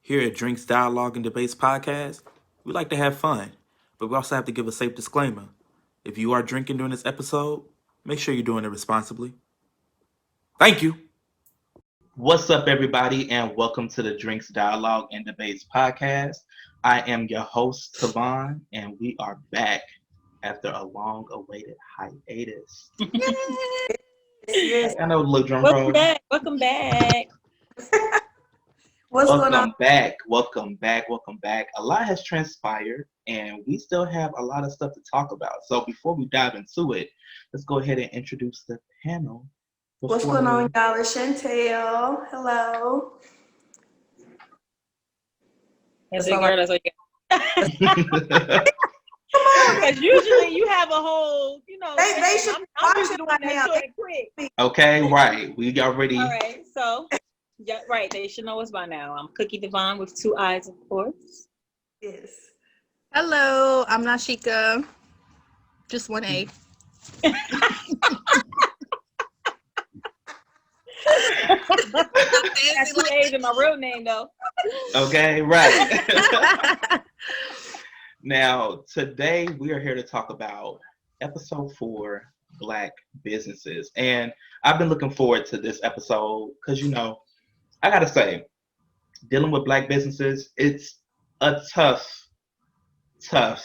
Here at Drinks Dialogue and Debates Podcast, we like to have fun, but we also have to give a safe disclaimer. If you are drinking during this episode, make sure you're doing it responsibly. Thank you. What's up, everybody, and welcome to the Drinks Dialogue and Debates Podcast. I am your host, Tavon, and we are back after a long-awaited hiatus. Yes. I know a little drum Welcome roll. back. Welcome back. What's going on? Welcome back. A lot has transpired, and we still have a lot of stuff to talk about. So before we dive into it, let's go ahead and introduce the panel. What's going on, y'all? It's Chantel. Hello. That's That's it, all girl. I- That's what Because usually you have a whole, They should I'm watch usually it the by one that now. short and quick. Okay, right. We already. All right, so yeah, right. They should know us by now. I'm Cookie Devon with 2 eyes, of course. Yes. Hello, I'm Nashika. Just one A. That's 2 A's in my real name, though. Okay, right. Now, today we are here to talk about episode 4, Black businesses. And I've been looking forward to this episode because, I got to say, dealing with Black businesses, it's a tough thing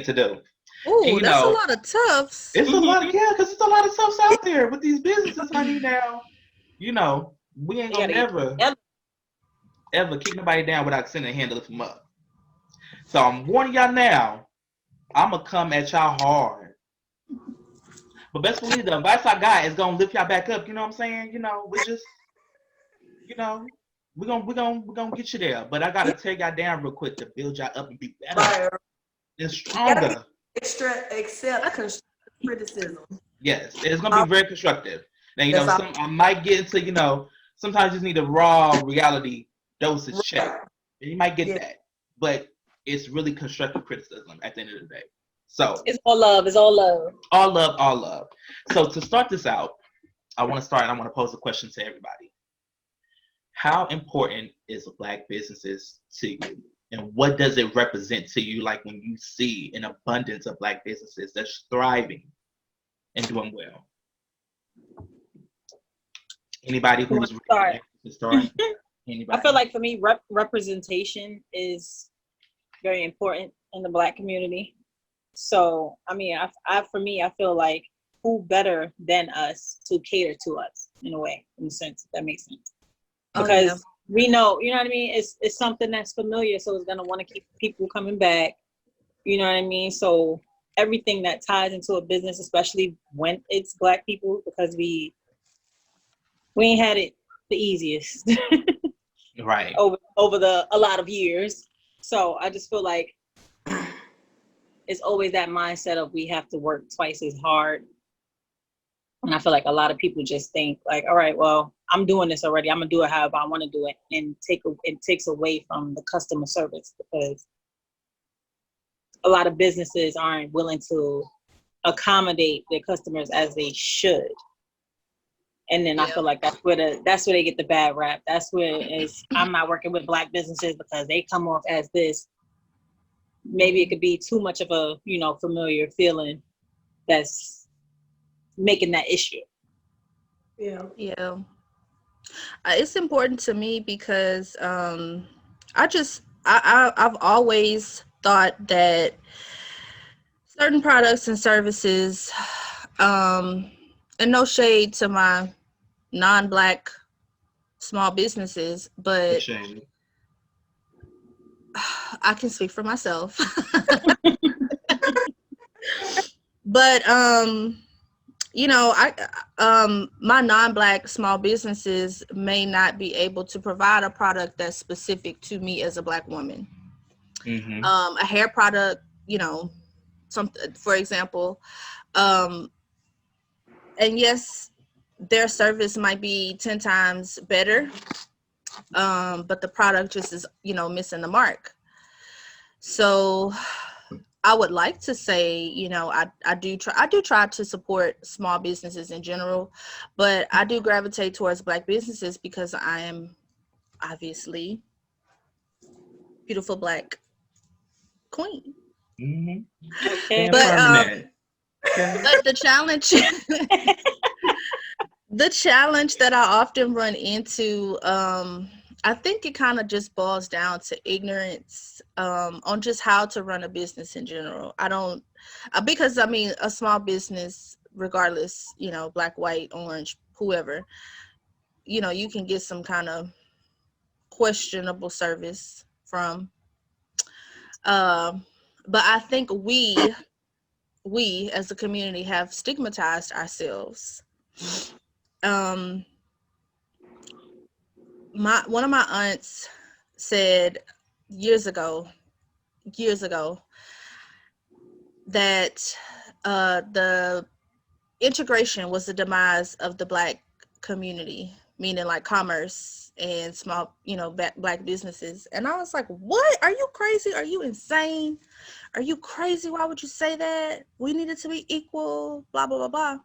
to do. Ooh, And, that's a lot of toughs. It's a lot, because it's a lot of toughs out there with these businesses, honey. Now, we ain't gonna ever kick nobody down without sending a hand to lift them up. So I'm warning y'all now, I'm gonna come at y'all hard. But best believe the advice I got is gonna lift y'all back up. You know what I'm saying? We just, we're gonna get you there. But I gotta tear y'all down real quick to build y'all up and be better and stronger. Accept constructive criticism. Yes, it's gonna be very constructive. Now, I might get into, sometimes you just need a raw reality dosage check. And you might get that, but it's really constructive criticism at the end of the day. So it's all love. It's all love. All love. So to start this out, I want to pose a question to everybody. How important is Black businesses to you? And what does it represent to you, like when you see an abundance of Black businesses that's thriving and doing well? Anybody who's ready to start? Anybody? I feel like for me, representation is very important in the Black community. So, I mean, for me, I feel like who better than us to cater to us in a way, in a sense, if that makes sense. Because we know, you know what I mean? It's something that's familiar, so it's going to want to keep people coming back. You know what I mean? So everything that ties into a business, especially when it's Black people, because we ain't had it the easiest. Right. Over a lot of years. So I just feel like it's always that mindset of we have to work twice as hard. And I feel like a lot of people just think like, all right, well, I'm doing this already. I'm gonna do it however I want to do it, and it takes away from the customer service, because a lot of businesses aren't willing to accommodate their customers as they should. And then I feel like that's where they get the bad rap. That's where I'm not working with Black businesses because they come off as this. Maybe it could be too much of a, familiar feeling that's making that issue. Yeah. It's important to me because I've always thought that certain products and services, and no shade to my non-Black small businesses, but I can speak for myself. But my non-Black small businesses may not be able to provide a product that's specific to me as a Black woman. Mm-hmm. A hair product, something, for example, and yes, their service might be 10 times better, but the product just is, missing the mark. So I would like to say, you know, I do try to support small businesses in general, but I do gravitate towards Black businesses because I am obviously beautiful Black queen. Okay. But Permanent. Okay. but the challenge that I often run into, I think it kind of just boils down to ignorance on just how to run a business in general. I don't, because I mean, a small business, regardless, you know, Black, white, orange, whoever, you know, you can get some kind of questionable service from. But I think we as a community have stigmatized ourselves. Um, one of my aunts said years ago that the integration was the demise of the Black community, meaning like commerce and small, you know, Black businesses. And I was like, what? Are you crazy? Are you insane? Are you crazy? Why would you say that? We needed to be equal, blah, blah, blah,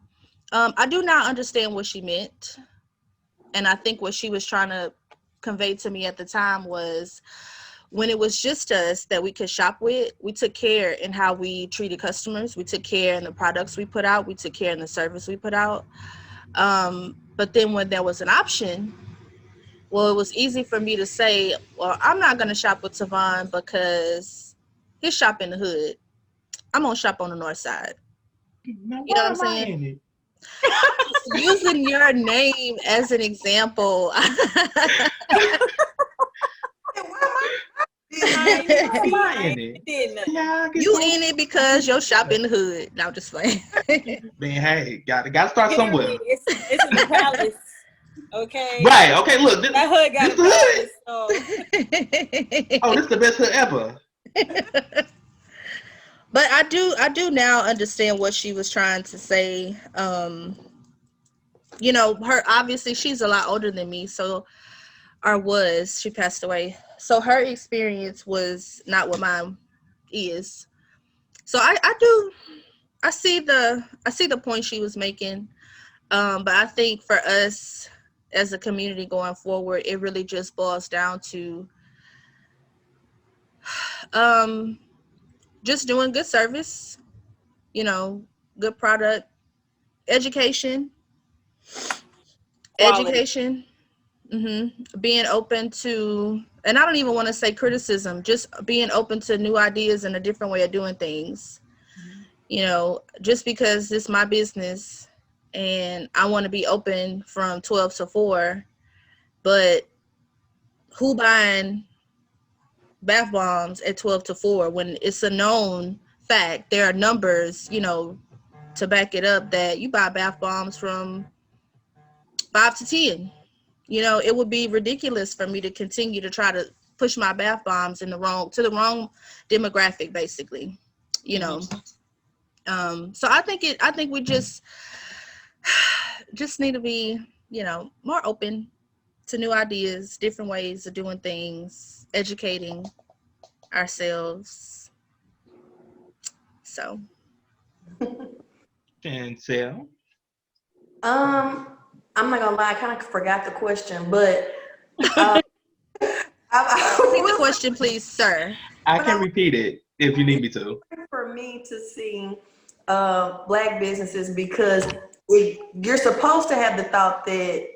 blah. I do not understand what she meant. And I think what she was trying to convey to me at the time was when it was just us that we could shop with, we took care in how we treated customers. We took care in the products we put out. We took care in the service we put out. But then when there was an option, well, it was easy for me to say, well, I'm not going to shop with Tavon because his shop in the hood. I'm going to shop on the north side. Now, You know why what I'm am I saying? in it? Using your name as an example. Why am I in it? Yeah, I get You that. in it because your shop in the hood. No, I'm just playing. Man, hey, gotta start somewhere. It's in the palace. Okay. Right. Okay. Look, this, That hood got this a the hood. palace. So Oh, this the best hood ever. But I do now understand what she was trying to say. You know, her obviously she's a lot older than me, so she passed away. So her experience was not what mine is. So I see the point she was making. But I think for us as a community going forward, it really just boils down to just doing good service, you know, good product, education, quality. being open to, and I don't even want to say criticism, just being open to new ideas and a different way of doing things. You know, just because it's my business and I want to be open from 12 to 4, but who buying bath bombs at 12 to 4 when it's a known fact, there are numbers, you know, to back it up, that you buy bath bombs from 5 to 10. You know, it would be ridiculous for me to continue to try to push my bath bombs in the wrong demographic, basically, you know. So I think we just need to be, you know, more open to new ideas, different ways of doing things, educating ourselves. So Chancel. I'm not gonna lie, I kind of forgot the question, but I repeat the will question, please, sir. I can repeat it if you need me to. say for me to see Black businesses, because you're supposed to have the thought that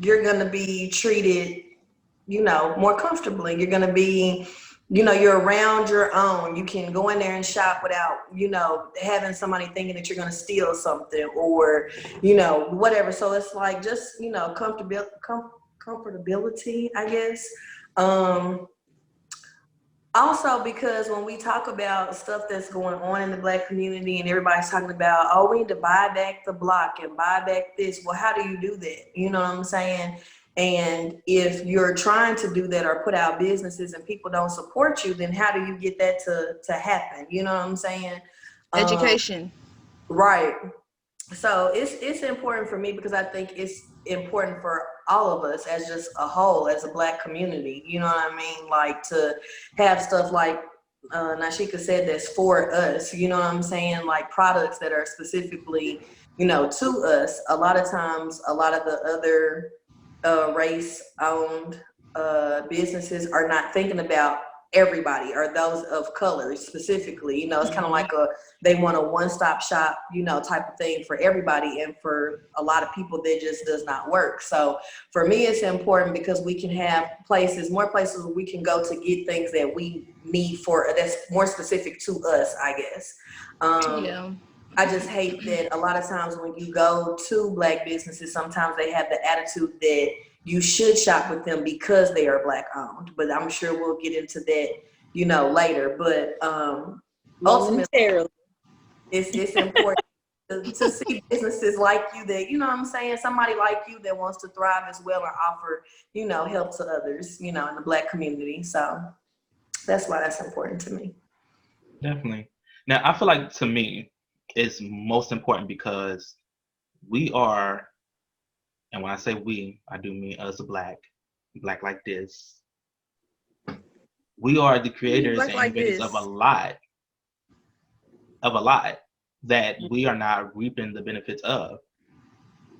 you're gonna be treated, you know, more comfortably. You're gonna be, you know, you're around your own. You can go in there and shop without, you know, having somebody thinking that you're gonna steal something or, you know, whatever. So it's like just, you know, comfortability, I guess. Also, because when we talk about stuff that's going on in the Black community and everybody's talking about, oh, we need to buy back the block and buy back this. Well, how do you do that? You know what I'm saying? And if you're trying to do that or put out businesses and people don't support you, then how do you get that to happen? You know what I'm saying? Education. Right. So it's important for me because I think it's important for all of us as just a whole, as a Black community. You know what I mean? Like to have stuff like Nashika said, that's for us. You know what I'm saying? Like products that are specifically, to us. A lot of times, a lot of the other race-owned businesses are not thinking about everybody or those of color specifically. It's kind of like they want a one-stop shop, type of thing for everybody. And for a lot of people, that just does not work. So for me, it's important because we can have more places where we can go to get things that we need that's more specific to us, I guess. Yeah. I just hate that a lot of times when you go to Black businesses, sometimes they have the attitude that you should shop with them because they are Black owned. But I'm sure we'll get into that, later. But ultimately, it's important to see businesses like you that, what I'm saying, somebody like you that wants to thrive as well and offer, help to others, in the Black community. So that's why that's important to me. Definitely. Now, I feel like to me, it's most important because we are, and when I say we, I do mean us Black like this. We are the creators Black and like inventors this. of a lot that we are not reaping the benefits of.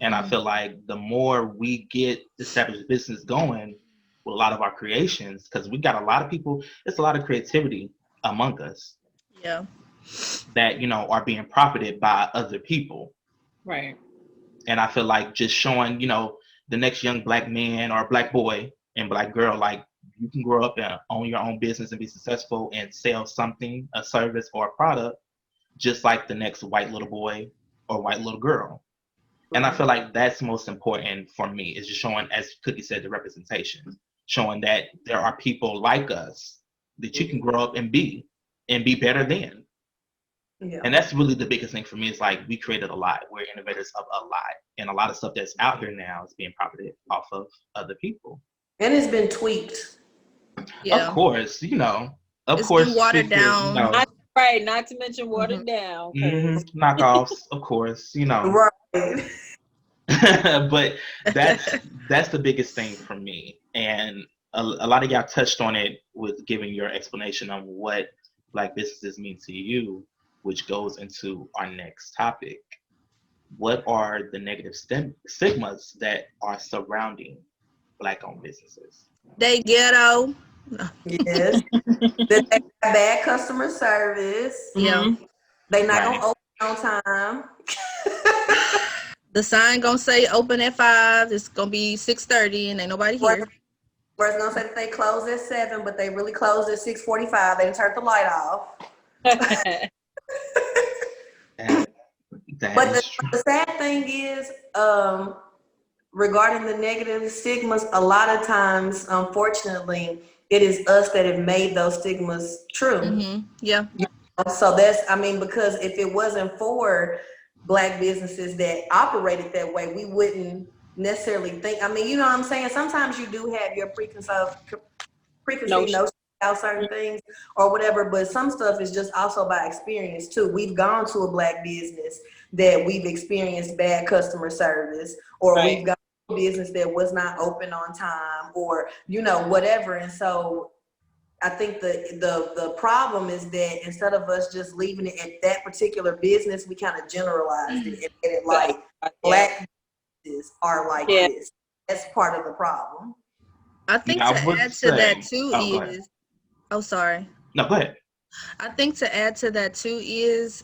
And I feel like the more we get established business going with a lot of our creations, because we got a lot of people, it's a lot of creativity among us. Yeah. That, are being profited by other people. Right. And I feel like just showing, the next young Black man or Black boy and Black girl, like you can grow up and own your own business and be successful and sell something, a service or a product, just like the next white little boy or white little girl. And I feel like that's most important for me, is just showing, as Cookie said, the representation, showing that there are people like us that you can grow up and be better than. Yeah. And that's really the biggest thing for me, is like we created a lot. We're innovators of a lot. And a lot of stuff that's out here now is being profited off of other people. And it's been tweaked. Yeah. Of course, It's been watered down. Not to mention watered down. Knockoffs, of course, Right. but that's the biggest thing for me. And a lot of y'all touched on it with giving your explanation on what Black businesses mean to you, which goes into our next topic. What are the negative stigmas that are surrounding Black-owned businesses? They ghetto. Yes. They have bad customer service. Yeah. They not Right. gonna open on time. The sign gonna say open at 5. It's gonna be 6:30 and ain't nobody here. Where it's gonna say that they close at 7, but they really closed at 6:45. They turned the light off. That But is true. the sad thing is, regarding the negative stigmas, a lot of times, unfortunately, it is us that have made those stigmas true. Yeah. So because if it wasn't for Black businesses that operated that way, we wouldn't necessarily think. You know what I'm saying? Sometimes you do have your preconceived notions about certain things or whatever, but some stuff is just also by experience too. We've gone to a Black business that we've experienced bad customer service, or we've gone to a business that was not open on time, or whatever. And so I think the problem is that instead of us just leaving it at that particular business, we kind of generalized it and made it like Black businesses are like this. That's part of the problem. I think to add to that too is, sorry. No, go ahead. I think to add to that too is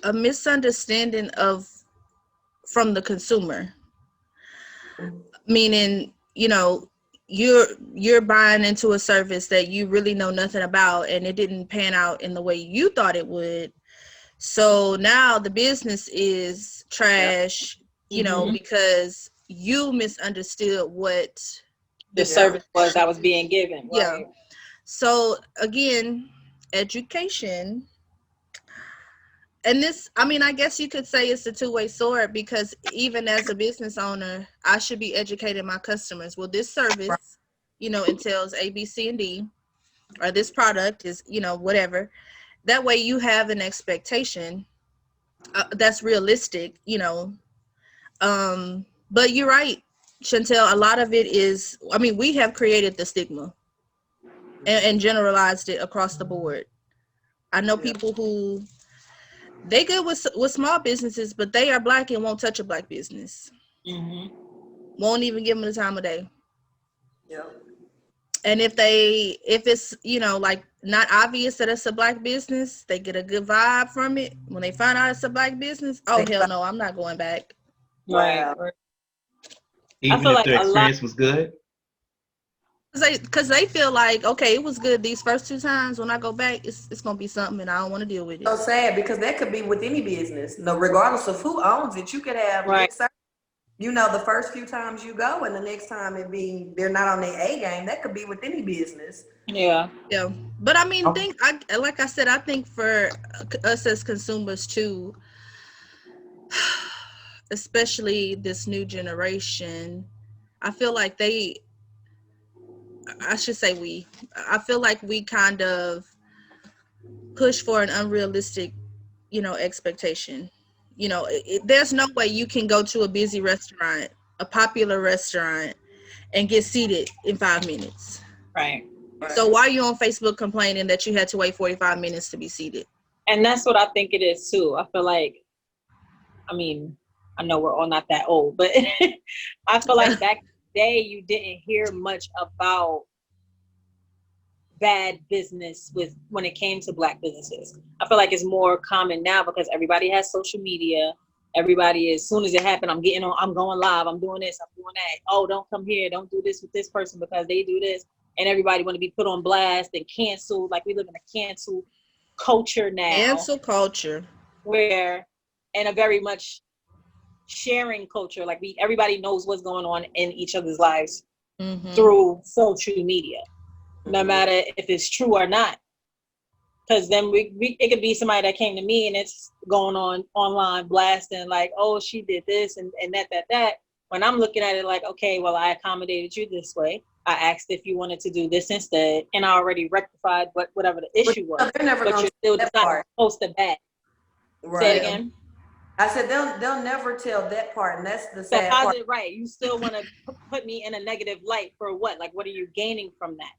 a misunderstanding from the consumer. Meaning, you're buying into a service that you really know nothing about, and it didn't pan out in the way you thought it would. So now the business is trash, because you misunderstood what the service was that was being given. Yeah. Right? So again, education. And this, I guess you could say it's a two-way sword, because even as a business owner, I should be educating my customers. Well, this service, entails A, B, C, and D, or this product is, whatever. That way you have an expectation that's realistic, But you're right, Chantel, a lot of it is, we have created the stigma. and generalized it across the board. I know people who they good with small businesses, but they are Black and won't touch a Black business. Mm-hmm. Won't even give them the time of day. Yeah. And if it's, you know, like not obvious that it's a Black business, they get a good vibe from it. When they find out it's a Black business, oh hell no, I'm not going back. Right. Wow. Even feel if like their a lot- experience was good. Because they feel like, okay, it was good these first 2 times. When I go back, it's gonna be something, and I don't want to deal with it. So sad, because that could be with any business. No, regardless of who owns it, you could have Right. you know, the first few times you go, and the next time they're not on their A game. That could be with any business. Yeah. Yeah, but I mean, like I said, I think for us as consumers too, especially this new generation, I feel like I feel like we kind of push for an unrealistic, you know, expectation. You know, there's no way you can go to a busy restaurant, a popular restaurant, and get seated in 5 minutes. Right. So why are you on Facebook complaining that you had to wait 45 minutes to be seated? And that's what I think it is too. I feel like, I mean, I know we're all not that old, but I feel like back in the day, you didn't hear much about bad business when it came to Black businesses. I feel like it's more common now because everybody has social media. Everybody, as soon as it happened, I'm going live, I'm doing this, I'm doing that. Oh, don't come here, don't do this with this person because they do this. And everybody want to be put on blast and canceled. Like we live in a cancel culture now. Cancel culture. Where, and a very much sharing culture. Like everybody knows what's going on in each other's lives through social media, no matter if it's true or not. Because then it could be somebody that came to me and it's going on online blasting like, oh, she did this and that. When I'm looking at it like, okay, well, I accommodated you this way. I asked if you wanted to do this instead, and I already rectified whatever the issue was. They're never But you're still deciding to post it back. Right. Say it again. I said they'll never tell that part, and that's the sad part. Right. You still want to put me in a negative light for what? Like, what are you gaining from that?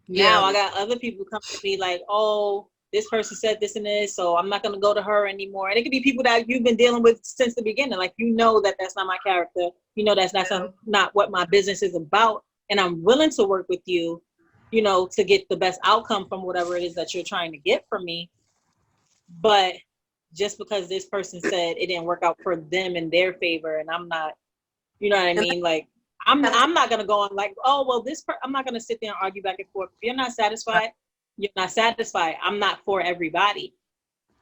Yeah. Now I got other people come to me like, oh, this person said this and this, so I'm not going to go to her anymore. And it could be people that you've been dealing with since the beginning. Like, you know that's not my character. You know that's not what my business is about. And I'm willing to work with you, you know, to get the best outcome from whatever it is that you're trying to get from me. But just because this person said it didn't work out for them in their favor, and I'm not, you know what I mean? Like, I'm not going to go on like, oh, well, I'm not going to sit there and argue back and forth. If you're not satisfied, you're not satisfied. I'm not for everybody.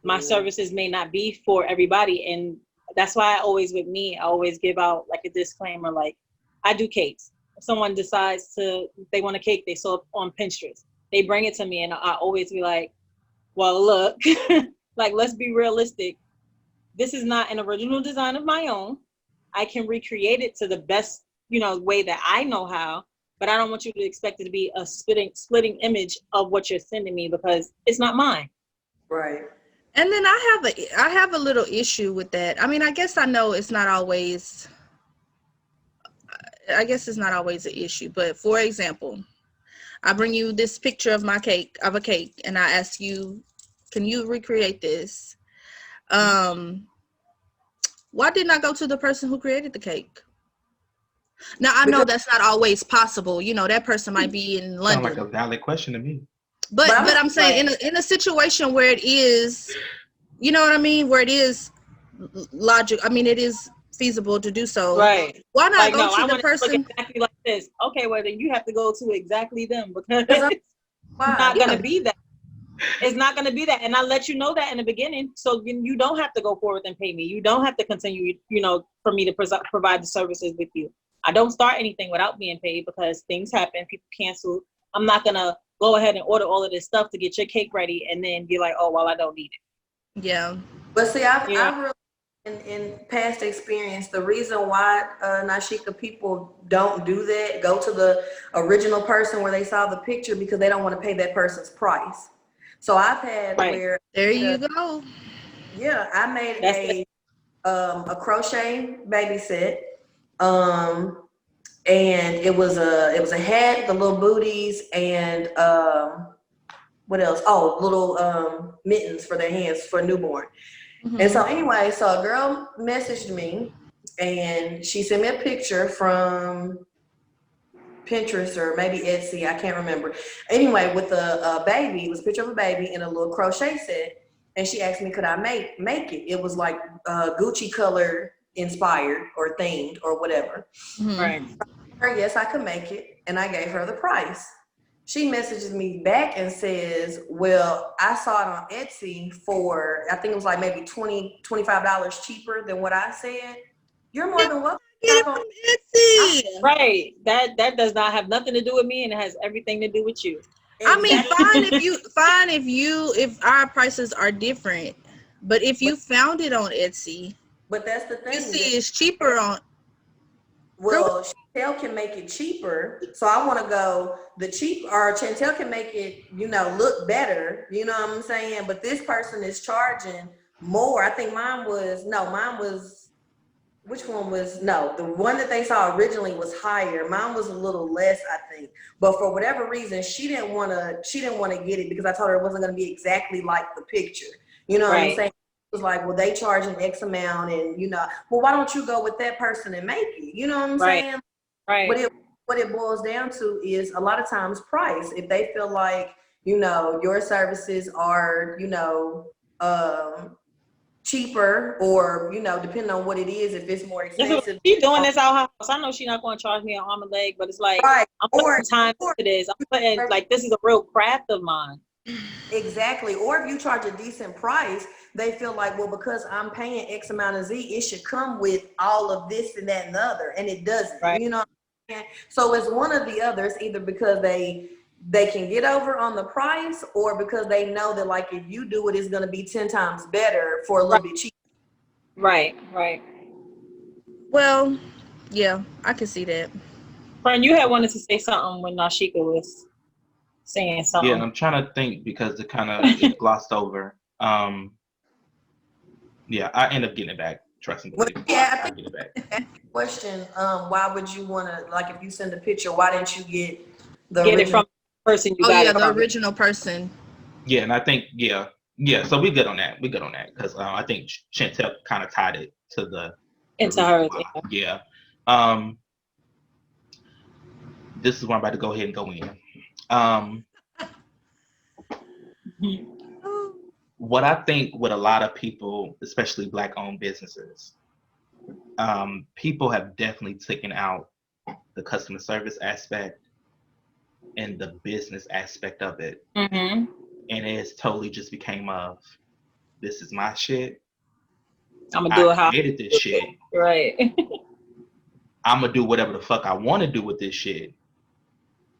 My services may not be for everybody. And that's why I always give out like a disclaimer, like I do cakes. If someone decides they want a cake, they saw it on Pinterest, they bring it to me and I always be like, well, look, like, let's be realistic. This is not an original design of my own. I can recreate it to the best, you know, way that I know how. But I don't want you to expect it to be a splitting image of what you're sending me because it's not mine. Right. And then I have a little issue with that. I mean, I guess I know it's not always an issue. But for example, I bring you this picture of a cake, and I ask you, can you recreate this? Why didn't I go to the person who created the cake? Now, I know that's not always possible. You know, that person might be in London. Sound like a valid question to me. But I'm saying in a situation where it is, you know what I mean, where it is logic. I mean, it is feasible to do so. Right. Why not like, go no, to I the person? Look exactly like this. Okay, well then you have to go to exactly them because it's not gonna be that. It's not going to be that. And I let you know that in the beginning. So you don't have to go forward and pay me. You don't have to continue, you know, for me to provide the services with you. I don't start anything without being paid because things happen. People cancel. I'm not going to go ahead and order all of this stuff to get your cake ready and then be like, oh, well, I don't need it. Yeah. But see, I really, in past experience, the reason why Nashika people don't do that, go to the original person where they saw the picture because they don't want to pay that person's price. So I've had where there you go. Yeah, I made a crochet baby set. and it was a hat, the little booties, and what else? Oh, little mittens for their hands for newborn. And so anyway, so a girl messaged me and she sent me a picture from Pinterest or maybe Etsy, I can't remember. Anyway, with a baby, it was a picture of a baby in a little crochet set. And she asked me, could I make it? It was like Gucci color inspired or themed or whatever. Right. Yes, I could make it. And I gave her the price. She messages me back and says, well, I saw it on Etsy for, I think it was like maybe $25 cheaper than what I said. You're more than welcome. Get it from Etsy. Right. That does not have nothing to do with me, and it has everything to do with you. I mean, if our prices are different, but if you found it on Etsy, but that's the thing. you see it's cheaper on. Well, Chantel can make it cheaper, so I want to go the cheap. Or Chantel can make it, look better. You know what I'm saying? But this person is charging more. I think mine was. Which one was? No, the one that they saw originally was higher. Mine was a little less, I think. But for whatever reason, she didn't want to get it because I told her it wasn't going to be exactly like the picture. You know what I'm saying? It was like, well, they charge an X amount, and well, why don't you go with that person and make it? You know what I'm saying? Right. But what it boils down to is a lot of times price. If they feel like your services are cheaper, or depending on what it is, if it's more expensive. She's doing this out her house. I know she's not going to charge me an arm and leg, but it's like, right. I'm putting time into this. I'm putting like, this is a real craft of mine. Exactly. Or if you charge a decent price, they feel like, well, because I'm paying X amount of Z, it should come with all of this and that and the other, and it doesn't. Right. You know what I'm saying? So it's one or the other. It's either because they can get over on the price, or because they know that, like, if you do it, it's going to be 10 times better for a little bit cheaper. Right. Well, yeah, I can see that. Friend, you had wanted to say something when Nashika was saying something. Yeah, I'm trying to think because it kind of glossed over. Yeah, I end up getting it back. Trust me. Well, yeah, I get it back. Question, why would you want to, like, if you send a picture, why didn't you get it from the person you got it the from? original person. Yeah, and I think, yeah, so we good on that. Because I think Chantel kind of tied it to into her. Yeah. This is where I'm about to go ahead and go in. What I think with a lot of people, especially Black-owned businesses, people have definitely taken out the customer service aspect and the business aspect of it. Mm-hmm. And it's totally just became of, this is my shit. I'm gonna do it how I created this shit. Right. I'm gonna do whatever the fuck I want to do with this shit.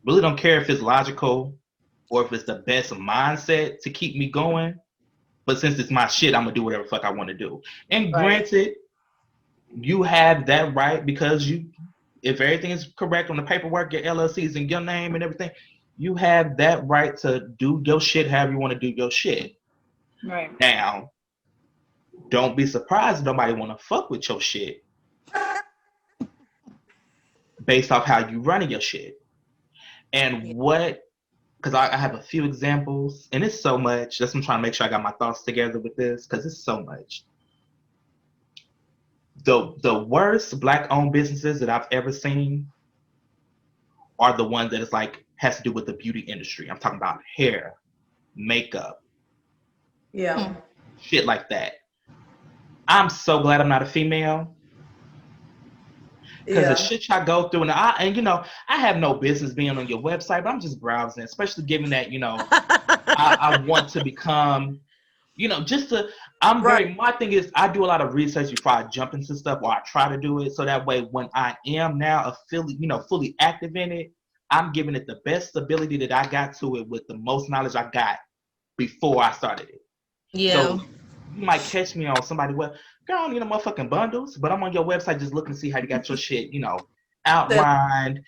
Really don't care if it's logical or if it's the best mindset to keep me going. But since it's my shit, I'm gonna do whatever the fuck I want to do. And granted, you have that right, because if everything is correct on the paperwork, your LLCs and your name and everything, you have that right to do your shit however you want to do your shit. Right. Now, don't be surprised if nobody want to fuck with your shit based off how you running your shit. And because I have a few examples, and it's so much. That's why I'm trying to make sure I got my thoughts together with this, because it's so much. The worst Black-owned businesses that I've ever seen are the ones that has to do with the beauty industry. I'm talking about hair, makeup, shit like that. I'm so glad I'm not a female. Because the shit y'all go through, and I have no business being on your website, but I'm just browsing, especially given that, I want to become, my thing is, I do a lot of research before I jump into stuff, or I try to do it, so that way when I am now fully active in it, I'm giving it the best ability that I got to it with the most knowledge I got before I started it. Yeah. So you might catch me on somebody, well, girl, I don't need no motherfucking bundles, but I'm on your website just looking to see how you got your shit, outlined,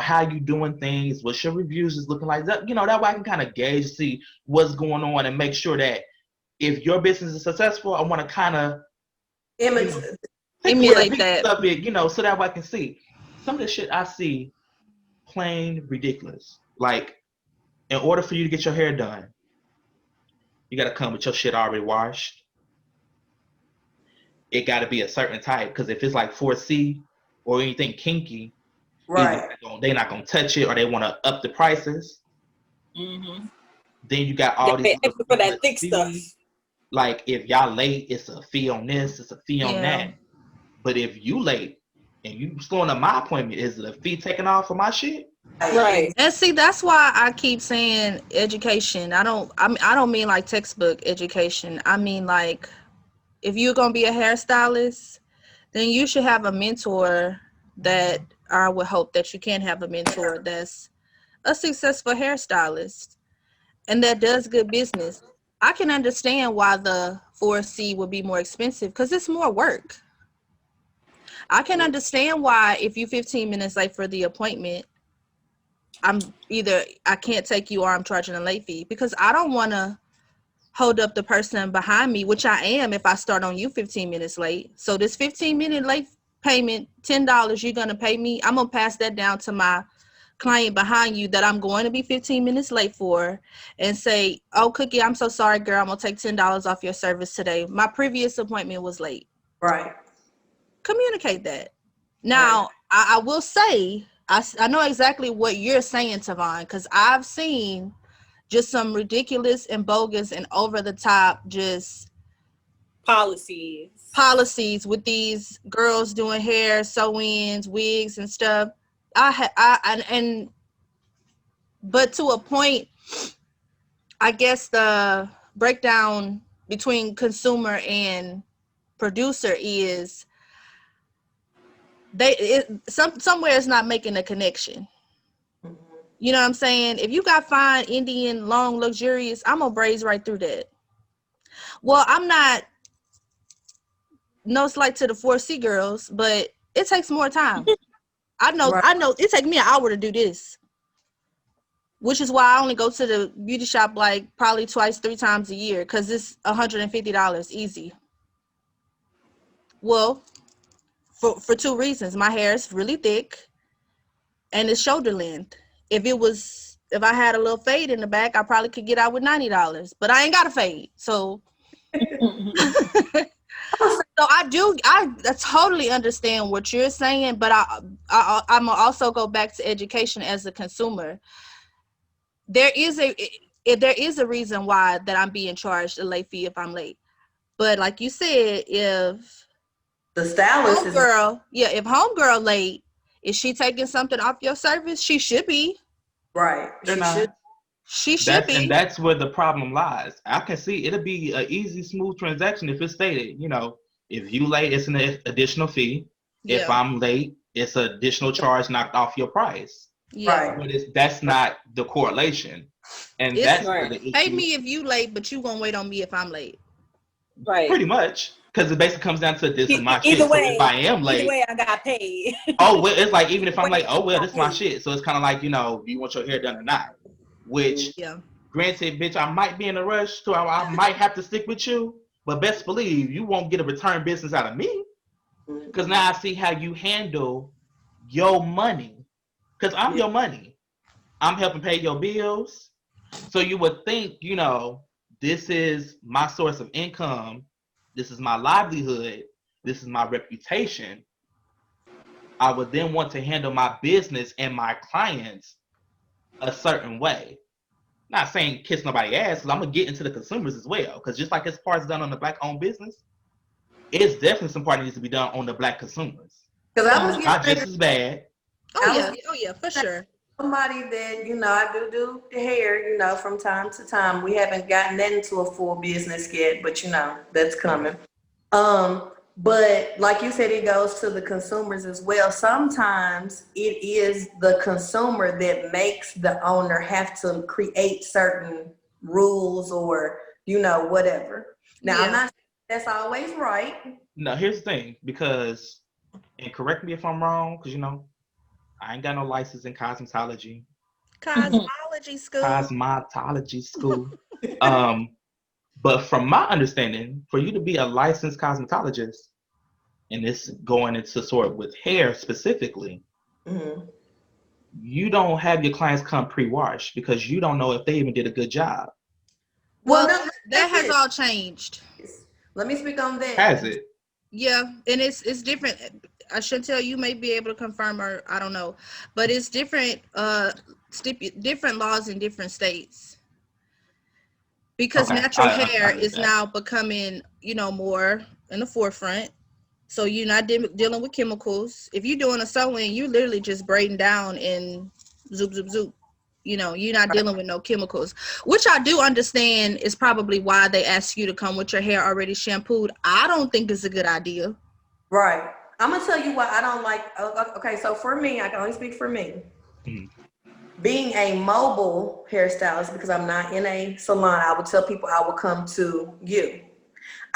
how you doing things, what's your reviews is looking like. That, that way I can kind of gauge, see what's going on, and make sure that if your business is successful, I want to kind of emulate that of it, so that way I can see. some of the shit I see plain ridiculous. Like, in order for you to get your hair done, you gotta come with your shit already washed. It gotta be a certain type, because if it's like 4C or anything kinky, Right. they're not gonna touch it, or they want to up the prices. Mm-hmm. Then you got They all these pay little extra for that thick fees. stuff. Like, if y'all late, it's a fee on this, it's a fee on Yeah. that. But if you late and you slowing up my appointment, is it a fee taken off for my shit? Right. And see, that's why I keep saying education. I don't mean like textbook education. I mean like, if you're gonna be a hairstylist, then you should have a mentor that I would hope that you can have a mentor that's a successful hairstylist and that does good business. I can understand why the 4C would be more expensive because it's more work. I can understand why if you 15 minutes late for the appointment, I can't take you or I'm charging a late fee, because I don't want to hold up the person behind me, which I am if I start on you 15 minutes late. So this 15-minute late payment, $10 you're going to pay me, I'm going to pass that down to my client behind you that I'm going to be 15 minutes late for, and say, oh, Cookie, I'm so sorry, girl. I'm going to take $10 off your service today. My previous appointment was late. Right. Communicate that. Now, I will say, I know exactly what you're saying, Tavon, because I've seen just some ridiculous and bogus and over the top just Policies with these girls doing hair, sew-ins, wigs and stuff. But to a point, I guess the breakdown between consumer and producer is somewhere it's not making a connection. Mhm. You know what I'm saying? If you got fine Indian, long, luxurious, I'm gonna braids right through that. Well, I'm not no slight to the 4C girls, but it takes more time. I know it takes me an hour to do this, which is why I only go to the beauty shop like probably twice, 3 times a year, because it's $150 easy. Well, for 2 reasons. My hair is really thick and it's shoulder length. If I had a little fade in the back, I probably could get out with $90, but I ain't got a fade. So so I totally understand what you're saying, but I'm gonna also go back to education as a consumer. There is a reason why that I'm being charged a late fee if I'm late. But like you said, if The stylist is if homegirl late, is she taking something off your service? She should be. right. They're not. She should be. That's where the problem lies. I can see it'll be an easy, smooth transaction if it's stated, if you late, it's an additional fee. Yeah. If I'm late, it's an additional charge knocked off your price. Yeah. Right. But that's not the correlation. And It's that's right. where the issue. Pay me if you late, but you gonna wait on me if I'm late. Right. Pretty much. Because it basically comes down to this is my shit. Either way, so if I am late, either way, I got paid. oh, well, it's like, even if I'm late, oh, well, this is my shit. So it's kind of like, you want your hair done or not. Which, Yeah. granted, bitch, I might be in a rush, so I might have to stick with you. But best believe you won't get a return business out of me. Because now I see how you handle your money. Because I'm your money. I'm helping pay your bills. So you would think, this is my source of income. This is my livelihood. This is my reputation. I would then want to handle my business and my clients a certain way. Not saying kiss nobody ass, because I'm going to get into the consumers as well. Because just like it's parts done on the black-owned business, it's definitely some part that needs to be done on the black consumers. Because I was not just as bad. Oh yeah, for sure. Somebody that, I do the hair, from time to time. We haven't gotten that into a full business yet, but that's coming. But like you said, it goes to the consumers as well. Sometimes it is the consumer that makes the owner have to create certain rules or, whatever. Now, I'm not saying that's always right. No, here's the thing, because, and correct me if I'm wrong, because, I ain't got no license in cosmetology. Cosmetology school. But from my understanding, for you to be a licensed cosmetologist, and this going into sort with hair specifically, Mm-hmm. You don't have your clients come pre-washed because you don't know if they even did a good job. Well, Well, no, that has it. all changed. Let me speak on that. Has it? Yeah, and it's different. I should tell you, may be able to confirm, or I don't know, but it's different. Different laws in different states, because Okay, natural I hair get is that. now becoming, more in the forefront. So you're not dealing with chemicals. If you're doing a sew-in, you literally just braiding down and zoop zoop zoop. You're not dealing with no chemicals, which I do understand is probably why they ask you to come with your hair already shampooed. I don't think it's a good idea. Right. I'm gonna tell you what I don't like. Okay, so for me, I can only speak for me. Mhm. Being a mobile hairstylist, because I'm not in a salon, I would tell people I will come to you.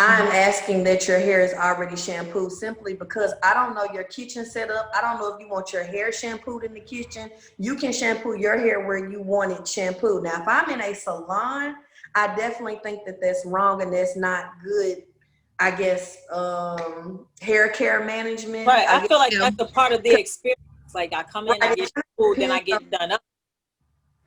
I'm asking that your hair is already shampooed simply because I don't know your kitchen setup. I don't know if you want your hair shampooed in the kitchen. You can shampoo your hair where you want it shampooed. Now, if I'm in a salon, I definitely think that that's wrong and that's not good, I guess, hair care management. Right. I I guess, feel like Yeah. that's a part of the experience. Like I come in, I right, get it food, then I depends. get done up.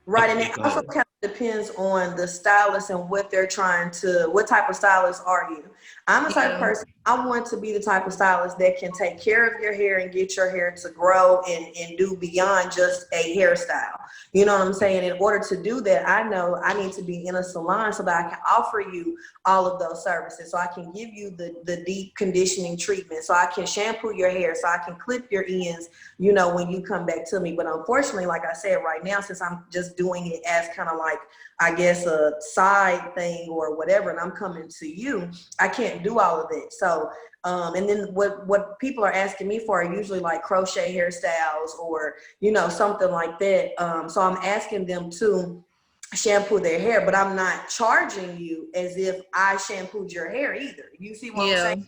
Right, and Okay, it go also ahead. kind of depends on the stylist and what they're trying to, what type of stylist are you? I'm the type of Yeah. person, I want to be the type of stylist that can take care of your hair and get your hair to grow and do beyond just a hairstyle. You know what I'm saying? In order to do that, I know I need to be in a salon so that I can offer you all of those services. So I can give you the deep conditioning treatment, so I can shampoo your hair, so I can clip your ends, when you come back to me. But unfortunately, like I said, right now, since I'm just doing it as kind of like, I guess, a side thing or whatever, and I'm coming to you, I can't do all of it. So, and then what people are asking me for are usually like crochet hairstyles or, something like that. So I'm asking them to shampoo their hair, but I'm not charging you as if I shampooed your hair either. You see what I'm Yeah. saying?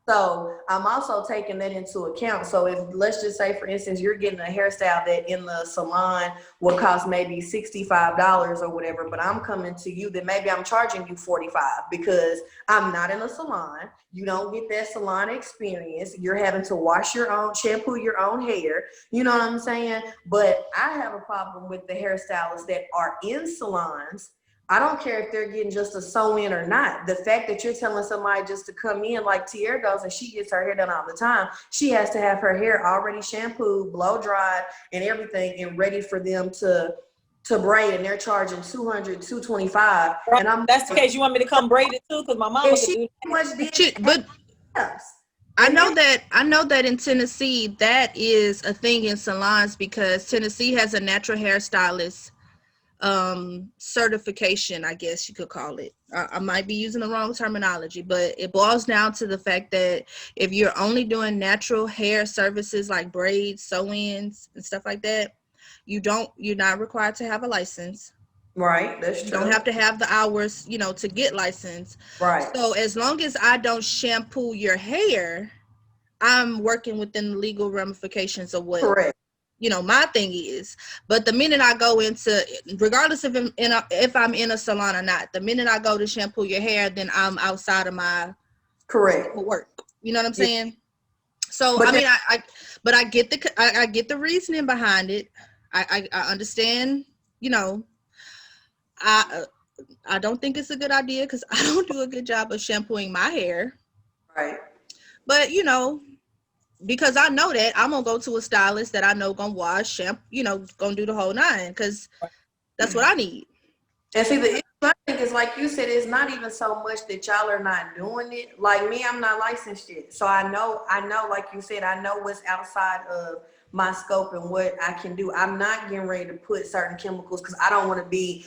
So I'm also taking that into account. So if, let's just say, for instance, you're getting a hairstyle that in the salon will cost maybe $65 or whatever, but I'm coming to you, then maybe I'm charging you $45 because I'm not in a salon. You don't get that salon experience. You're having to wash your own, shampoo your own hair. You know what I'm saying? But I have a problem with the hairstylists that are in salons. I don't care if they're getting just a sew-in or not. The fact that you're telling somebody just to come in, like Tierra goes and she gets her hair done all the time, she has to have her hair already shampooed, blow dried, and everything, and ready for them to braid, and they're charging $200, $225. Right. And I'm That's the like, case. You want me to come braid it too? Because my if mama could she do pretty much did But else. I And then, know that in Tennessee that is a thing in salons, because Tennessee has a natural hairstylist certification, I guess you could call it. I might be using the wrong terminology, but it boils down to the fact that if you're only doing natural hair services like braids, sew-ins, and stuff like that, you're not required to have a license. right, that's You don't true. have to have the hours, to get licensed. Right, So as long as I don't shampoo your hair, I'm working within the legal ramifications of what correct. my thing is. But the minute I go into, regardless if I'm in a salon or not, the minute I go to shampoo your hair, then I'm outside of my Correct. work. You know what I'm Yeah. saying? So But I then, mean, but I get I get the reasoning behind it. I understand. I I don't think it's a good idea because I don't do a good job of shampooing my hair. right. But because I know that I'm gonna go to a stylist that I know gonna wash, shampoo, gonna do the whole nine, because that's what I need. And see, the issue I think is, like you said, it's not even so much that y'all are not doing it. Like me, I'm not licensed yet. So I know, like you said, I know what's outside of my scope and what I can do. I'm not getting ready to put certain chemicals because I don't want to be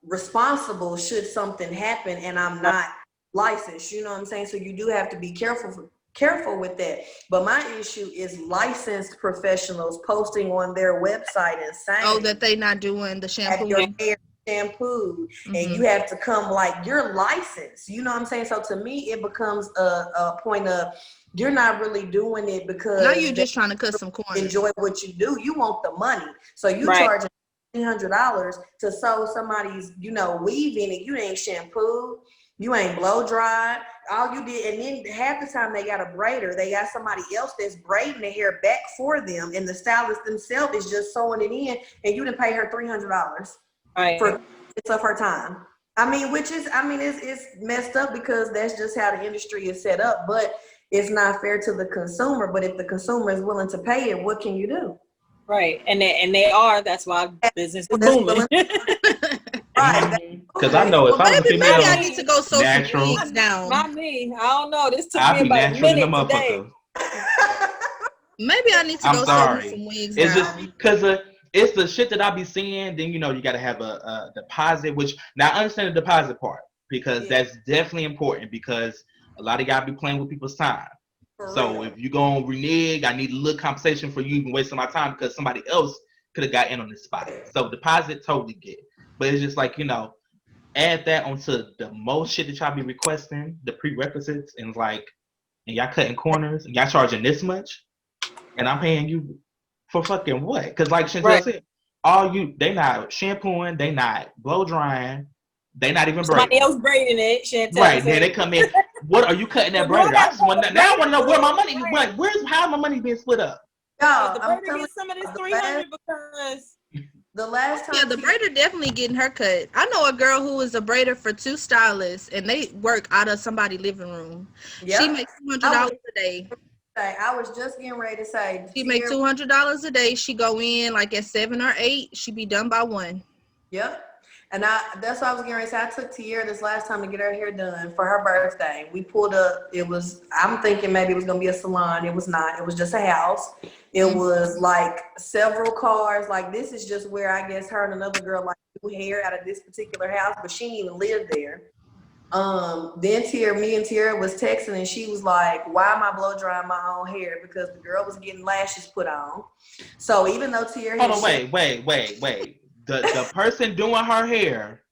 responsible should something happen and I'm not licensed. You know what I'm saying? So you do have to be careful with that. But my issue is licensed professionals posting on their website and Oh, saying that they not doing the have your shampooing. hair shampooed and you Mm-hmm. have to come like you're licensed. You know what I'm saying? So to me, it becomes a point of you're not really doing it Now because you're they just trying to cut some corners. enjoy what you do. You want the money. So you right. charge $300 to sew somebody's, weave in it. You ain't shampooed. You ain't blow dried. All you did, and then half the time they got a braider. They got somebody else that's braiding their hair back for them, and the stylist themselves is just sewing it in, and you didn't pay her $300 Right. for it's of her time. I mean, it's messed up because that's just how the industry is set up. But it's not fair to the consumer. But if the consumer is willing to pay it, what can you do? Right. And they are. That's why business is booming. Right. Because I know if Well, I was a maybe female, I need to go sew some natural. wigs down. Not me. I don't know. This took I'd me be about a natural in the minute today. motherfucker. Maybe I need to I'm go sew sorry. some wigs It's down. just because it's the shit that I be seeing. Then you got to have a deposit. Which now I understand the deposit part because that's definitely important because a lot of y'all be playing with people's time. So if you gonna renege, I need a little compensation for you even wasting my time because somebody else could have got in on this spot. So deposit totally get, but it's just like add that onto the most shit that y'all be requesting, the prerequisites, and and y'all cutting corners, and y'all charging this much, and I'm paying you for fucking what? Because like Chantel said, they not shampooing, they not blow drying, they not even Somebody braiding. else braiding it. Chantel Right, then they come in. What are you cutting that braider? I just want to now. I want to know where my money went. How my money being split up? Y'all, The I'm braider telling gets some of this the 300 because the last time. Yeah, the braider definitely getting her cut. I know a girl who is a braider for 2 stylists, and they work out of somebody's living room. Yep. She makes $200 a day. I was just getting ready to say. She make $200 a day. She go in like at 7 or 8. She be done by 1. Yep. And that's what I was getting ready to say. I took Tierra this last time to get her hair done for her birthday. We pulled up. I'm thinking maybe it was going to be a salon. It was not. It was just a house. It was like several cars. Like this is just where I guess her and another girl like do hair out of this particular house, but she didn't even live there. Then me and Tierra was texting and she was like, why am I blow drying my own hair? Because the girl was getting lashes put on. So even though Tierra Hold on, wait. The person doing her hair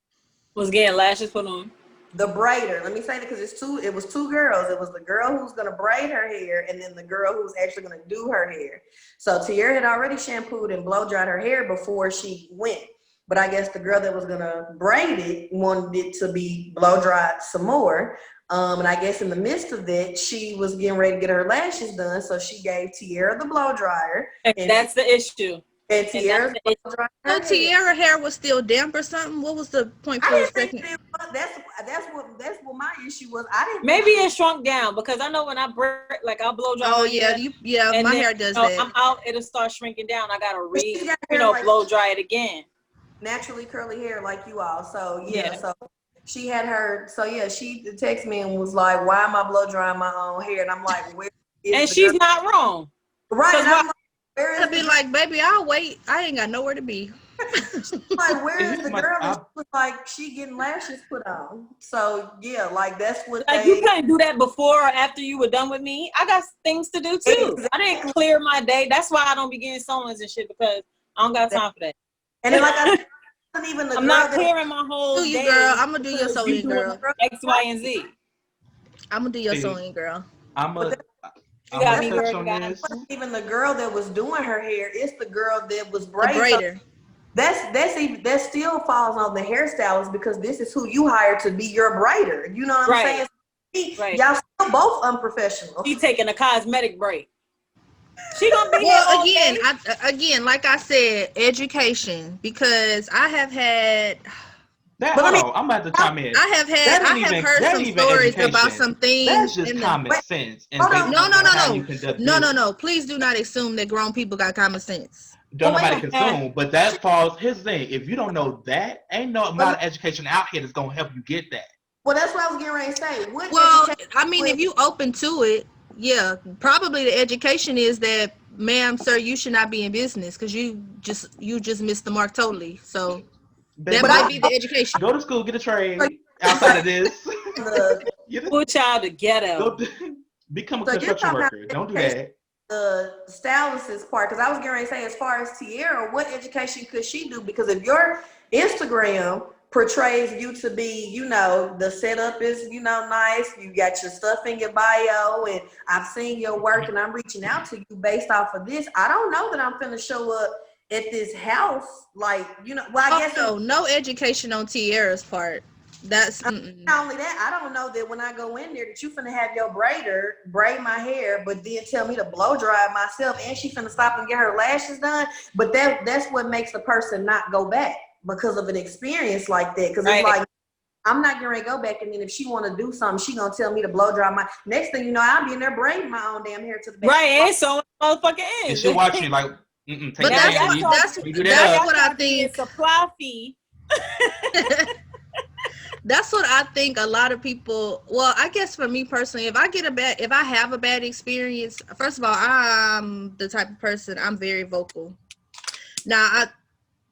was getting lashes put on. The braider. Let me say that because it was 2 girls. It was the girl who's gonna braid her hair and then the girl who's actually gonna do her hair. So Tierra had already shampooed and blow dried her hair before she went. But I guess the girl that was gonna braid it wanted it to be blow dried some more. And I guess in the midst of that, she was getting ready to get her lashes done. So she gave Tierra the blow dryer. And that's the issue. And Tierra's blow dried her So hair. Tierra hair was still damp or something? What was the point I for didn't respecting? think that's what my issue was. I didn't Maybe it shrunk down because I know when I I'll blow dry. Oh my yeah, hair, my then, hair does that. I'm out, it'll start shrinking down. I gotta like blow dry it again. naturally curly hair like you all. So Yeah. so she had her. So yeah, she texted me and was like, "Why am I blow drying my own hair?" And I'm like, "Where is?" And the she's girl? not wrong. Right. And I'm like, "Where is?" I'd be like, baby, I'll wait. I ain't got nowhere to be. Like, where is the girl? And I- she was like, she getting lashes put on. So yeah, like that's what Like you couldn't do that before or after you were done with me. I got things to do too. Exactly. I didn't clear my day. That's why I don't be getting sewings and shit because I don't got time for that. And then like I said, wasn't even the I'm girl not that clearing my whole Do you, day. girl? I'm gonna do your because sewing, you doing girl. X, Y, and Z. I'm gonna do your See, sewing, girl. I'm a got me, touch girl, on you got this. wasn't even the girl that was doing her hair. It's the girl that was The braiding. braider. That still falls on the hairstylist because this is who you hired to be your braider. You know what I'm Right. saying? Right. Y'all still both unprofessional. She taking a cosmetic break. She gonna be Well, here all again, day. again, like I said, education, because I have had, That But hold I mean, on, I'm about to chime in. I have heard some stories about education. some things. That's just in the, common sense and Hold on. based on how you conduct business. no. Please do not assume that grown people got common sense. Don't But wait nobody a consume, but that falls. Here's the thing: if you don't know that, ain't no amount of education out here that's gonna help you get that. Well, that's what I was getting ready to say. What Well, education I mean, if you open to it, yeah, probably the education is that, ma'am, sir, you should not be in business because you just missed the mark totally. So that Baby, might be the education. go to school, get a trade outside of this. Put y'all together. Go become a So you're construction talking worker. Don't do that. the stylist's part, because I was getting ready to say, as far as Tierra, what education could she do? Because if your Instagram portrays you to be, the setup is, nice, you got your stuff in your bio, and I've seen your work, and I'm reaching out to you based off of this, I don't know that I'm finna show up at this house, like, well, I guess No education on Tierra's part. That's Not only that, I don't know that when I go in there that you finna have your braider braid my hair, but then tell me to blow dry myself, and she finna stop and get her lashes done. But that's what makes the person not go back because of an experience like that. Because it's like, I'm not gonna go back, and then if she want to do something, she gonna tell me to blow dry my. Next thing you know, I'll be in there braiding my own damn hair to the back. Right, and so motherfucking And ends. she watch me like, take But that that's in. what You do that's that up. what I think. Supply fee. That's what I think a lot of people, well, I guess for me personally, if I have a bad experience, first of all, I'm the type of person, I'm very vocal. Now,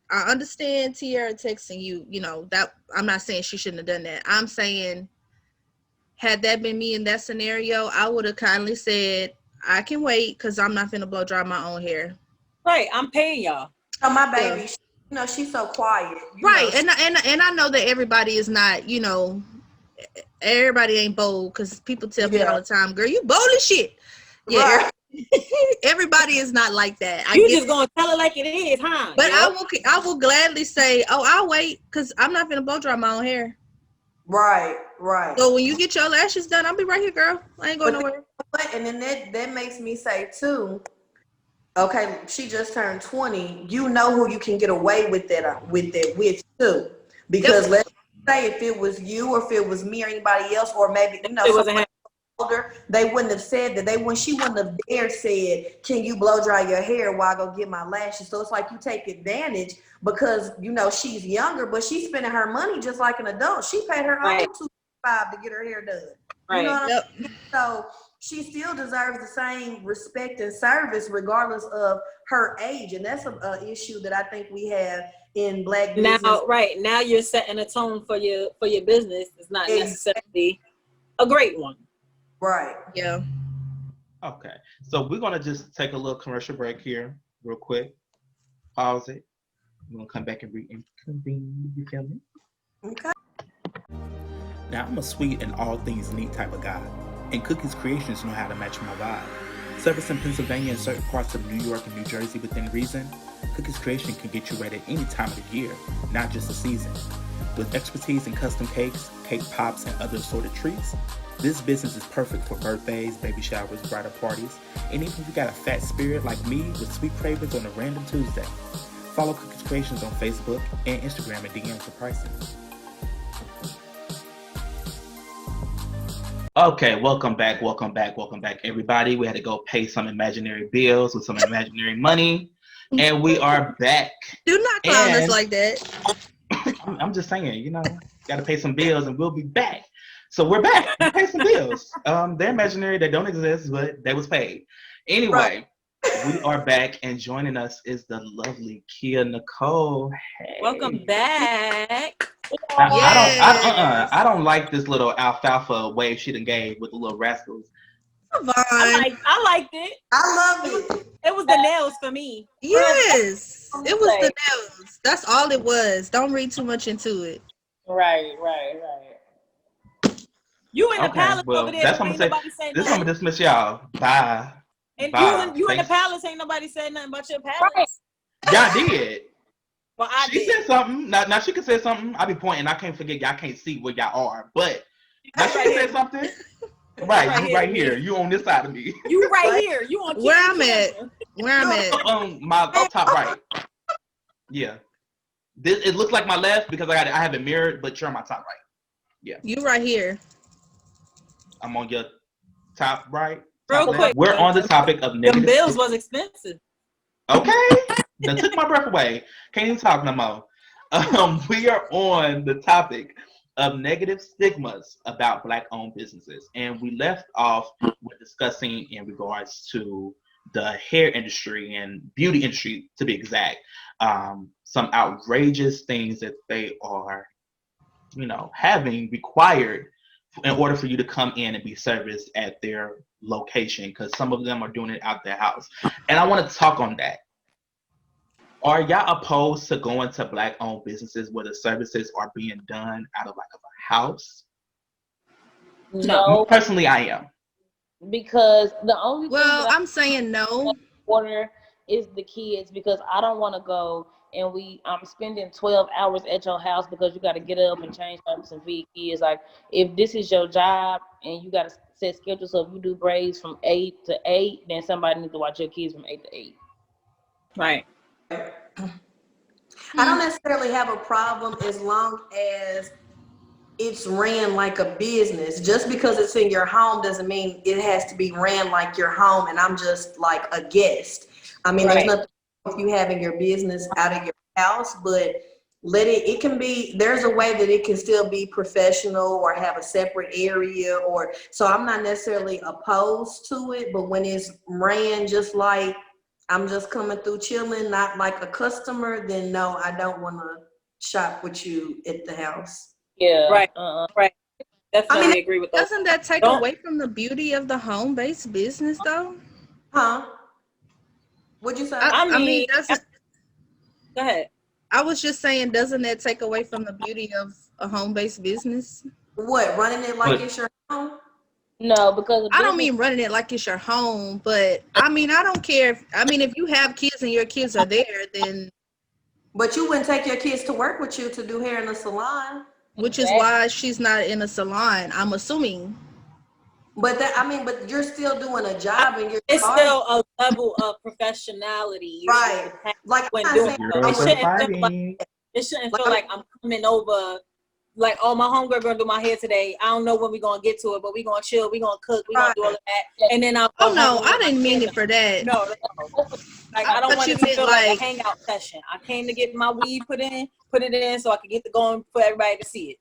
I understand Tiara texting you, that I'm not saying she shouldn't have done that. I'm saying, had that been me in that scenario, I would have kindly said, I can wait because I'm not finna blow dry my own hair. Right, I'm paying y'all. So my baby, she's so quiet. Right, and I know that everybody is not, everybody ain't bold because people tell me all the time, girl, you bold as shit. Yeah, right. Everybody is not like that. You just gonna tell it like it is, huh? But I will gladly say, oh, I'll wait because I'm not gonna blow dry my own hair. Right. So when you get your lashes done, I'll be right here, girl. I ain't going nowhere. And then that makes me say too, okay, she just turned 20. You know who you can get away with that with too. Because let's say if it was you or if it was me or anybody else, or maybe someone older, they wouldn't have said that. She wouldn't have dared said, "Can you blow dry your hair while I go get my lashes?" So it's like you take advantage because she's younger, but she's spending her money just like an adult. She paid her own $2.5 to get her hair done. Right. You know what I mean? So she still deserves the same respect and service regardless of her age. And that's an issue that I think we have in Black business. Now you're setting a tone for your business. It's not necessarily a great one. Right. Yeah. Okay. So we're going to just take a little commercial break here real quick. Pause it. We're going to come back and reconvene. You feel me? Okay. Now, I'm a sweet and all things neat type of guy, and Cookies Creations know how to match my vibe. Service in Pennsylvania and certain parts of New York and New Jersey within reason, Cookies Creation can get you ready at any time of the year, not just the season. With expertise in custom cakes, cake pops, and other assorted treats, this business is perfect for birthdays, baby showers, bridal parties, and even if you got a fat spirit like me with sweet cravings on a random Tuesday. Follow Cookies Creations on Facebook and Instagram and DM for pricing. Okay, welcome back, everybody. We had to go pay some imaginary bills with some imaginary money, and we are back. Do not clown us like that. I'm just saying, got to pay some bills, and we'll be back. So we're back. We pay some bills. They're imaginary. They don't exist, but they was paid. Anyway, we are back, and joining us is the lovely Kia Nicole. Hey. Welcome back. I don't like this little alfalfa wave she done gave with the little rascals. I liked it. I love it. It was the nails for me. Yes, it was the nails. That's all it was. Don't read too much into it. Right. You in the palace over there? That's what I'm gonna say. This I'm gonna dismiss y'all. Bye. And Bye. you in the palace? Ain't nobody said nothing about your palace. Y'all did. Well, she said something. Now she can say something. I be pointing. I can't forget. Y'all can't see where y'all are, but now she can say something. Right, you right here. You on this side of me. You right here. You on where I'm at. Where I'm at. My top right. Yeah. It looks like my left because I have it mirrored, but you're on my top right. Yeah. You right here. I'm on your top right. Real quick. We're on the topic of negative. The bills was expensive. Okay. That took my breath away. Can't even talk no more. We are on the topic of negative stigmas about Black-owned businesses. And we left off with discussing in regards to the hair industry and beauty industry, to be exact, some outrageous things that they are, having required in order for you to come in and be serviced at their location, because some of them are doing it out their house. And I want to talk on that. Are y'all opposed to going to Black-owned businesses where the services are being done out of a house? No. Personally, I am. Because the only I'm saying no. Order is the kids, because I don't want to go and I'm spending 12 hours at your house because you got to get up and change diapers and feed kids. Like, if this is your job and you got to set schedules, so if you do braids from 8 to 8, then somebody needs to watch your kids from 8 to 8. Right. I don't necessarily have a problem as long as it's ran like a business. Just because it's in your home doesn't mean it has to be ran like your home and I'm just like a guest. I mean, there's Right. nothing wrong with you having your business out of your house, but it can be, there's a way that it can still be professional or have a separate area, or so I'm not necessarily opposed to it, but when it's ran just like I'm just coming through chilling, not like a customer, then no, I don't want to shop with you at the house. Yeah. Right. Right. I Definitely mean, agree with those. Doesn't that take Don't- away from the beauty of the home-based business, though? huh? What'd you say? I I mean, mean, doesn't go ahead. I was just saying, doesn't that take away from the beauty of a home-based business? What, running it like But- it's your home? No, because I don't mean running it like it's your home, but I mean, I don't care if you have kids and your kids are there, then But you wouldn't take your kids to work with you to do hair in a salon. which is why she's not in a salon, I'm assuming. But but you're still doing a job and you're It's charged. still a level of professionality. You Right. should have Like, when I'm doing not saying so. Girls It are shouldn't feel like fighting. it shouldn't Like, feel like I'm coming over. Like, oh, my homegirl gonna do my hair today. I don't know when we're gonna get to it, but we're gonna chill, we're gonna cook, we're gonna do all of that. And then I'll go Oh no, home I with my didn't mean kids. it for that. No. Like, I don't thought want you it to meant feel like like- a hangout session. I came to get my weed put it in so I could get the going for everybody to see it.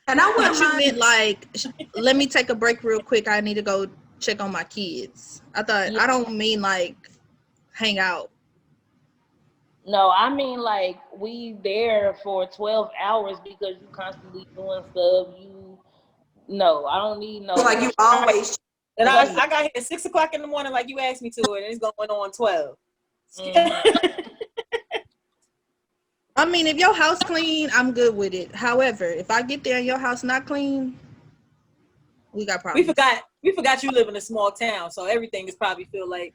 and I I wouldn't thought you mind. meant like, let me take a break real quick. I need to go check on my kids. I don't mean like hang out. No, I mean, like, we there for 12 hours because you constantly doing stuff. No, I don't need no. It's like you always. And Right. I got here at 6 o'clock in the morning, like you asked me to, and it's going on 12. I mean, if your house clean, I'm good with it. However, if I get there and your house not clean, we got problems. We forgot you live in a small town, so everything is probably feel like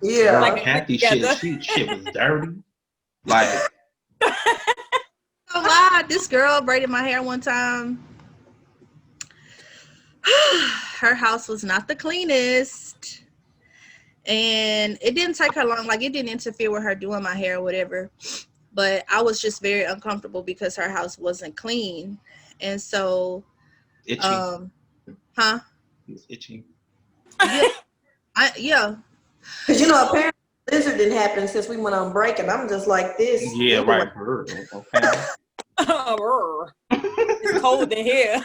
Yeah. Girl, Like, Kathy together. shit was dirty. Like, Don't lie. This girl braided my hair one time. Her house was not the cleanest. And it didn't take her long. Like, it didn't interfere with her doing my hair or whatever. But I was just very uncomfortable because her house wasn't clean. And so, itchy. huh? It's itchy. Yeah. Because, apparently the blizzard didn't happen since we went on break, and I'm just like this. Yeah, Anyway. right. Girl, okay. it's cold in here.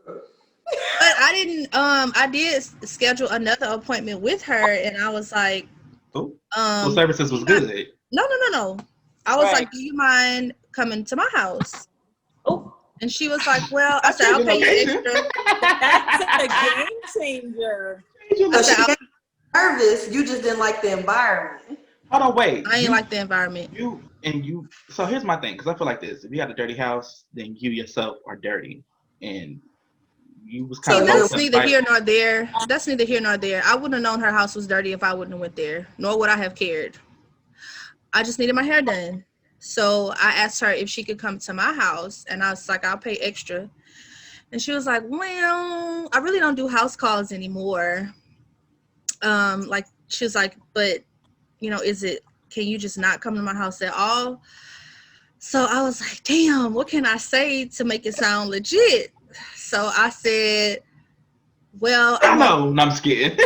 But I didn't, I did schedule another appointment with her, and I was like, Cool. So services was good. No. I was Right. like, do you mind coming to my house? Oh, And she was like, well, I said, I'll pay you extra. That's a game changer. So she got nervous. You just didn't like the environment. Hold on, wait. I ain't like the environment. So here's my thing, because I feel like this. If you had a dirty house, then you yourself are dirty. And you was kind See, of that's neither here nor there. That's neither here nor there. I wouldn't have known her house was dirty if I wouldn't have went there, nor would I have cared. I just needed my hair done. So I asked her if she could come to my house, and I was like, I'll pay extra. And she was like, well, I really don't do house calls anymore. Like, she was like, but, can you just not come to my house at all? So I was like, damn, what can I say to make it sound legit? So I said, well, No, I'm just kidding.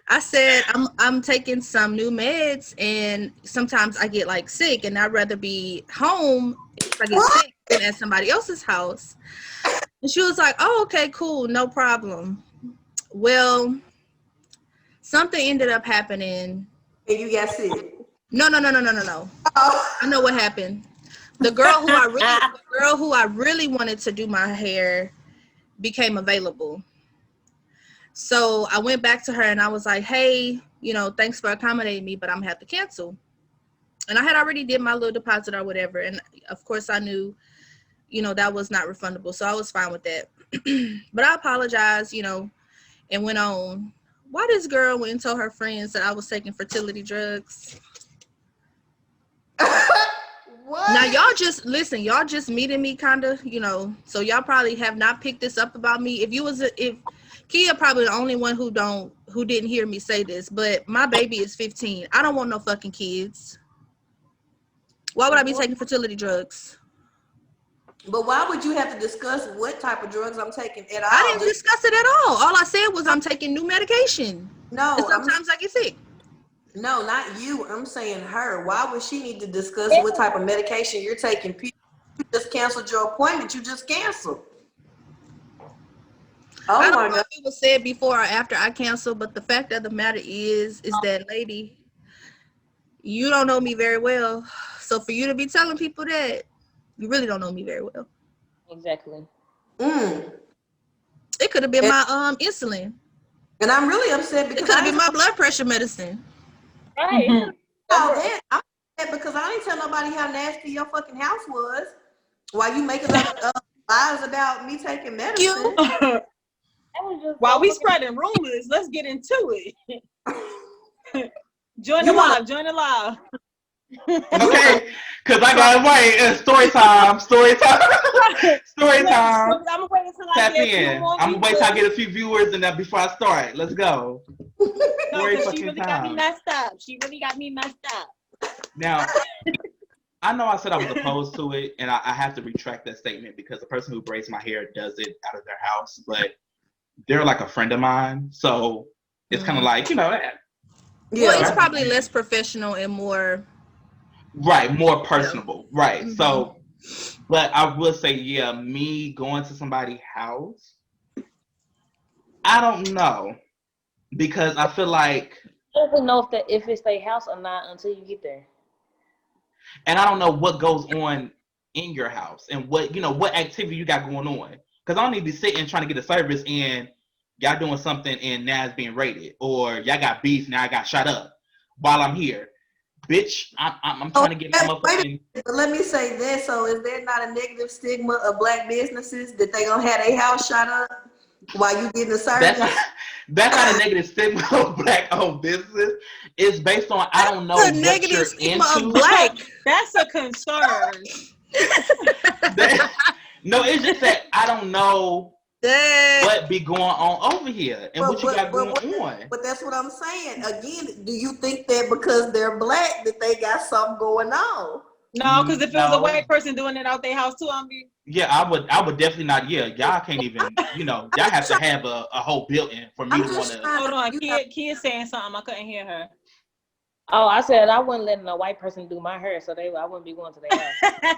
I said, I'm taking some new meds, and sometimes I get like sick, and I'd rather be home if I get sick than at somebody else's house. And she was like, oh, okay, cool, no problem. Well, something ended up happening. And you got sick. No. Oh. I know what happened. The girl who I really wanted to do my hair became available. So I went back to her and I was like, hey, thanks for accommodating me, but I'm gonna have to cancel. And I had already did my little deposit or whatever. And of course I knew, that was not refundable. So I was fine with that. But I apologized, and went on. Why this girl went and told her friends that I was taking fertility drugs? What? Now y'all just listen. Y'all just meeting me, kinda, So y'all probably have not picked this up about me. If Kia probably the only one who didn't hear me say this, but my baby is 15. I don't want no fucking kids. Why would I be taking fertility drugs? But why would you have to discuss what type of drugs I'm taking at all? I didn't discuss it at all. All I said was I'm taking new medication. No, And sometimes I get sick. No, not you. I'm saying her. Why would she need to discuss what type of medication you're taking? You just canceled your appointment. You just canceled. Oh I don't my know God. if it was said before or after I canceled, but the fact of the matter is that, lady, you don't know me very well. So for you to be telling people that, you really don't know me very well. Exactly. It could have been my insulin. And I'm really upset It because could have been my blood pressure medicine. Right. that. I'm upset because I didn't tell nobody how nasty your fucking house was. While you making up lies about me taking medicine. You? That was just While so we fucking- spreading rumors, let's get into it. Join the live. Okay, because I got wait. Story time. Story time. Story time. I'm gonna wait until I Tap get a few in. more I'm gonna wait till I viewers. get a few viewers and then before I start. Let's go. No, Story 'cause she fucking really got me time. messed up. She really got me messed up. Now, I know I said I was opposed to it, and I have to retract that statement because the person who braids my hair does it out of their house, but they're like a friend of mine, so it's kind of like, Well, it's probably less professional and more right, more personable, right? Mm-hmm. So, but I will say, yeah, me going to somebody's house, I don't know, because I feel like, I don't know if it's their house or not until you get there. and I don't know what goes on in your house and what activity you got going on, because I don't need to be sitting trying to get a service and y'all doing something and now it's being raided, or y'all got beef now I got shot up while I'm here. Bitch, I'm trying to get my motherfucking. But let me say this. So is there not a negative stigma of black businesses that they gonna have their house shot up while you getting the service? That's not a negative stigma of black-owned businesses. It's based on I don't know That's a what negative you're stigma into. of black. That's a concern. No, it's just that I don't know Dang. what be going on over here and what you got going on. But that's what I'm saying. Again, do you think that because they're black that they got something going on? No, because if it was a No. white person doing it out their house too, Yeah, I would definitely not. Yeah, y'all can't even. Y'all have to have a whole building for me to want to. hold on. Kia saying something. I couldn't hear her. Oh, I said I wouldn't let a white person do my hair, so I wouldn't be going to their house.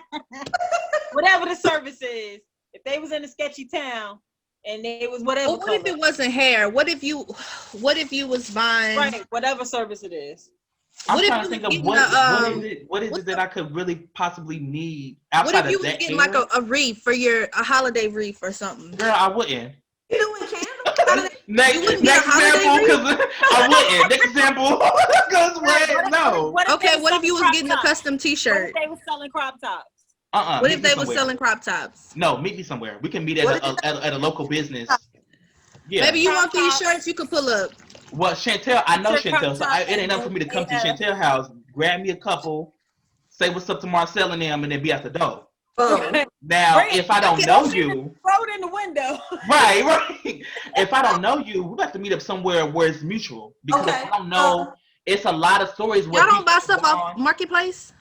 Whatever the service is, if they was in a sketchy town and they was whatever. Well, what if it wasn't hair? What if you was buying whatever service it is? I'm trying to think of what is it that I could really possibly need outside what if you of was that getting hair? like a wreath for a holiday wreath or something? Girl, I wouldn't. You doing candles? Next example, because I wouldn't. Next example, because wait, no. Okay, what if you was getting a custom T-shirt? What if they was selling crop tops? What if they was selling crop tops? No, meet me somewhere. We can meet at a local business. Yeah. Maybe you want these shirts, you could pull up. Well, Chantel, I know Chantel, so it ain't enough for me to come to Chantel house, grab me a couple, say what's up to Marcel and them, and then be at the door. Now, if I don't know you, throw it in the window. right. If I don't know you, we have to meet up somewhere where it's mutual, because I don't know. It's a lot of stories. Y'all don't buy stuff off Marketplace?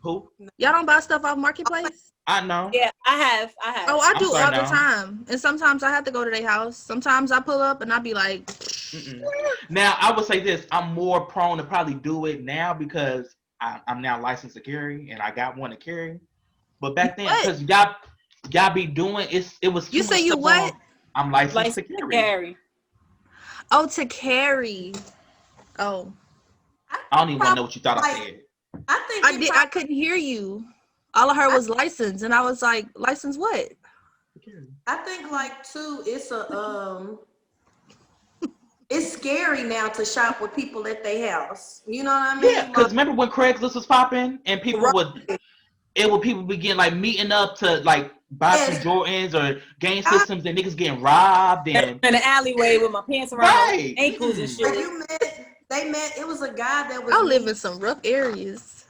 Who? Y'all don't buy stuff off Marketplace? I know. Yeah, I have. Oh, I do all the time. And sometimes I have to go to their house. Sometimes I pull up and I be like. Now, I would say this. I'm more prone to probably do it now because I'm now licensed to carry and I got one to carry. But back then, because y'all be doing it was. You say you what? I'm licensed to carry. Oh, to carry. Oh. I don't even know what you thought I said. I couldn't hear you. All I heard was license, and I was like, license what? I think too, it's scary now to shop with people at their house. You know what I mean? Yeah, because remember when Craigslist was popping and people people be getting meeting up to buy some And Jordans or game systems and niggas getting robbed and in the alleyway with my pants around my ankles and shit. it was a guy that was I live in some rough areas.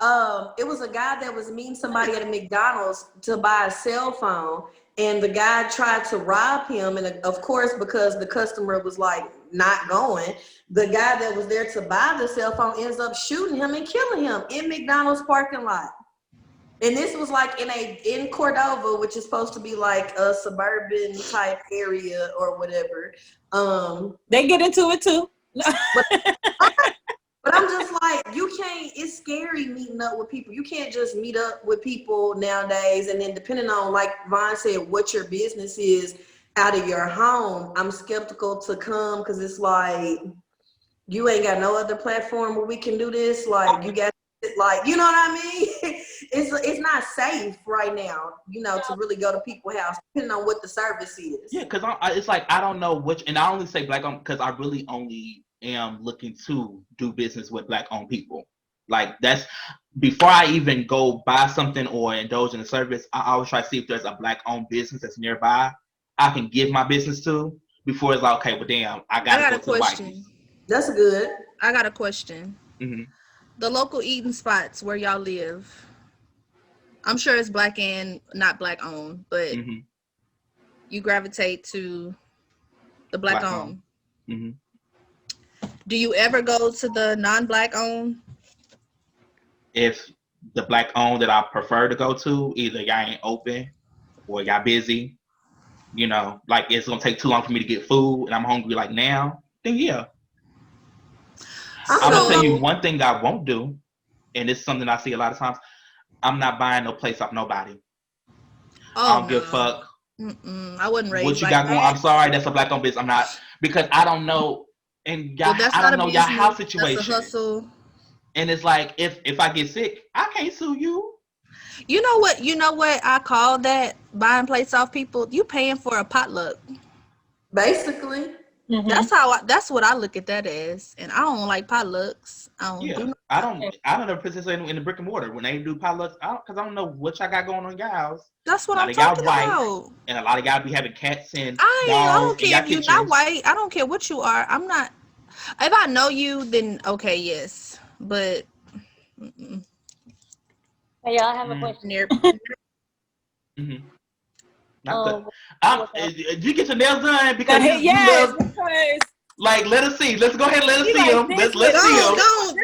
it was a guy that was meeting somebody at a McDonald's to buy a cell phone, and the guy tried to rob him, and of course, because the customer was like not going, the guy that was there to buy the cell phone ends up shooting him and killing him in McDonald's parking lot. And this was like in Cordova, which is supposed to be like a suburban type area or whatever. They get into it too. But I'm just like, you can't, it's scary meeting up with people. You can't just meet up with people nowadays. And then depending on, like Vaughn said, what your business is out of your home, I'm skeptical to come because it's like, you ain't got no other platform where we can do this. Like, you got, like, you know what I mean? It's not safe right now, you know, to really go to people's house, depending on what the service is. yeah, because it's like I don't know which, and I only say black owned because I really only am looking to do business with black owned people. Like that's before I even go buy something or indulge in a service, I always try to see if there's a black owned business that's nearby I can give my business to before it's like, okay, well damn, I got a question. That's good. I got a question. Mm-hmm. The local eating spots where y'all live, I'm sure it's black and not black owned, but you gravitate to the black owned. Mm-hmm. Do you ever go to the non-black owned? If the black owned that I prefer to go to, either y'all ain't open or y'all busy, you know, like it's gonna take too long for me to get food and I'm hungry like now, then yeah. I'm gonna tell you one thing I won't do, and it's something I see a lot of times. I'm not buying no place off nobody. I don't give a fuck. I wouldn't raise what you like got that. going. I'm sorry, that's a black owned business. I'm not, because I don't know, and y'all, I don't know y'all house situation. That's a hustle. And it's like if I get sick, I can't sue you. You know what I call that, buying plates off people? You paying for a potluck. Basically. Mm-hmm. That's what I look at that as. And I don't like potlucks. I don't participate in the brick and mortar when they do potlucks, because I don't know what y'all got going on in y'all house. That's what I'm talking about. And a lot of y'all be having cats and dogs. I don't care if you're not white. I don't care what you are. I'm not. If I know you, then okay, yes. But Hey, y'all, I have a question. You get your nails done because yes, like let us see. Let's go ahead and let us see them. Let's see them.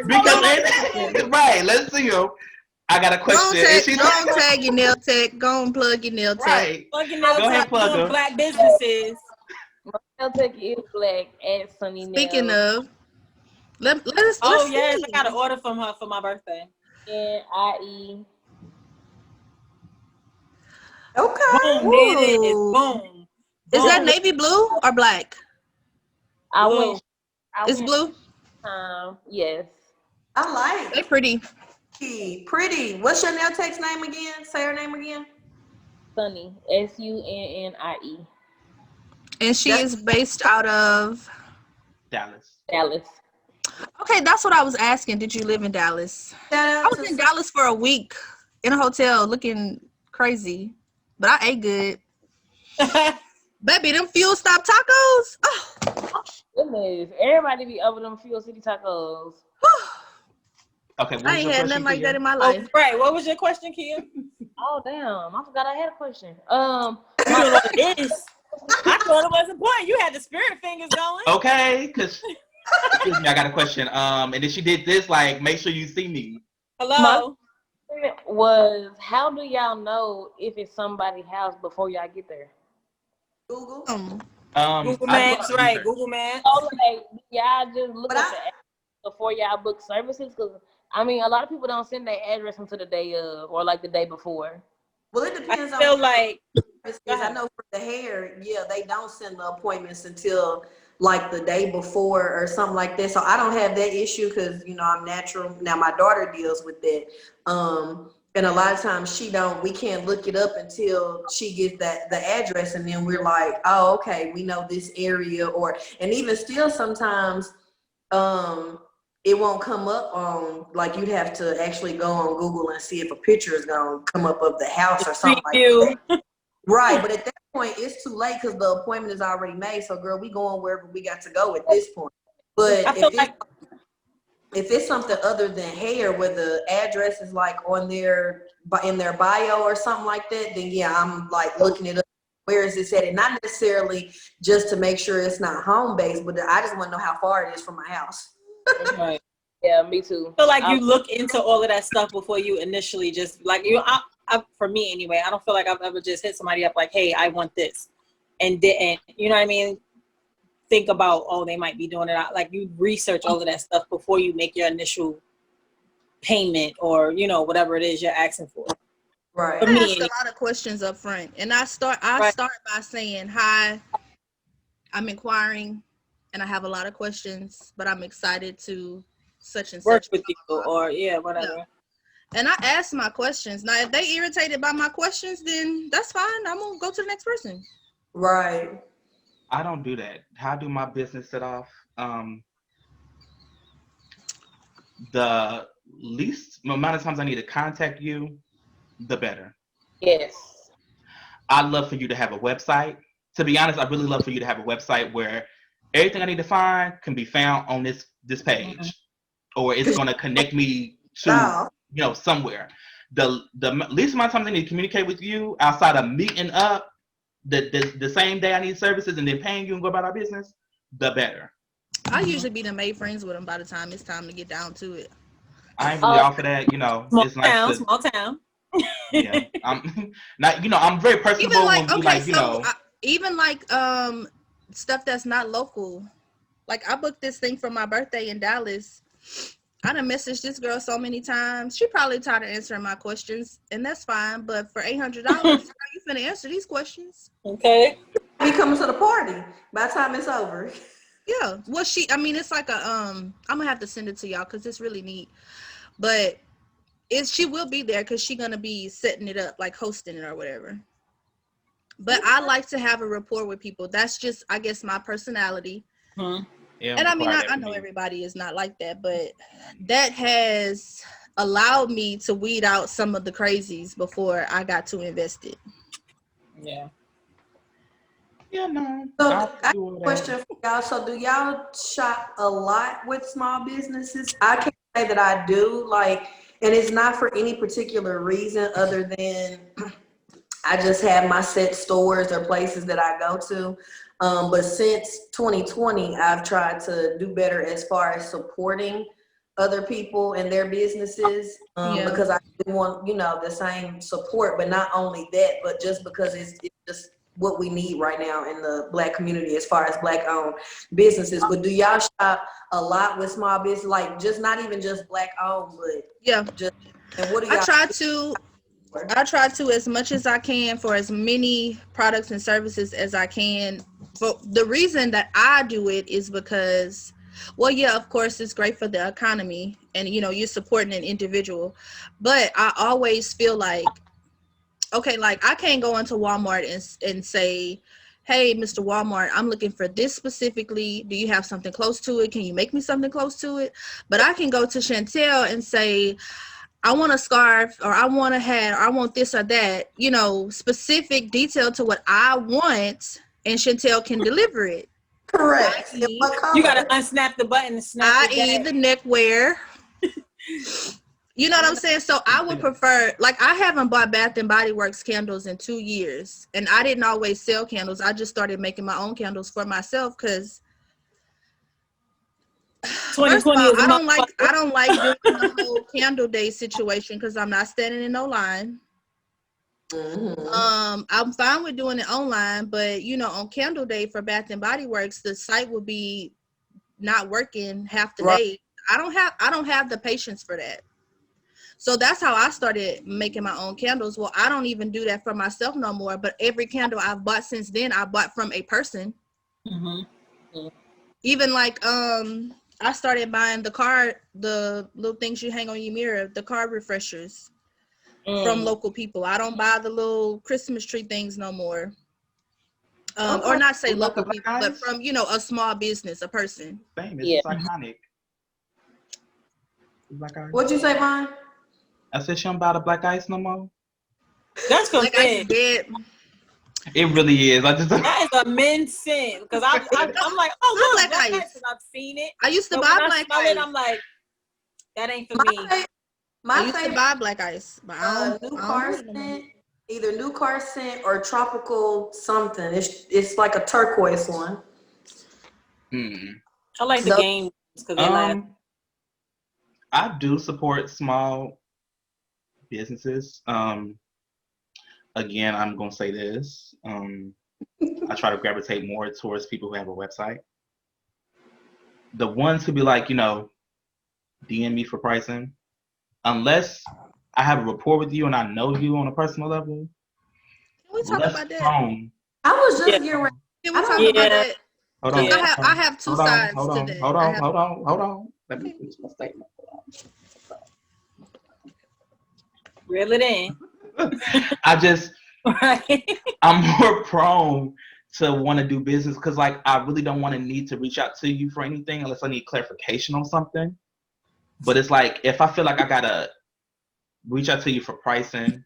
Because right, let's see them. I got a question. Go on tag your nail tech. Go on plug your nail tech. Right. Plug your nail go ahead, plug them. Black businesses. My nail tech is black and Sunny Nails. Speaking of, let us. Oh yes, I got an order from her for my birthday. NIE. Okay. Boom, there it is. Boom. Is that navy blue or black? It's blue? Yes. I like They're pretty. Pretty. What's your nail tech's name again? Say her name again. Sunny. SUNNIE. And she is based out of Dallas. Okay, that's what I was asking. Did you live in Dallas? I was in Dallas for a week in a hotel looking crazy. But I ate good. Baby, them Fuel Stop tacos. Oh. Goodness. Everybody be over them Fuel City tacos. Okay, I ain't had nothing like that in my life. Right. What was your question, Kim? Oh damn. I forgot I had a question. I thought it was important. You had the spirit fingers going. Okay, because excuse me, I got a question. And then she did this, like, make sure you see me. Hello. Was how do y'all know if it's somebody's house before y'all get there? Google. Google Maps, right? Google Maps. So like y'all just look at the address before y'all book services, because I mean a lot of people don't send their address until the day of or like the day before. Well, it depends on. I know for the hair, they don't send the appointments until like the day before or something like that. So I don't have that issue because I'm natural. Now my daughter deals with that. And a lot of times we can't look it up until she gets the address, and then we're like, oh, okay, we know this area, and even still sometimes it won't come up on, like you'd have to actually go on Google and see if a picture is gonna come up of the house or something like that. Right, but at that point, it's too late because the appointment is already made. So, girl, we going wherever we got to go at this point. But I feel like if it's something other than hair, where the address is like on their in their bio or something like that, then yeah, I'm like looking it up. Where is this at? And not necessarily just to make sure it's not home based, but I just want to know how far it is from my house. Right. Yeah, me too. I feel like you look into all of that stuff before you initially just like for me anyway, I don't feel like I've ever just hit somebody up like, hey, I want this, and didn't, you know what I mean? Think about, oh, they might be doing it. Like you research all of that stuff before you make your initial payment or, you know, whatever it is you're asking for. Right. For I me, ask a lot of questions up front, and I start Right. by saying, "Hi, I'm inquiring, and I have a lot of questions, but I'm excited to such and work such." with you or whatever. Yeah. And I ask my questions. Now, if they irritated by my questions, then that's fine. I'm gonna go to the next person. Right. I don't do that. How do my business set off? The least amount of times I need to contact you, the better. Yes. I'd love for you to have a website. To be honest, I'd really love for you to have a website where everything I need to find can be found on this page, or it's going to connect me to somewhere. The least amount of time I need to communicate with you outside of meeting up the same day I need services and then paying you and go about our business, the better. I usually be made friends with them by the time it's time to get down to it. I ain't really off of that, it's nice small town. Yeah, I'm not. I'm very personable when we even like stuff that's not local. Like I booked this thing for my birthday in Dallas. I done messaged this girl so many times. She probably tired of answering my questions, and that's fine. But for $800, how you finna answer these questions? Okay. Be coming to the party by the time it's over. Yeah. Well, it's like a I'm gonna have to send it to y'all because it's really neat. But she will be there because she's gonna be setting it up, like hosting it or whatever. But I like to have a rapport with people. That's just, I guess, my personality. Hmm. Yeah, and I know everybody is not like that, but that has allowed me to weed out some of the crazies before I got too invested. Yeah. Yeah, no. So I have a question for y'all. So do y'all shop a lot with small businesses? I can't say that I do, and it's not for any particular reason other than I just have my set stores or places that I go to. But since 2020, I've tried to do better as far as supporting other people and their businesses because I do want, the same support. But not only that, but just because it's just what we need right now in the Black community as far as Black-owned businesses. But do y'all shop a lot with small business, like just not even just Black-owned, but just, and what do y'all? I try to as much as I can for as many products and services as I can. But the reason that I do it is because, well, yeah, of course, it's great for the economy and, you're supporting an individual. But I always feel like, okay, like I can't go into Walmart and say, hey, Mr. Walmart, I'm looking for this specifically. Do you have something close to it? Can you make me something close to it? But I can go to Chantel and say, I want a scarf, or I want a hat, or I want this or that, specific detail to what I want, and Chantel can deliver it. Correct. You got to unsnap the button and snap I.e. the neckwear. You know what I'm saying? So I would prefer, like, I haven't bought Bath and Body Works candles in 2 years, and I didn't always sell candles. I just started making my own candles for myself because, first of all, I don't like doing the whole candle day situation because I'm not standing in no line. Mm-hmm. I'm fine with doing it online, but on candle day for Bath and Body Works, the site will be not working half the day. I don't have the patience for that. So that's how I started making my own candles. Well, I don't even do that for myself no more, but every candle I've bought since then, I bought from a person. Mm-hmm. Even like I started buying the little things you hang on your mirror, the card refreshers from local people. I don't buy the little Christmas tree things no more. Or not say local people, but from, a small business, a person. Famous. It's iconic. What'd you say, Mom? I said she don't buy the black ice no more. That's for Black ice is dead. It really is. I just That is a men's sin because I'm like, oh I look, black black ice. ice, and I've seen it. I used to But buy when I black smell ice. it, I'm like, that ain't for My me. fa- I my used to favorite buy black ice, but new I don't car do it no more. scent, either new car scent or tropical something. It's like a turquoise one. I like the So game because they last. I do support small businesses. Again, I'm gonna say this. I try to gravitate more towards people who have a website. The ones who be like, DM me for pricing, unless I have a rapport with you and I know you on a personal level, Can we talk less about that? prone. I was just Yeah. getting ready. Can we I talk don't Yeah. about that? Hold Because on. Yeah. I have two sides to that. Hold I on. have, Hold on. Let me finish my statement. Reel it in. I just, Right. I'm more prone to want to do business because, like, I really don't want to need to reach out to you for anything unless I need clarification on something. But it's like, if I feel like I gotta reach out to you for pricing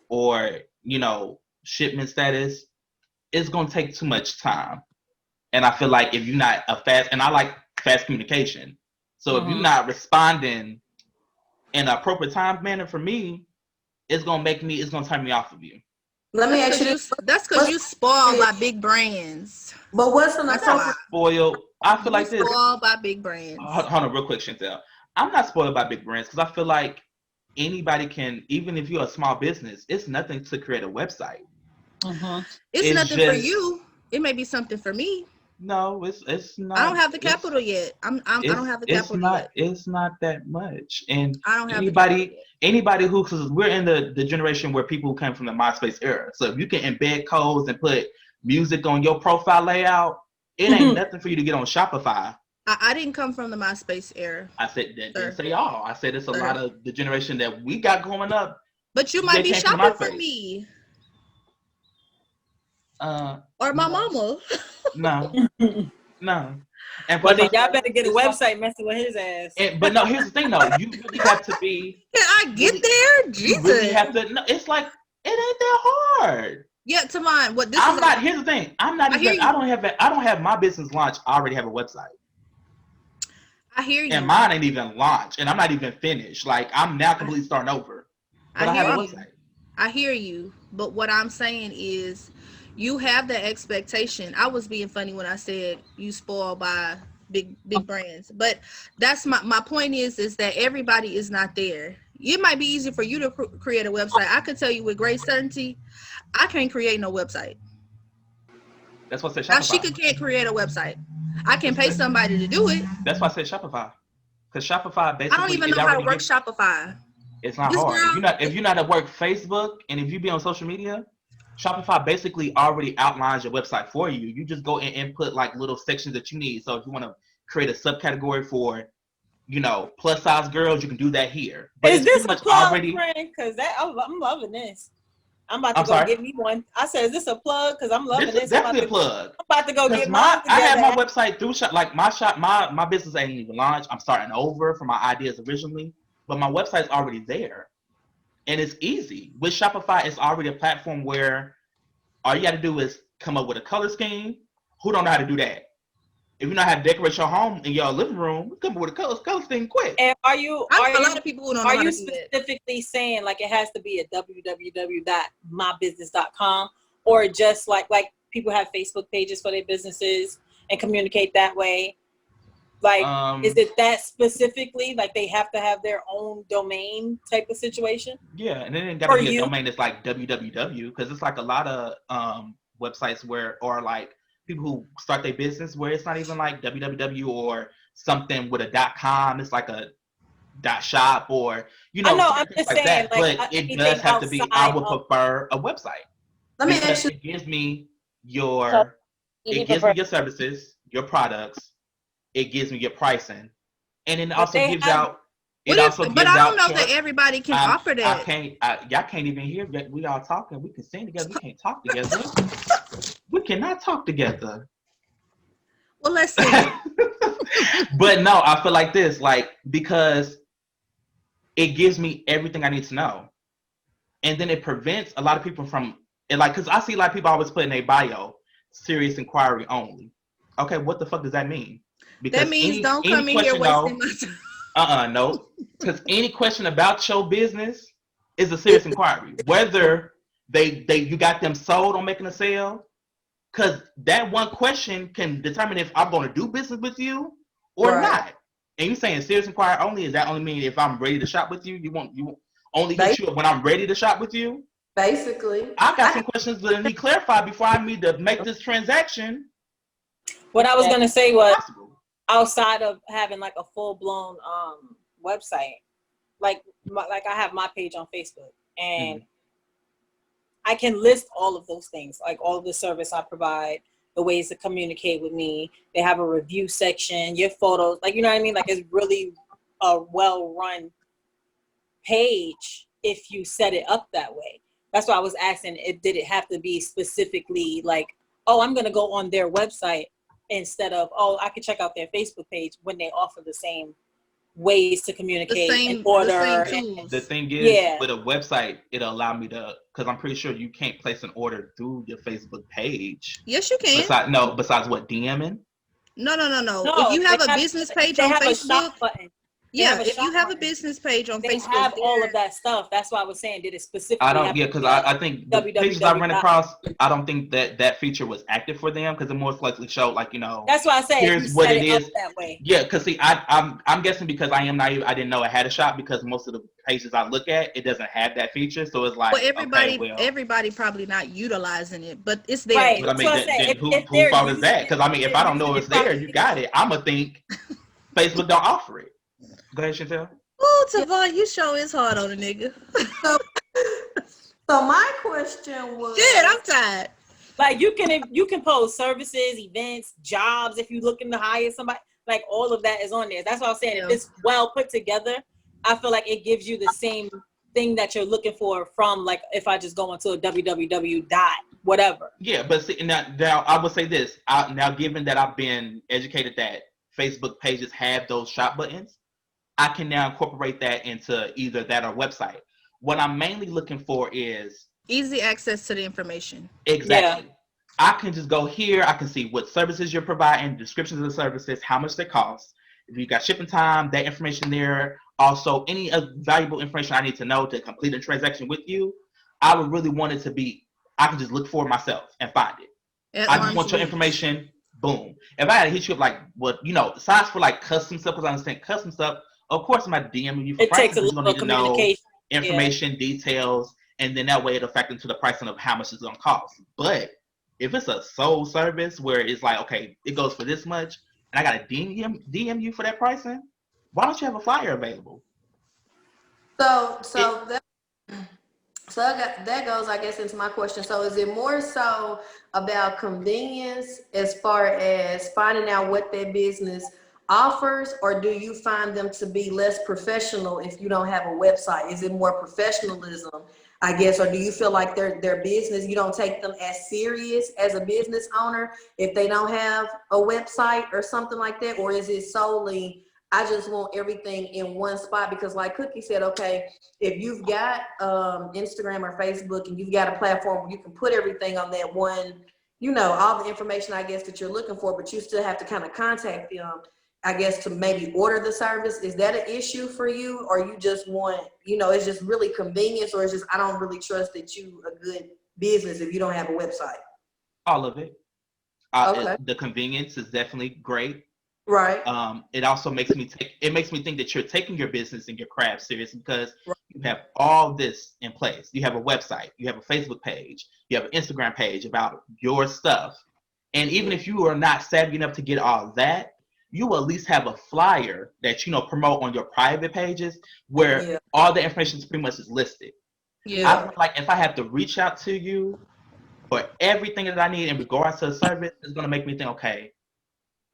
or, shipment status, it's gonna take too much time. And I feel like if you're not and I like fast communication. So if you're not responding in an appropriate time manner for me, it's gonna turn me off of you. Let me ask you this. that's because you spoiled by big brands. But what's an That's appropriate? Spoiled. I feel You like this. spoiled by big brands. Hold on, real quick, Chantel. I'm not spoiled by big brands because I feel like anybody can, even if you're a small business, it's nothing to create a website. It's nothing for you. It may be something for me. No, it's not. I don't have the capital yet. I don't have the capital yet. It's not that much. And I don't have the capital yet. anybody who, because we're in the generation where people came from the MySpace era. So if you can embed codes and put music on your profile layout, it ain't nothing for you to get on Shopify. I didn't come from the MySpace era. I said that didn't say all. I said it's a lot of the generation that we got growing up. But you might be shopping for me. Or my mama. No. And Well, then y'all better get a website messing with his ass. But no, here's the thing though. You really have to be. Can I get there? Jesus. You really have to. No, it's like it ain't that hard. Yeah, Tamon. What this I'm is not. Here's the thing. I'm not even. I don't have my business launch. I already have a website. I hear you. And mine ain't even launched, and I'm not even finished. Like I'm now completely starting over. But I have a website. I hear you, but what I'm saying is, you have that expectation. I was being funny when I said you spoiled by big brands, but that's my point is that everybody is not there. It might be easy for you to create a website. I could tell you with great certainty, I can't create no website. That's what I said. Shopify. Now can't create a website. I can pay somebody to do it. That's why I said Shopify, because Shopify basically. I don't even know how to work Shopify. It's not hard. If you're not at work Facebook, and if you be on social media, Shopify basically already outlines your website for you. You just go and input like little sections that you need. So if you want to create a subcategory for, plus size girls, you can do that here. But is this a plug, friend? Because I'm loving this. I'm about to go get me one. I said, is this a plug? Because I'm loving this. This is definitely a plug. I'm about to go get mine together. I have my website through my business ain't even launched. I'm starting over from my ideas originally, but my website's already there. And it's easy. With Shopify, it's already a platform where all you got to do is come up with a color scheme. Who don't know how to do that? If you know how to decorate your home in your living room, come up with a color scheme quick. And are you specifically saying like it has to be at www.mybusiness.com, or just like people have Facebook pages for their businesses and communicate that way? Like, is it that specifically? Like, they have to have their own domain type of situation? Yeah, and then it got to be a domain that's like www, because it's like a lot of websites or like people who start their business where it's not even like www or something with a .com. It's like a .shop or I know. I'm just saying, that. But it does have to be. I would prefer a website. Let me ask you. It gives me your services, your products. It gives me your pricing, and then it also gives out. But I don't know that everybody can offer that. Y'all can't even hear. We all talking. We can sing together. We can't talk together. We cannot talk together. Well, let's see. But no, I feel like this, because it gives me everything I need to know, and then it prevents a lot of people from And like, cause I see like people always put in their bio, serious inquiry only. Okay, what the fuck does that mean? Because That means don't any come in here question wasting though, my time. no, because any question about your business is a serious inquiry. Whether they you got them sold on making a sale, because that one question can determine if I'm going to do business with you or Right. not. And you saying serious inquiry only, is that only mean if I'm ready to shop with you? You won't only hit you up when I'm ready to shop with you? Basically, I got some questions that need clarified before I need to make this transaction What I was gonna say was, possible. outside of having like a full blown website, like I have my page on Facebook, and I can list all of those things, like all of the service I provide, the ways to communicate with me. They have a review section, your photos, like, you know what I mean? Like, it's really a well run page if you set it up that way. That's why I was asking, did it have to be specifically like, oh, I'm gonna go on their website, instead of, oh, I could check out their Facebook page, when they offer the same ways to communicate and order. The same tools. The thing is, Yeah. with a website, it'll allow me to, because I'm pretty sure you can't place an order through your Facebook page. Yes, you can. Besides what, DMing? No. No, If you have they a business page they on have a Facebook, shop button. yeah, have a if you shop have a button. business page on They Facebook, have all of that stuff. That's why I was saying, did it specifically I don't, have yeah, to because be I think the pages I ran www. across, I don't think that feature was active for them, because it most likely showed like, That's why I said, if here's you what set it it up is. that way. Yeah, because see, I'm guessing because I am naive, I didn't know it had a shop, because most of the pages I look at, it doesn't have that feature. So it's like, well, everybody probably not utilizing it, but it's there. Right. But I That's mean, what I said. then If who they're fault is using that? Because I mean, if I don't know it's there, you got it. I'ma think Facebook don't offer it. Go ahead, Chantel. Oh, Tavon, you sure is hard on a nigga. so my question was, Shit, I'm tired. Like, you can post services, events, jobs, if you're looking to hire somebody. Like, all of that is on there. That's what I was saying. Yeah. If it's well put together, I feel like it gives you the same thing that you're looking for from, like, if I just go into a www dot whatever. Yeah, but see, now I would say this. Now, given that I've been educated that Facebook pages have those shop buttons, I can now incorporate that into either that or website. What I'm mainly looking for is Easy access to the information. exactly. Yeah. I can just go here. I can see what services you're providing, descriptions of the services, how much they cost. If you got shipping time, that information there. Also, any valuable information I need to know to complete a transaction with you. I would really want it to be, I can just look for it myself and find it. I just want your information. Boom. If I had to hit you up like what, besides for like custom stuff, because I understand custom stuff, of course I'm not DMing you for It takes a prices. You're little gonna need to know communication. information, details, and then that way it'll factor into the pricing of how much it's gonna cost. But if it's a sole service where it's like, okay, it goes for this much, and I gotta DM you for that pricing, why don't you have a flyer available? That goes, I guess, into my question. So is it more so about convenience as far as finding out what their business offers, or do you find them to be less professional if you don't have a website? Is it more professionalism, I guess, or do you feel like their business, you don't take them as serious as a business owner if they don't have a website or something like that? Or is it solely, I just want everything in one spot? Because like Cookie said, okay, if you've got Instagram or Facebook and you've got a platform where you can put everything on that one, all the information, I guess, that you're looking for, but you still have to kind of contact them, I guess, to maybe order the service. Is that an issue for you? Or you just want, it's just really convenience, or it's just, I don't really trust that you a good business if you don't have a website? All of it. Okay. The convenience is definitely great. Right. It also makes me think that you're taking your business and your craft serious, because you have all this in place. You have a website, you have a Facebook page, you have an Instagram page about your stuff. And even if you are not savvy enough to get all that, you will at least have a flyer that promote on your private pages where all the information is pretty much is listed. Yeah. I feel like if I have to reach out to you for everything that I need in regards to a service, it's gonna make me think, okay,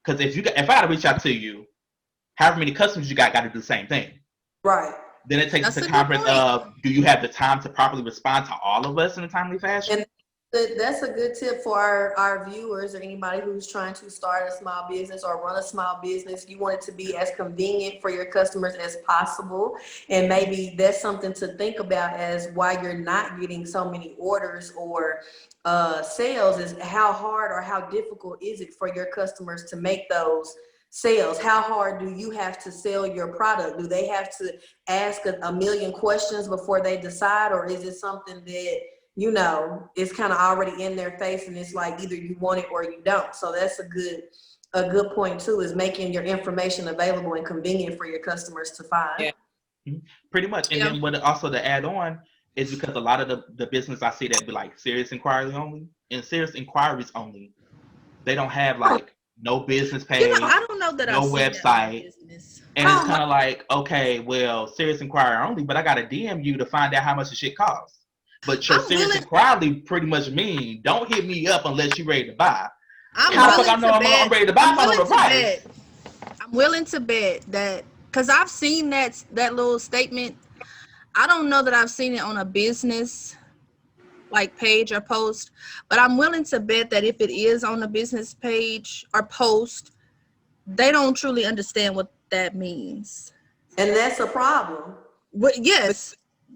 because if I gotta reach out to you, however many customers you got to do the same thing. Right. Then it takes That's us to a the good conference point. of, do you have the time to properly respond to all of us in a timely fashion? That's a good tip for our viewers or anybody who's trying to start a small business or run a small business. You want it to be as convenient for your customers as possible. And maybe that's something to think about as why you're not getting so many orders or sales is how hard or how difficult is it for your customers to make those sales? How hard do you have to sell your product? Do they have to ask a million questions before they decide, or is it something that it's kind of already in their face and it's like either you want it or you don't? So that's a good point too, is making your information available and convenient for your customers to find. Yeah. Pretty much. And then what also to add on is because a lot of the business I see that be like serious inquiries only, and serious inquiries only, they don't have like no business page, I don't know that no I've seen that on website. business. And it's kind of like, okay, well, serious inquiry only, but I got to DM you to find out how much the shit costs. But your serious inquiry pretty much mean don't hit me up unless you're ready to buy. How the fuck I know I'm ready to buy if I don't know the price? I'm willing to bet that, because I've seen that little statement. I don't know that I've seen it on a business like page or post, but I'm willing to bet that if it is on a business page or post, they don't truly understand what that means. And that's a problem. Yes,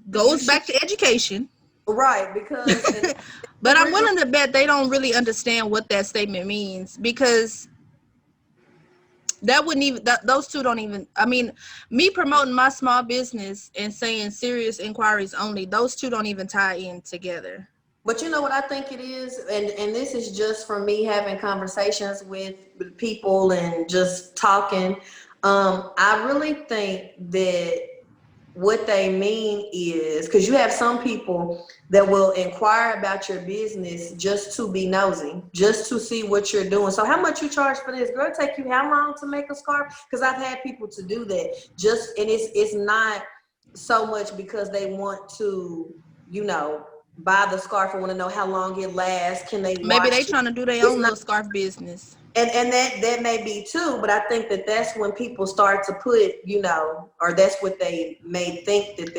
goes back to education. Right, because but I'm willing to bet they don't really understand what that statement means, because that wouldn't even, those two don't even, I mean, me promoting my small business and saying serious inquiries only, those two don't even tie in together. But you know what I think it is, and this is just from me having conversations with people and just talking. I really think that what they mean is, because you have some people that will inquire about your business just to be nosy, just to see what you're doing. So how much you charge for this? Girl, take you how long to make a scarf? Because I've had people to do that. And it's not so much because they want to, buy the scarf and want to know how long it lasts. Can they maybe they it? trying to do their own little scarf business. And that may be too, but I think that's when people start to put, or that's what they may think that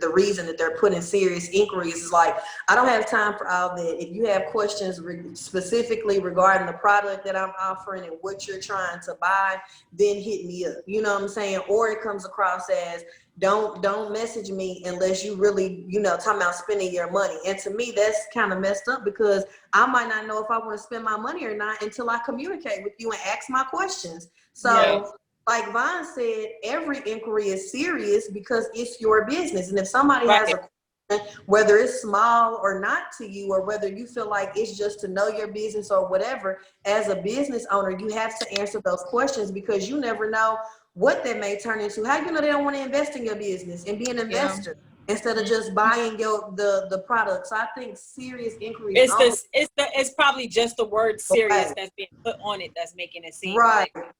the reason that they're putting serious inquiries is like, I don't have time for all that. If you have questions specifically regarding the product that I'm offering and what you're trying to buy, then hit me up. You know what I'm saying? Or it comes across as, don't message me unless you really, talking about spending your money. And to me, that's kind of messed up, because I might not know if I want to spend my money or not until I communicate with you and ask my questions. So like Vaughn said, every inquiry is serious because it's your business. And if somebody has a question, whether it's small or not to you, or whether you feel like it's just to know your business or whatever, as a business owner, you have to answer those questions, because you never know what that may turn into. How they don't want to invest in your business and be an investor instead of just buying the products. So I think serious inquiries. It's probably just the word serious that's being put on it that's making it seem right. Like,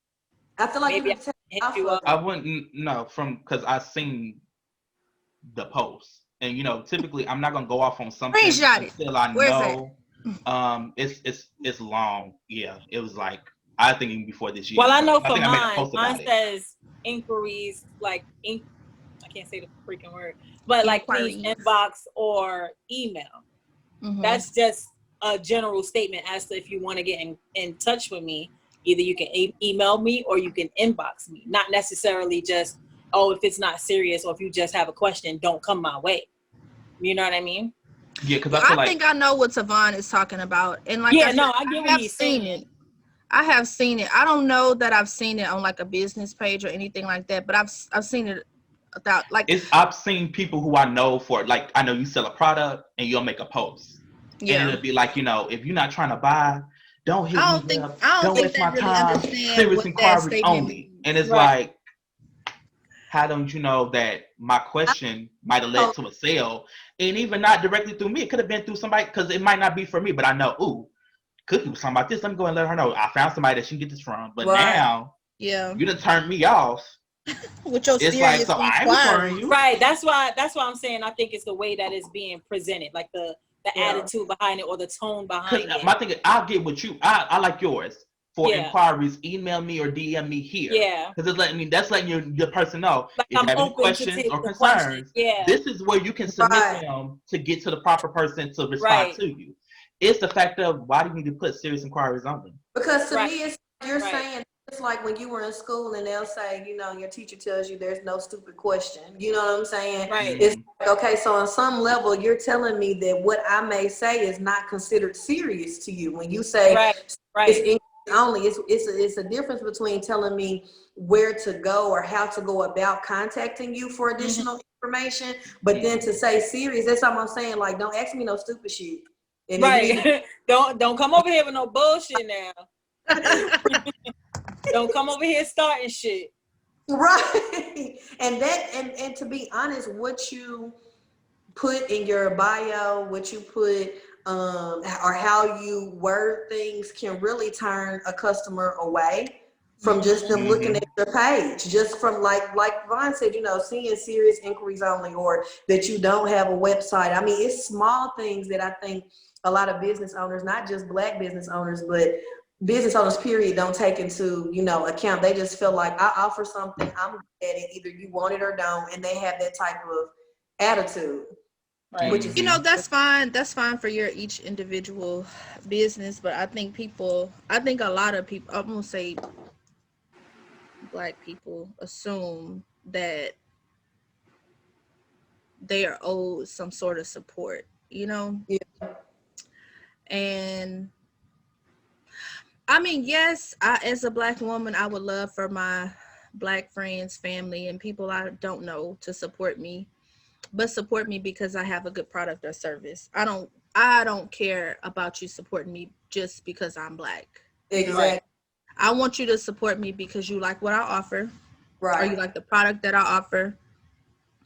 I feel like maybe I wouldn't know because I've seen the post, and typically I'm not gonna go off on something until I know. It's long. Yeah, it was like, I think even before this year. Well, I know for mine says inquiries, like I can't say the freaking word, but like please inbox or email. Mm-hmm. That's just a general statement as to if you want to get in touch with me, either you can email me or you can inbox me. Not necessarily just, if it's not serious or if you just have a question, don't come my way. You know what I mean? Yeah, because I think I know what Tavon is talking about, and like I get what he's saying. I have seen it. I don't know that I've seen it on like a business page or anything like that, but I've seen it without like. I've seen people who I know like, I know you sell a product and you'll make a post, and it'll be like, if you're not trying to buy, don't hit me up. Don't waste my time. Serious inquiries only. And it's like, how don't you know that my question might have led to a sale, and even not directly through me? It could have been through somebody, because it might not be for me, but I know, Cookie was talking about this. Let me go and let her know I found somebody that she can get this from. But now, you done turned me off. With your serious inquiry. Right. That's why I'm saying I think it's the way that it's being presented, like the attitude behind it or the tone behind it. My thing is, I'll get with you. I like yours. For inquiries, email me or DM me here. Yeah. Because that's letting your person know, like, if you have any questions or concerns, this is where you can submit them to get to the proper person to respond to you. It's the fact of why do you need to put serious inquiries on them? Because to Right. me, it's you're Right. saying it's like when you were in school and they'll say, you know, your teacher tells you there's no stupid question. You know what I'm saying? Right. It's like, okay, so on some level, you're telling me that what I may say is not considered serious to you. When you say Right. it's Right. English only, it's a difference between telling me where to go or how to go about contacting you for additional information, but then to say serious, that's almost saying like, don't ask me no stupid shit. And then you need to Right. Don't come over here with no bullshit now. Don't come over here starting shit. right. And to be honest, what you put in your bio, what you put or how you word things can really turn a customer away from just them looking at your page, just from like Vaughn said, you know, seeing serious inquiries only, or that you don't have a website. I mean, it's small things that I think a lot of business owners, not just Black business owners, but business owners period, don't take into, you know, account. They just feel like I offer something, I'm good at it, either you want it or don't, and they have that type of attitude. Right. Which is, You know, that's fine. That's fine for your each individual business, but I think a lot of people, I'm gonna say Black people, assume that they are owed some sort of support, you know? Yeah. And I mean, yes, as a Black woman, I would love for my Black friends, family, and people I don't know to support me, but support me because I have a good product or service. I don't care about you supporting me just because I'm Black. You know? exactly. I want you to support me because you like what I offer, or you Right. like the product that I offer.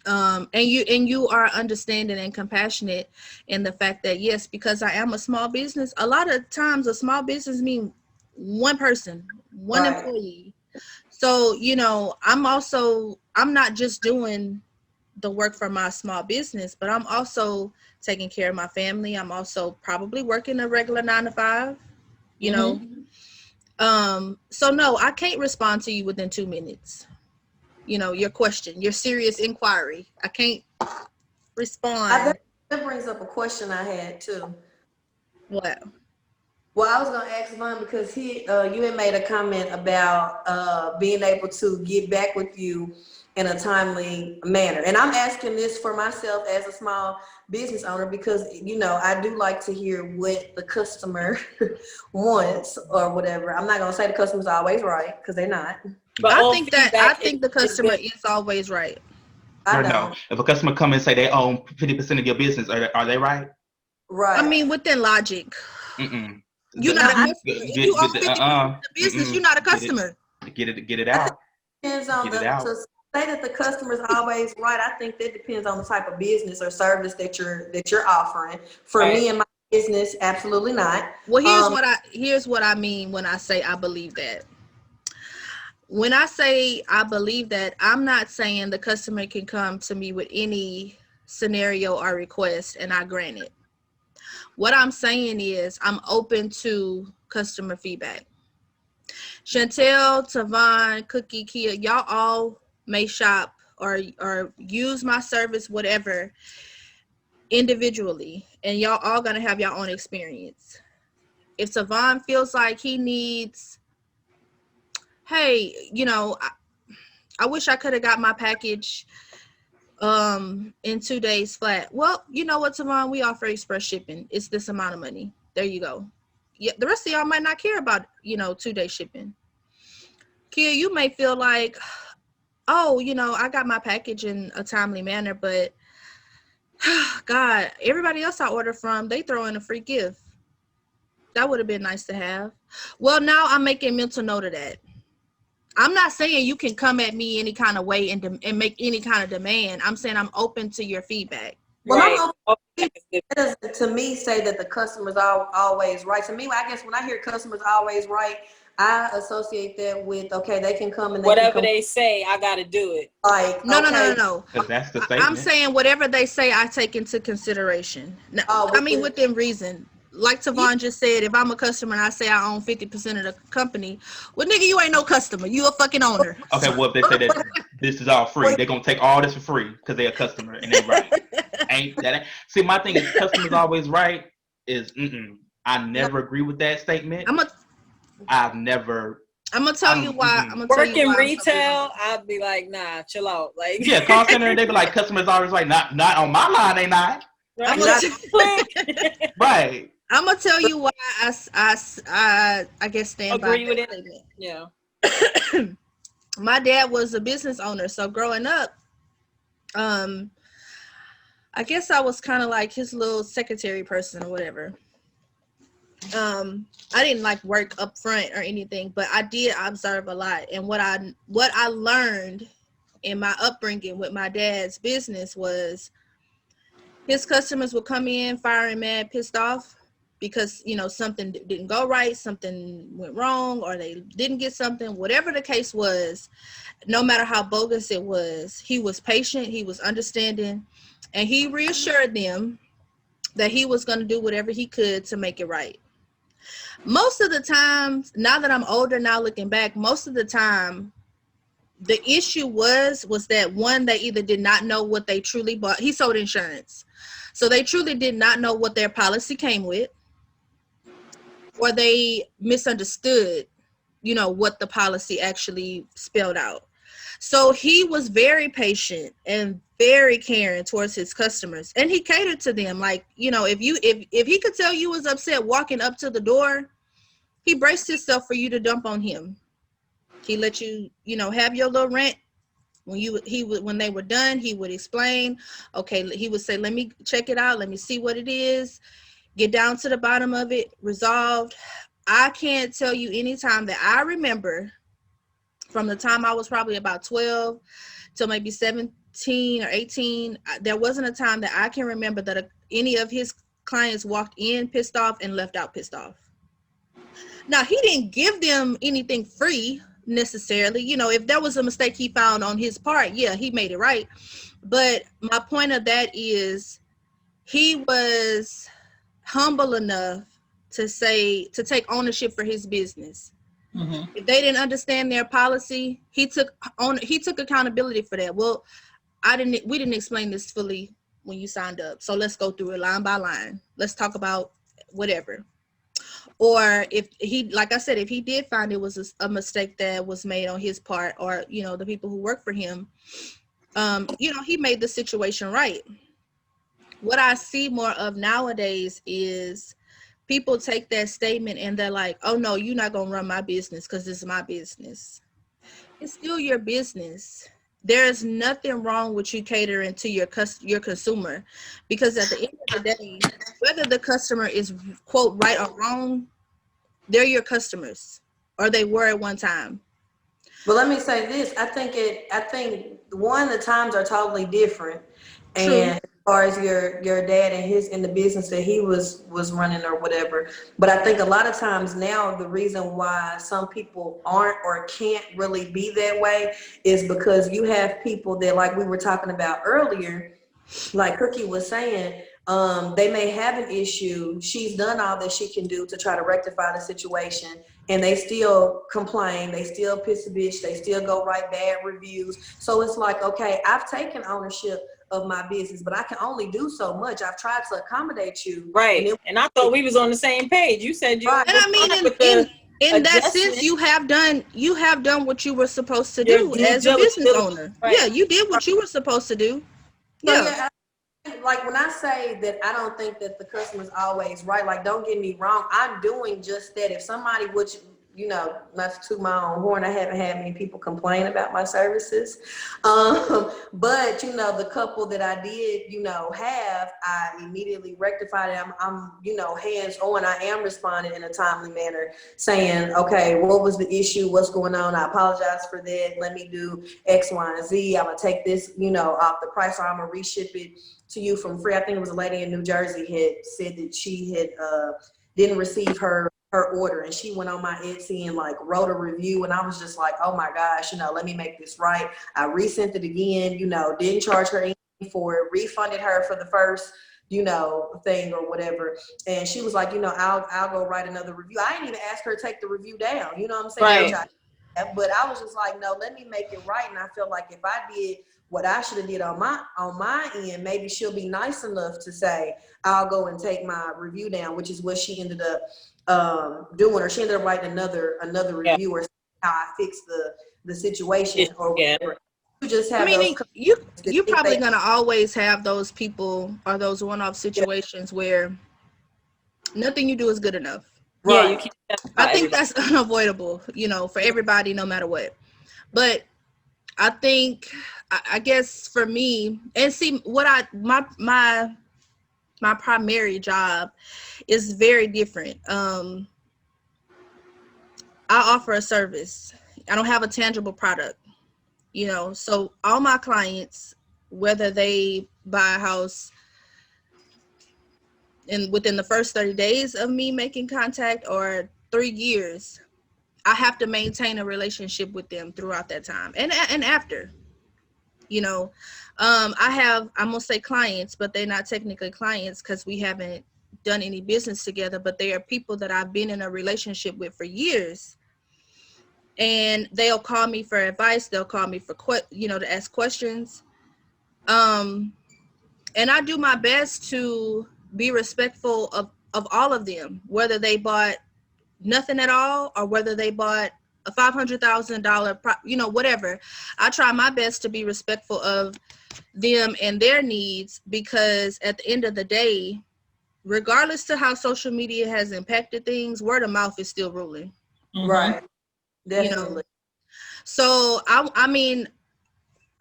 And you are understanding and compassionate in the fact that, yes, because I am a small business, a lot of times a small business means one person, one Right. employee. So, you know, I'm not just doing the work for my small business, but I'm also taking care of my family. I'm also probably working a regular 9 to 5, you know. So no, I can't respond to you within 2 minutes. You know, your question, your serious inquiry. I can't respond. That brings up a question I had too. What? Well, I was gonna ask Vaughn because you had made a comment about being able to get back with you in a timely manner, and I'm asking this for myself as a small business owner because, you know, I do like to hear what the customer wants or whatever. I'm not gonna say the customer's always right because they're not. But I all think feedback the customer good. is always right. I Or no, don't. if a customer come and say they own 50% of your business, are they right? I Right. mean, within logic. Mm-mm. You're not a Now, customer. If you own 50% of the business, you're not a customer. Get it out. depends on Get it out. to say that the customer's always right. I think that depends on the type of business or service that you're offering. For Right. me and my business, absolutely not. Well, here's what I mean when I say I believe that. When I say I believe that, I'm not saying the customer can come to me with any scenario or request and I grant it. What I'm saying is I'm open to customer feedback. Chantel, Tavon, Cookie, Kia, y'all all may shop or use my service, whatever, individually, and y'all all gonna have your own experience. If Tavon feels like he needs, hey, you know, I wish I could have got my package in 2 days flat. Well, you know what, Tavon, we offer express shipping. It's this amount of money. There you go. Yeah, the rest of y'all might not care about, 2-day shipping. Kia, you may feel like, oh, I got my package in a timely manner, but God, everybody else I order from, they throw in a free gift. That would have been nice to have. Well, now I'm making mental note of that. I'm not saying you can come at me any kind of way and make any kind of demand. I'm saying I'm open to your feedback. Well, Right. that doesn't, to me, say that the customer's always right. To me, I guess when I hear customers always right, I associate that with, okay, they can come and Whatever they say, I got to do it. like, No. Because that's the I'm statement. saying whatever they say, I take into consideration. Now, I mean, within reason. Like Tavon just said, if I'm a customer and I say I own 50% of the company, well, nigga, you ain't no customer. You a fucking owner. Okay, well, if they say that this is all free, they're going to take all this for free because they're a customer and they're right. See, my thing is customers always right is I never agree with that statement. I'm gonna tell you why. I'm gonna tell Work you in why. retail, I'd be like, nah, chill out. Like, Yeah, call center, they be like, customers always like, not on my line, they not. I'm Right. gonna tell you why I guess stand agree by with that it. statement. Yeah. My dad was a business owner, so growing up, I guess I was kind of like his little secretary person or whatever. I didn't like work up front or anything, but I did observe a lot. And what I learned in my upbringing with my dad's business was his customers would come in firing mad, pissed off because, you know, something didn't go right, something went wrong, or they didn't get something, whatever the case was. No matter how bogus it was, he was patient, he was understanding, and he reassured them that he was going to do whatever he could to make it right. Most of the times, now that I'm older, now looking back, most of the time, the issue was that one, they either did not know what they truly bought. He sold insurance. So they truly did not know what their policy came with, or they misunderstood, you know, what the policy actually spelled out. So he was very patient and very caring towards his customers, and he catered to them. Like, you know, if he could tell you was upset walking up to the door, he braced himself for you to dump on him. He let you, you know, have your little rant. When they were done, he would explain. Okay, he would say, "Let me check it out. Let me see what it is. Get down to the bottom of it. Resolved." I can't tell you any time that I remember from the time I was probably about 12 till maybe 17 or 18. There wasn't a time that I can remember that any of his clients walked in pissed off and left out pissed off. Now, he didn't give them anything free necessarily. You know, if there was a mistake he found on his part, yeah, he made it right. But my point of that is he was humble enough to take ownership for his business. Mm-hmm. If they didn't understand their policy, he took accountability for that. Well, we didn't explain this fully when you signed up. So let's go through it line by line. Let's talk about whatever. Or if he, like I said, if he did find it was a mistake that was made on his part, or, you know, the people who work for him, you know, he made the situation right. What I see more of nowadays is people take that statement and they're like, oh no, you're not going to run my business because this is my business. It's still your business. There's nothing wrong with you catering to your consumer, because at the end of the day, whether the customer is, quote, right or wrong, they're your customers, or they were at one time. But let me say this: I think the times are totally different. True. And as far as your dad and in the business that he was running or whatever. But I think a lot of times now the reason why some people aren't or can't really be that way is because you have people that, like we were talking about earlier, like Cookie was saying, they may have an issue. She's done all that she can do to try to rectify the situation, and they still complain. They still piss a bitch. They still go write bad reviews. So it's like, okay, I've taken ownership of my business, but I can only do so much. I've tried to accommodate you. Right. And I thought we was on the same page. You said you. Right. And I mean, in that sense, you have done what you were supposed to do as a business owner. Right. Yeah, you did what you were supposed to do. Yeah. Like when I say that I don't think that the customer's always right, like don't get me wrong, I'm doing just that. If somebody, which, you know, not to toot my own horn, I haven't had many people complain about my services. But, you know, the couple that I did, you know, I immediately rectified it. I'm, you know, hands on. I am responding in a timely manner, saying, okay, what was the issue? What's going on? I apologize for that. Let me do X, Y, and Z. I'm going to take this, you know, off the price, or I'm going to reship it to you from free. I think it was a lady in New Jersey had said that she had didn't receive her order, and she went on my Etsy and like wrote a review, and I was just like, oh my gosh, you know, let me make this right. I resent it again, you know, didn't charge her anything for it, refunded her for the first, you know, thing or whatever. And she was like, you know, I'll go write another review. I didn't even ask her to take the review down, you know what I'm saying? Right. But I was just like, no, let me make it right. And I feel like if I did what I should have did on my end, maybe she'll be nice enough to say, I'll go and take my review down, which is what she ended up doing, or she ended up writing another review or how I fixed the situation or Yeah. whatever. You just I have those mean, you that you're think probably they- gonna always have those people or those one-off situations where nothing you do is good enough. Yeah, you right. can't I justify think everybody. that's unavoidable, for everybody, no matter what. But I think, I guess for me, and see what my primary job is very different. I offer a service. I don't have a tangible product, so all my clients, whether they buy a house within the first 30 days of me making contact or 3 years, I have to maintain a relationship with them throughout that time and after. I'm gonna say clients, but they're not technically clients because we haven't done any business together, but they are people that I've been in a relationship with for years, and they'll call me for advice. They'll call me for to ask questions. And I do my best to be respectful of all of them, whether they bought nothing at all or whether they bought a $500,000 whatever. I try my best to be respectful of them and their needs, because at the end of the day, regardless to how social media has impacted things, word of mouth is still ruling. Right. you Definitely. know so I mean,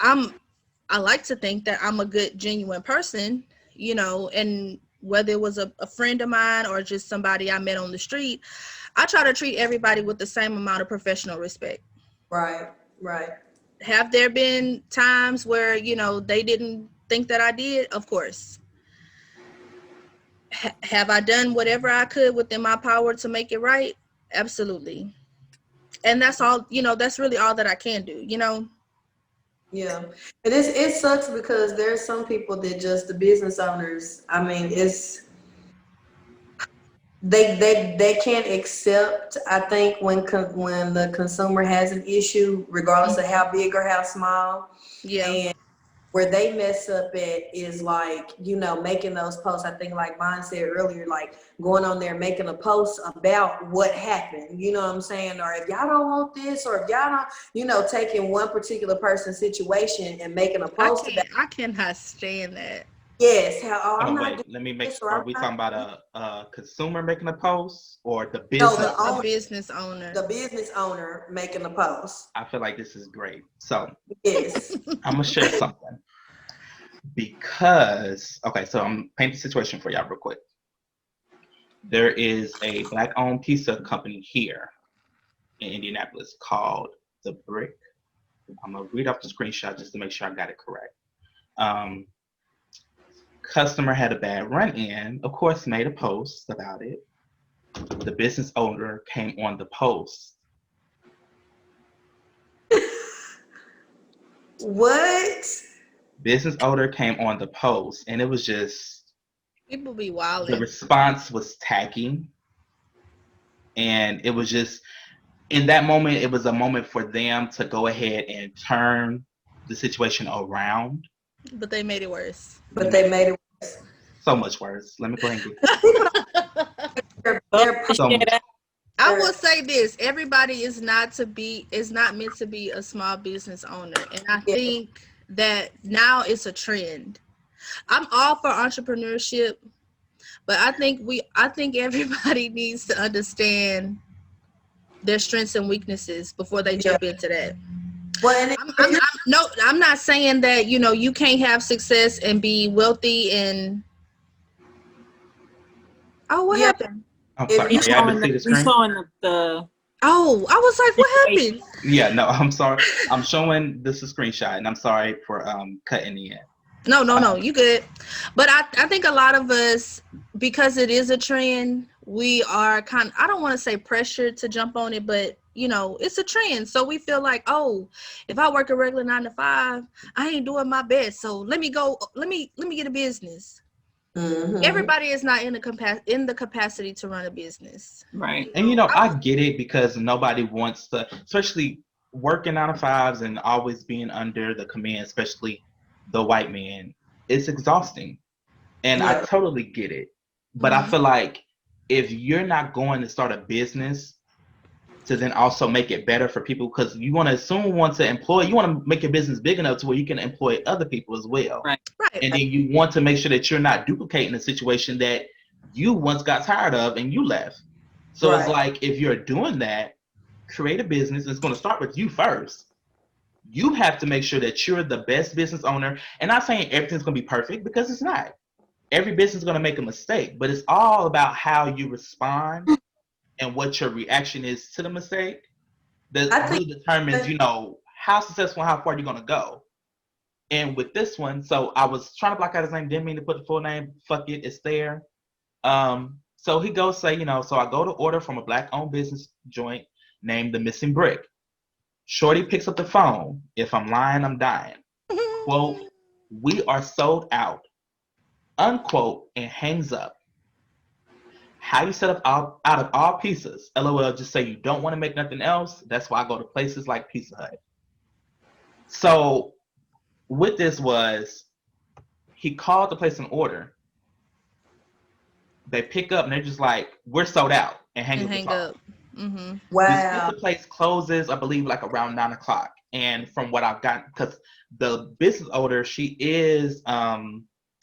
I like to think that I'm a good, genuine person, and whether it was a friend of mine or just somebody I met on the street, I try to treat everybody with the same amount of professional respect. Right. Right. Have there been times where, they didn't think that I did? Of course. Have I done whatever I could within my power to make it right? Absolutely. And that's all, that's really all that I can do, Yeah. It sucks because there's some people that just the business owners, I mean, they can't accept, I think, when the consumer has an issue, regardless of how big or how small. Yeah. And where they mess up at is like, making those posts. I think like mine said earlier, like going on there, making a post about what happened, you know what I'm saying? Or if y'all don't want this, or if y'all don't, taking one particular person's situation and making a post about, I cannot stand that. yes, how, oh, Hold I'm on, not wait. doing Let me make this, sure. or Are I'm we not, talking about a consumer making a post or the no, business the A owner, owner? business owner. the business owner making a post. I feel like this is great. So Yes. I'm gonna share something because so I'm painting the situation for y'all real quick. There is a black-owned pizza company here in Indianapolis called The Brick. I'm gonna read off the screenshot just to make sure I got it correct. Customer had a bad run-in, of course, made a post about it. The business owner came on the post. What? Business owner came on the post, and it was just People be the wilding. response was tacky, and it was just in that moment. It was a moment for them to go ahead and turn the situation around. But they made it worse. But they made it worse. So much worse. Let me go ahead and They're so much. I will say this: everybody is not meant to be a small business owner, and I Yeah. think that now it's a trend. I'm all for entrepreneurship, but I think everybody needs to understand their strengths and weaknesses before they jump into that. Well, and I'm not saying that you can't have success and be wealthy and what yeah, happened? I'm if sorry. you Are you able to see the We screen? showing the Oh, I was like, what happened? Yeah, no, I'm sorry. I'm showing this a screenshot, and I'm sorry for cutting in. No, you good. But I think a lot of us, because it is a trend, we are I don't want to say pressured to jump on it, but it's a trend. So we feel like, oh, if I work a regular 9 to 5, I ain't doing my best. So let me get a business. Mhm. Everybody is not in the capacity to run a business. right. And I get it because nobody wants to, especially working 9 to 5s and always being under the command, especially the white man, it's exhausting. And I Yeah. totally get it. But I feel like if you're not going to start a business to then also make it better for people, because you want to soon want to employ, you want to make your business big enough to where you can employ other people as well. Right. Right. And then you want to make sure that you're not duplicating a situation that you once got tired of and you left. So it's Right. like, if you're doing that, create a business. It's going to start with you first. You have to make sure that you're the best business owner. And not saying everything's going to be perfect, because it's not. Every business is going to make a mistake, but it's all about how you respond and what your reaction is to the mistake that I think really determines, how successful and how far you're going to go. And with this one, so I was trying to block out his name, didn't mean to put the full name. Fuck it, it's there. So he goes say, so I go to order from a black-owned business joint named The Missing Brick. Shorty picks up the phone. If I'm lying, I'm dying. Quote, we are sold out. Unquote, and hangs up. How you set up out of all pizzas? LOL, just say you don't want to make nothing else. That's why I go to places like Pizza Hut. So with this was, he called to place an order. They pick up and they're just like, we're sold out, and hang up the phone. wow. This pizza place closes, I believe, like around 9 o'clock. And from what I've gotten, because the business owner, she is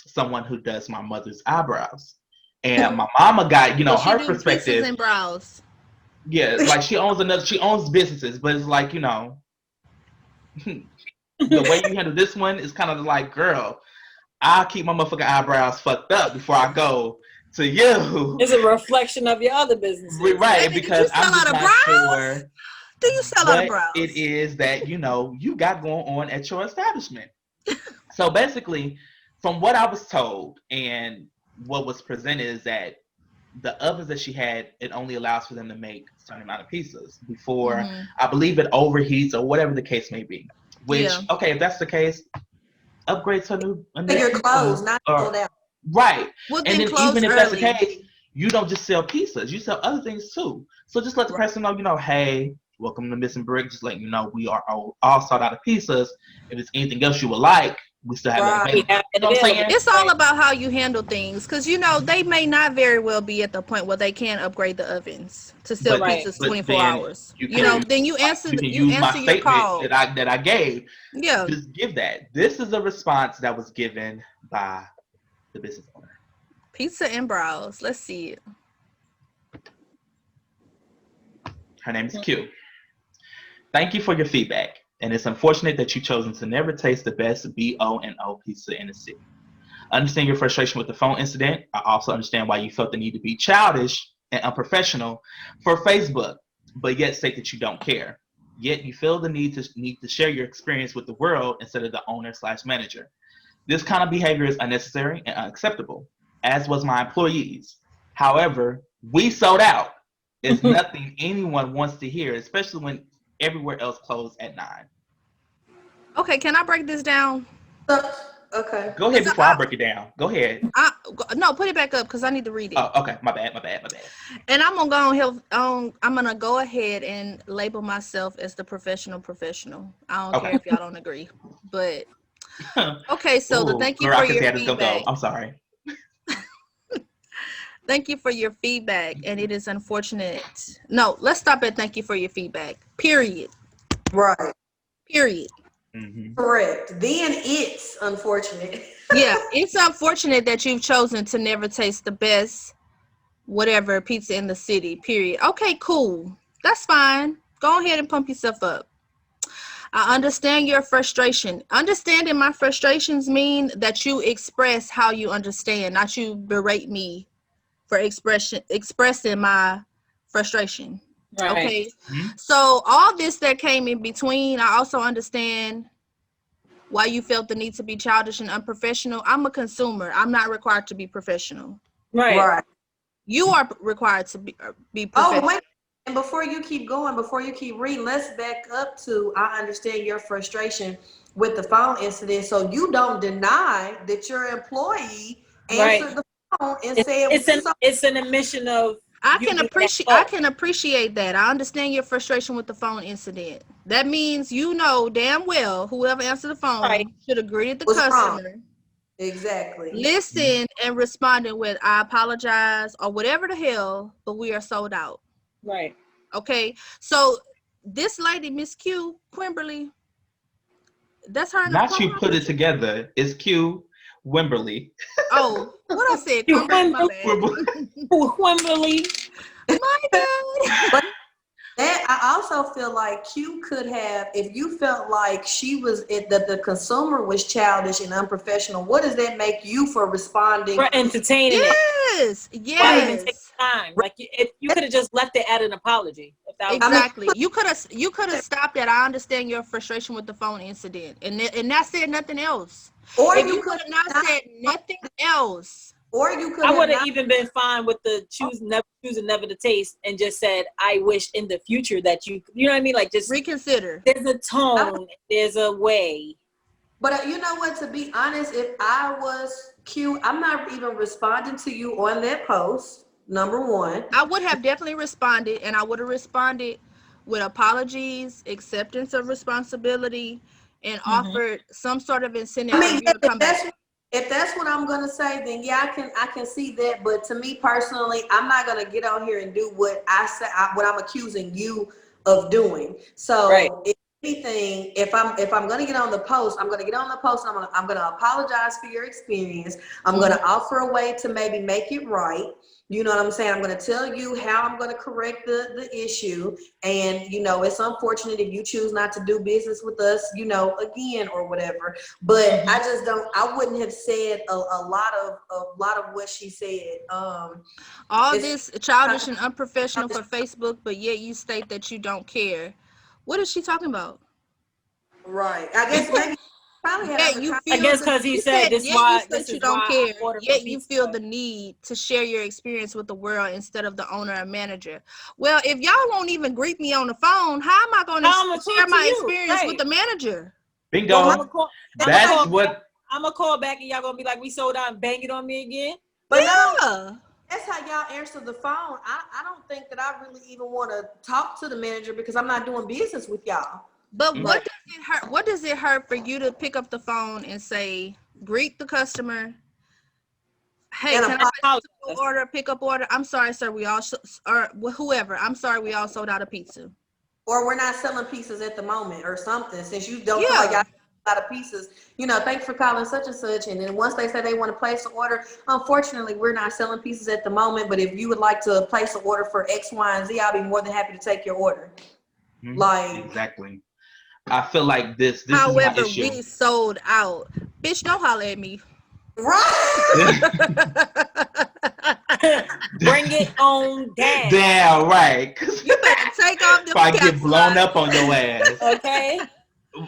someone who does my mother's eyebrows. And my mama got, So her she do perspective. pieces and brows. Yeah, like she owns businesses, but it's like, the way you handle this one is kind of like, girl, I'll keep my motherfucking eyebrows fucked up before I go to you. It's a reflection of your other businesses. Right, Baby, because I'm just not sure Do you sell out of what brows? it is that, you got going on at your establishment. So basically, from what I was told and what was presented is that the ovens that she had, it only allows for them to make a certain amount of pizzas before, I believe it overheats or whatever the case may be. Which, okay, if that's the case, upgrade to a new Your clothes, not sold out. Right. Well, And then then close even if early. that's the case, you don't just sell pizzas, you sell other things too. So just let the person know, hey, welcome to Missing Brick. Just letting you know we are all sold out of pizzas. If there's anything else you would like, we still have it available. You know what I'm saying? It's all about how you handle things, because they may not very well be at the point where they can upgrade the ovens to sell pizzas 24 hours. Then you answer your call that I gave. Yeah. Just give that. This is a response that was given by the business owner. Pizza and brows. Let's see it. Her name is Q. Thank you for your feedback, and it's unfortunate that you've chosen to never taste the best BO&O pizza in the city. I understand your frustration with the phone incident. I also understand why you felt the need to be childish and unprofessional for Facebook, but yet state that you don't care. Yet you feel the need to share your experience with the world instead of the owner/manager. This kind of behavior is unnecessary and unacceptable, as was my employees. However, we sold out. It's nothing anyone wants to hear, especially when everywhere else closed at 9. Okay, can I break this down? Okay. Go ahead before I break it down. Go ahead. No, put it back up because I need to read it. Oh, okay. My bad. And I'm gonna go ahead and label myself as the professional. I don't care if y'all don't agree, but okay. So thank you for your feedback. I'm sorry. Thank you for your feedback, and it is unfortunate. No, let's stop at thank you for your feedback. Period. Right. Period. Mm-hmm. Correct. Then it's unfortunate. Yeah, it's unfortunate that you've chosen to never taste the best whatever pizza in the city. Period. Okay, cool. That's fine. Go ahead and pump yourself up. I understand your frustration. Understanding my frustrations mean that you express how you understand, not you berate me for expressing my frustration. Right. Okay. Mm-hmm. So all this that came in between, I also understand why you felt the need to be childish and unprofessional. I'm a consumer. I'm not required to be professional. Right. You are required to be professional. Oh, wait. And before you keep going, before you keep reading, let's back up to I understand your frustration with the phone incident. So you don't deny that your employee answered the phone and said it's an admission of I you can being at appreciate. I fault. can appreciate that. I understand your frustration with the phone incident. That means you know damn well whoever answered the Right. phone should have greeted the What's wrong? customer, Exactly. listened, and responded with "I apologize" or whatever the hell, but we are sold out. Right. Okay, so this lady, Miss Q Quimberly, that's her in the Not you profile put it picture. together. It's Q Wimberly. Oh, what I said, You Quimberly, my Wimberly. bad. My bad. But that I also feel like Q could have, if you felt like she was that the consumer was childish and unprofessional, what does that make you for responding? For entertaining it. Yes, Why even take yes. time? Like if you could have just left it at an apology. If that was I mean, Exactly. You could have stopped that. I understand your frustration with the phone incident, and not said nothing else. or If you you could would have not not, said nothing else, or you could I have would have not. even been fine with the choosing never to taste and just said, I wish in the future that you know what I mean? Like just reconsider. there's a tone, there's a way. But you know what? To be honest, if I was Q, I'm not even responding to you on that post. Number one. I would have definitely responded, and I would have responded with apologies, acceptance of responsibility, and Mm-hmm. offered some sort of incentive I for mean, you yeah, to come back. if that's what I'm gonna say, then yeah, I can see that. But to me personally, I'm not gonna get on here and do what what I'm accusing you of doing. Right. So if anything, if I'm gonna get on the post, I'm gonna get on the post. And I'm gonna apologize for your experience. I'm gonna offer a way to maybe make it right. You know what I'm saying? I'm going to tell you how I'm going to correct the issue. And, you know, it's unfortunate if you choose not to do business with us, you know, again or whatever. But I just don't, I wouldn't have said a lot of what she said. All It's this childish and unprofessional for Facebook, but yet you state that you don't care. What is she talking about? right. I guess maybe probably had Yet other you I feel guess the because he you said said this yet you why this state you is don't why I care. order from Yet you Pizza feel Hut. the need to share your experience with the world instead of the owner or manager. Well, if y'all won't even greet me on the phone, how am I going to How I'm gonna share talk to my you? experience with Right. the manager? well, I'm Bingo. gonna call. I'm gonna that's how That's call you, back. what. I'm gonna call back, and y'all gonna be like, "We sold out and bang it on me again." but not only Yeah. that's how y'all answer the phone. I don't think that I really even want to talk to the manager because I'm not doing business with y'all. But Mm. Like, what does it hurt? What does it hurt for you to pick up the phone and say, greet the customer? Hey, and can I apologize. place a order, pick up order? I'm sorry, sir. We all or whoever. I'm sorry, we all sold out of pizza. Or we're not selling pieces at the moment or something. Since you don't feel like Yeah. y'all a lot of pieces, you know, thanks for calling such and such. And then once they say they want to place an order, unfortunately, we're not selling pieces at the moment. But if you would like to place an order for X, Y, and Z, I'll be more than happy to take your order. Like, Exactly. I feel like this is my However, issue. we sold out. Bitch, don't holler at me. right. Bring it on down. Damn right. 'Cause You better take off them if I get caps blown lock. up on your ass. Okay.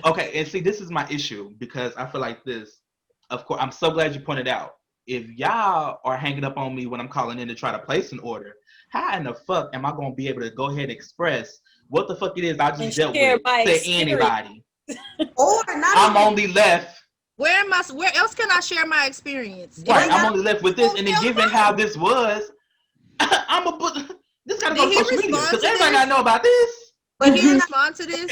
Okay, and see, this is my issue because I feel like this. Of course, I'm so glad you pointed out. If y'all are hanging up on me when I'm calling in to try to place an order, how in the fuck am I gonna be able to go ahead and express what the fuck it is I And just dealt share with my to experience. anybody? Or not I'm even. only left. Where else can I share my experience? It Right, ain't I'm got only left with to this, go and be then on the given how phone. this was, I'm gonna put this gotta go Did to he social media respond because to everybody this? gotta know about this. Did But he then respond to this?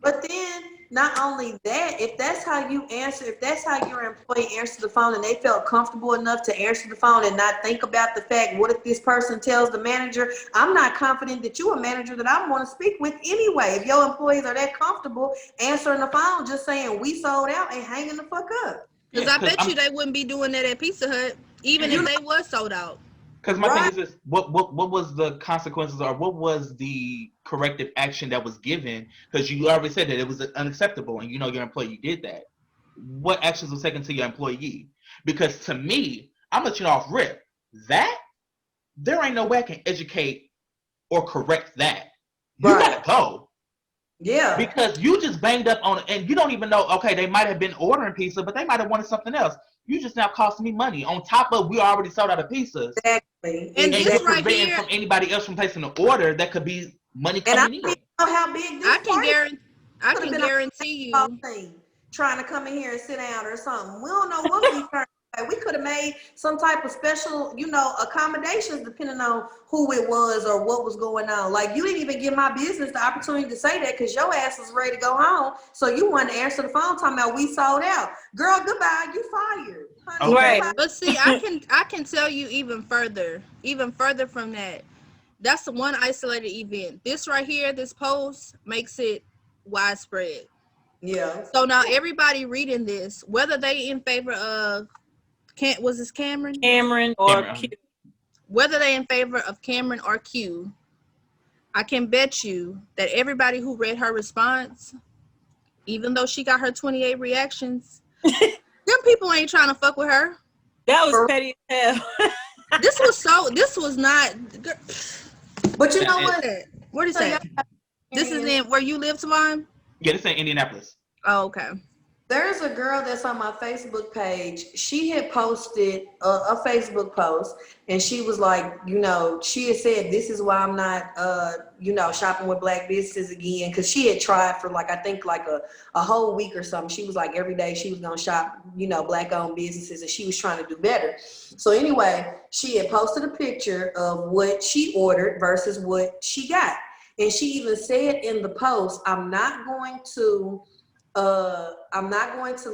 But then, not only that, if that's how you answer, if that's how your employee answered the phone and they felt comfortable enough to answer the phone and not think about the fact, what if this person tells the manager, I'm not confident that you're a manager that I want to speak with anyway. If your employees are that comfortable answering the phone, just saying we sold out and hanging the fuck up. Because Yeah, I because bet you they wouldn't be doing that at Pizza Hut, even if You know, they was sold out. because my thing right? is this: what was the consequences, or what was the corrective action that was given? Because you already said that it was unacceptable, and you know your employee did that. What actions was taken to your employee? Because to me, I'm gonna let you know off rip that there ain't no way I can educate or correct that. You Right. gotta go. Yeah. Because you just banged up on it and you don't even know, okay, they might have been ordering pizza, but they might have wanted something else. You just now cost me money. On top of we already sold out of pizzas. Exactly. And And you're this Exactly. right preventing here, from anybody else from placing an order that could be money And I coming don't in. even know how big I this can party guarantee, could have been a guarantee whole you, thing trying to come in here and sit down or something. We don't know what we turned We could have made some type of special, accommodations depending on who it was or what was going on. Like, you didn't even give my business the opportunity to say that because your ass was ready to go home. So you wanted to answer the phone talking about we sold out. Girl, goodbye. You fired. Honey, Okay. Right. But see, I can tell you even further from that. That's the one isolated event. This right here, this post makes it widespread. Yeah. So now everybody reading this, whether they in favor of was this Cameron? Cameron or Cameron. Q. Whether they in favor of Cameron or Q, I can bet you that everybody who read her response, even though she got her 28 reactions, them people ain't trying to fuck with her. That was petty as hell. This was not. But you know Yeah, what? What is that? This is in where you live, Tamon? Yeah, this ain't Indianapolis. Oh, okay. There's a girl that's on my Facebook page. She had posted a Facebook post, and she was like, she had said, this is why I'm not, shopping with black businesses again. Because she had tried for I think a whole week or something. She was like, every day she was going to shop, black-owned businesses, and she was trying to do better. So anyway, she had posted a picture of what she ordered versus what she got. And she even said in the post, I'm not going to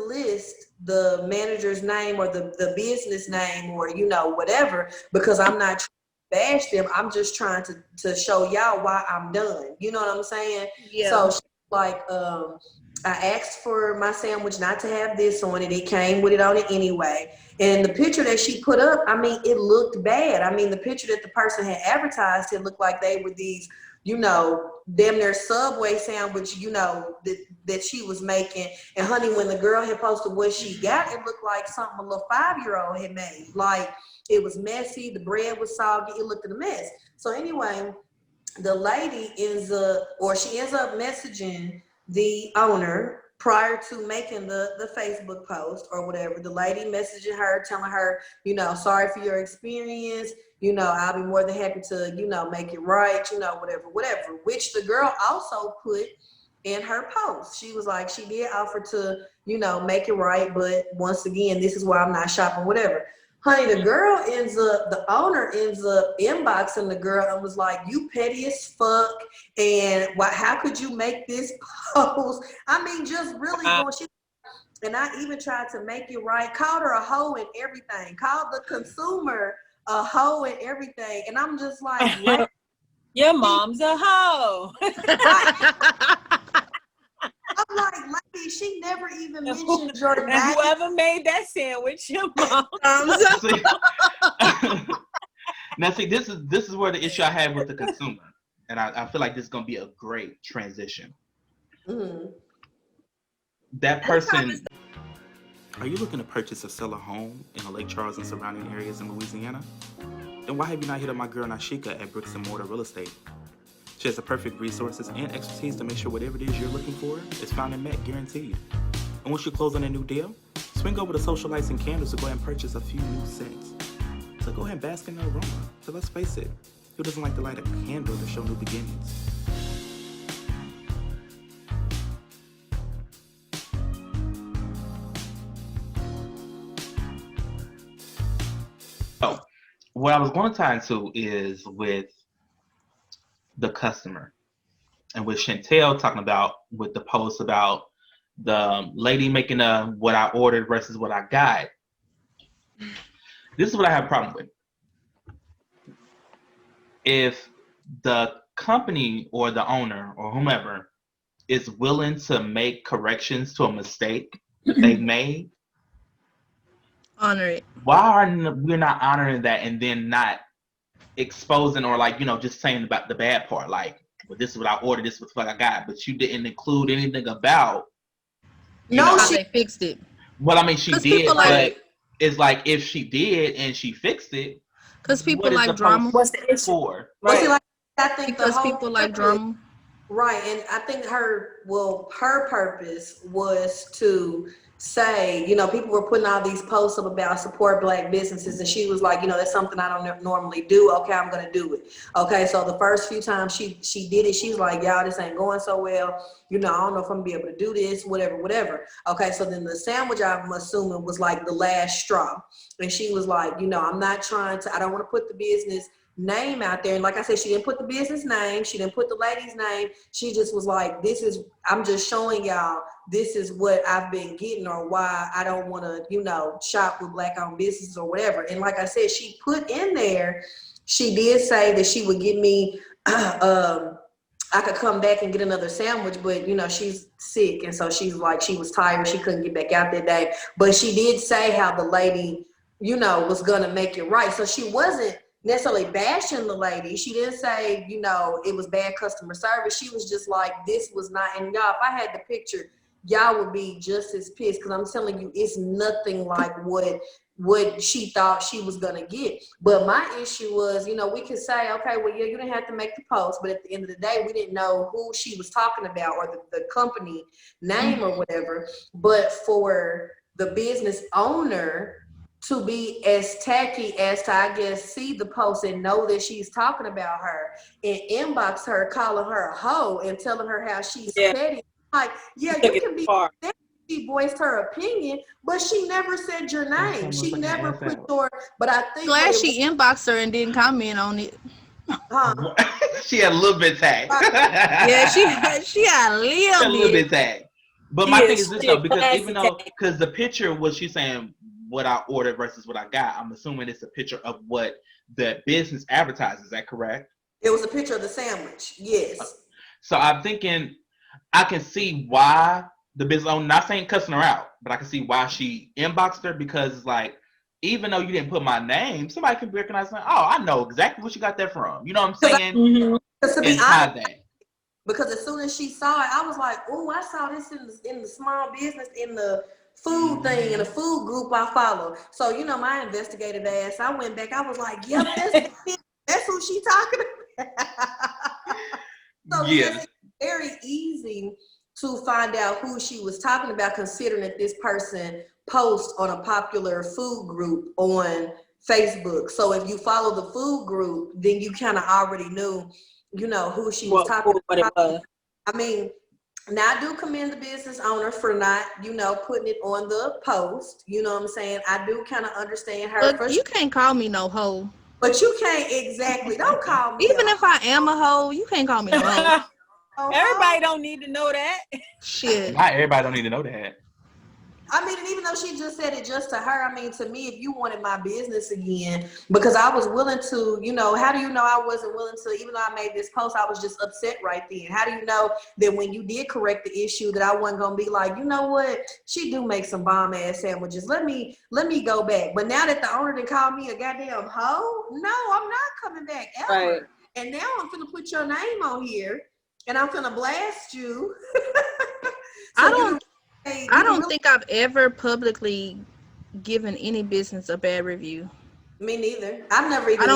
list the manager's name or the business name or whatever, because I'm not trying to bash them. I'm just trying to show y'all why I'm done. You know what I'm saying? Yeah. So she's like, I asked for my sandwich not to have this on it. It came with it on it anyway. And the picture that she put up, I mean, it looked bad. I mean, the picture that the person had advertised, it looked like they were these, damn near Subway sandwich, that she was making. And honey, when the girl had posted what she got, it looked like something a little 5-year-old had made. Like, it was messy, the bread was soggy, it looked a mess. So anyway, the lady ends up messaging the owner prior to making the Facebook post or whatever. The lady messaging her, telling her, sorry for your experience. I'll be more than happy to, make it right, whatever, which the girl also put in her post. She was like, she did offer to, make it right. But once again, this is why I'm not shopping, whatever. Honey, the owner ends up inboxing the girl and was like, you petty as fuck. And how could you make this post? I mean, just really going, and I even tried to make it right, called her a hoe and everything, called the consumer a hoe and everything. And I'm just like, Your mom's a hoe. I'm like, lady, she never even mentioned your name. Whoever made that sandwich, your mom. Now, see, this is where the issue I have with the consumer, and I feel like this is gonna be a great transition. Mm-hmm. That person. Are you looking to purchase or sell a home in the Lake Charles and surrounding areas in Louisiana? Then why have you not hit up my girl Nashika at Bricks and Mortar Real Estate? She has the perfect resources and expertise to make sure whatever it is you're looking for is found and met, guaranteed. And once you close on a new deal, swing over to Social Lights and Candles to go ahead and purchase a few new scents. So go ahead and bask in the aroma. So let's face it, who doesn't like to light a candle to show new beginnings? So, what I was going to tie into is with the customer, and with Chantel talking about with the post about the lady making what I ordered versus what I got. This is what I have a problem with. If the company or the owner or whomever is willing to make corrections to a mistake that they've made, honor it. why are we not honoring that and then not exposing or just saying about the bad part, like, well, this is what I ordered, this is what I got, but you didn't include anything about how they fixed it. Well, I mean, she did, like, but it's like if she did and she fixed it, because people what is like the drama. post for? Well, Right. see, like, I think Because people like drama. Right, and I think her purpose was to, say, people were putting all these posts up about support Black businesses, and she was like, that's something I don't normally do. Okay, I'm gonna do it. Okay, so the first few times she did it, she was like, y'all, this ain't going so well. I don't know if I'm gonna be able to do this, whatever. Okay, so then the sandwich, I'm assuming, was like the last straw, and she was like, I'm not trying to. I don't want to put the business name out there. And like I said, she didn't put the business name. She didn't put the lady's name. She just was like, I'm just showing y'all this is what I've been getting, or why I don't want to, shop with Black owned businesses or whatever. And like I said, she put in there, she did say that she would give me, I could come back and get another sandwich, but she's sick. And so she's like, she was tired. She couldn't get back out that day. But she did say how the lady, was going to make it right. So she wasn't necessarily bashing the lady. She didn't say, it was bad customer service. She was just like, this was not, and y'all, if I had the picture, y'all would be just as pissed, because I'm telling you, it's nothing like what she thought she was gonna get. But my issue was, we could say, okay, well, yeah, you didn't have to make the post, but at the end of the day, we didn't know who she was talking about, or the company name or whatever. But for the business owner to be as tacky as to, I guess, see the post and know that she's talking about her and inbox her, calling her a hoe and telling her how she's petty. Like, yeah, you can be. She voiced her opinion, but she never said your name. She never put your. But I think glad she inboxed her and didn't comment on it. She had a little bit tagged. Yeah, she had a little bit tagged. But my thing is this though, because the picture was, she saying what I ordered versus what I got. I'm assuming it's a picture of what the business advertises. Is that correct? It was a picture of the sandwich. Yes. So I'm thinking, I can see why the business owner, not saying cussing her out, but I can see why she inboxed her, because it's like, even though you didn't put my name, somebody can recognize, oh, I know exactly where she got that from. You know what I'm saying? Because to be honest, because as soon as she saw it, I was like, oh, I saw this in the small business, in the food thing, in the food group I follow. So, my investigative ass, I went back, I was like, yep, that's who she talking about. So yes, it's very easy to find out who she was talking about, considering that this person posts on a popular food group on Facebook. So if you follow the food group, then you kind of already knew, who she was talking about. I mean, now I do commend the business owner for not, putting it on the post. You know what I'm saying? I do kind of understand her. But you can't call me no hoe. But you can't exactly. Don't call me. Even if I am a hoe, you can't call me no hoe. Everybody don't need to know that. Shit. Not everybody don't need to know that. I mean, and even though she just said it just to her, I mean, to me, if you wanted my business again, because I was willing to, how do you know I wasn't willing to, even though I made this post, I was just upset right then. How do you know that when you did correct the issue that I wasn't going to be like, you know what, she do make some bomb ass sandwiches. Let me go back. But now that the owner done called me a goddamn hoe, no, I'm not coming back ever. Right. And now I'm finna put your name on here and I'm finna blast you. So I don't think I've ever publicly given any business a bad review. Me neither. I've never even. I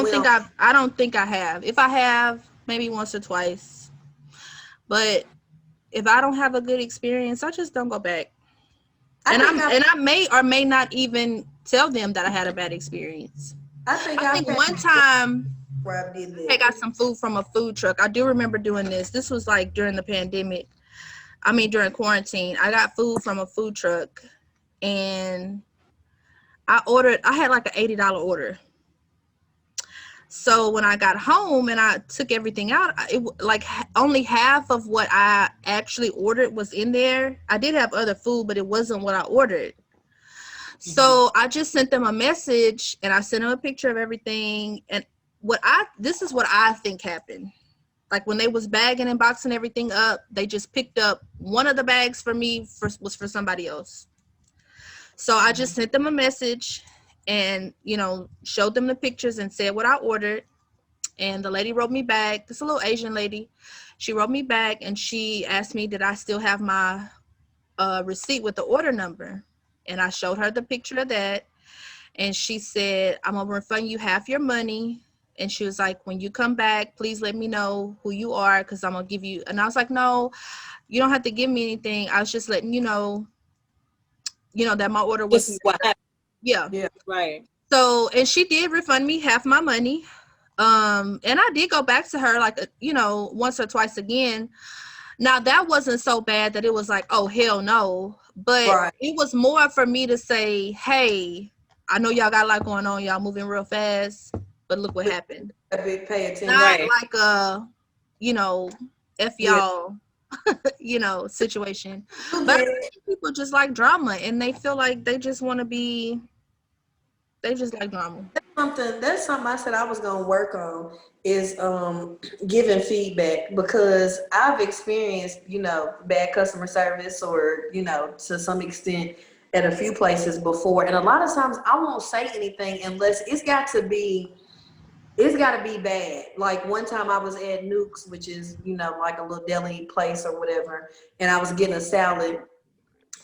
don't think I have. If I have, maybe once or twice. But if I don't have a good experience, I just don't go back. I may or may not even tell them that I had a bad experience. I think one time I got some food from a food truck. I do remember doing this. This was like during the pandemic. During quarantine, I got food from a food truck, and I had like an $80 order. So when I got home and I took everything out, only half of what I actually ordered was in there. I did have other food, but it wasn't what I ordered. Mm-hmm. So I just sent them a message and I sent them a picture of everything. And this is what I think happened. Like when they was bagging and boxing everything up, they just picked up one of the bags for me was for somebody else. So I just sent them a message and, showed them the pictures and said what I ordered. And the lady wrote me back. This a little Asian lady. She wrote me back and she asked me, did I still have my receipt with the order number? And I showed her the picture of that. And she said, I'm going to refund you half your money. And she was like, when you come back, please let me know who you are because I'm going to give you. And I was like, no, you don't have to give me anything. I was just letting you know that my order This was, is what happened. yeah. Right. So, and she did refund me half my money. And I did go back to her like, once or twice again. Now that wasn't so bad that it was like, oh, hell no. But Right. it was more for me to say, hey, I know y'all got a lot going on. Y'all moving real fast, but look what happened. Pay attention. Not Right. like a, F Yeah. y'all, situation. You But I get it. think people just like drama and they feel like they just want to they just like drama. That's something I said I was gonna work on is giving feedback, because I've experienced, bad customer service, or, to some extent at a few places before. And a lot of times I won't say anything unless it's got to be bad. Like one time I was at Nuke's, which is, like a little deli place or whatever, and I was getting a salad,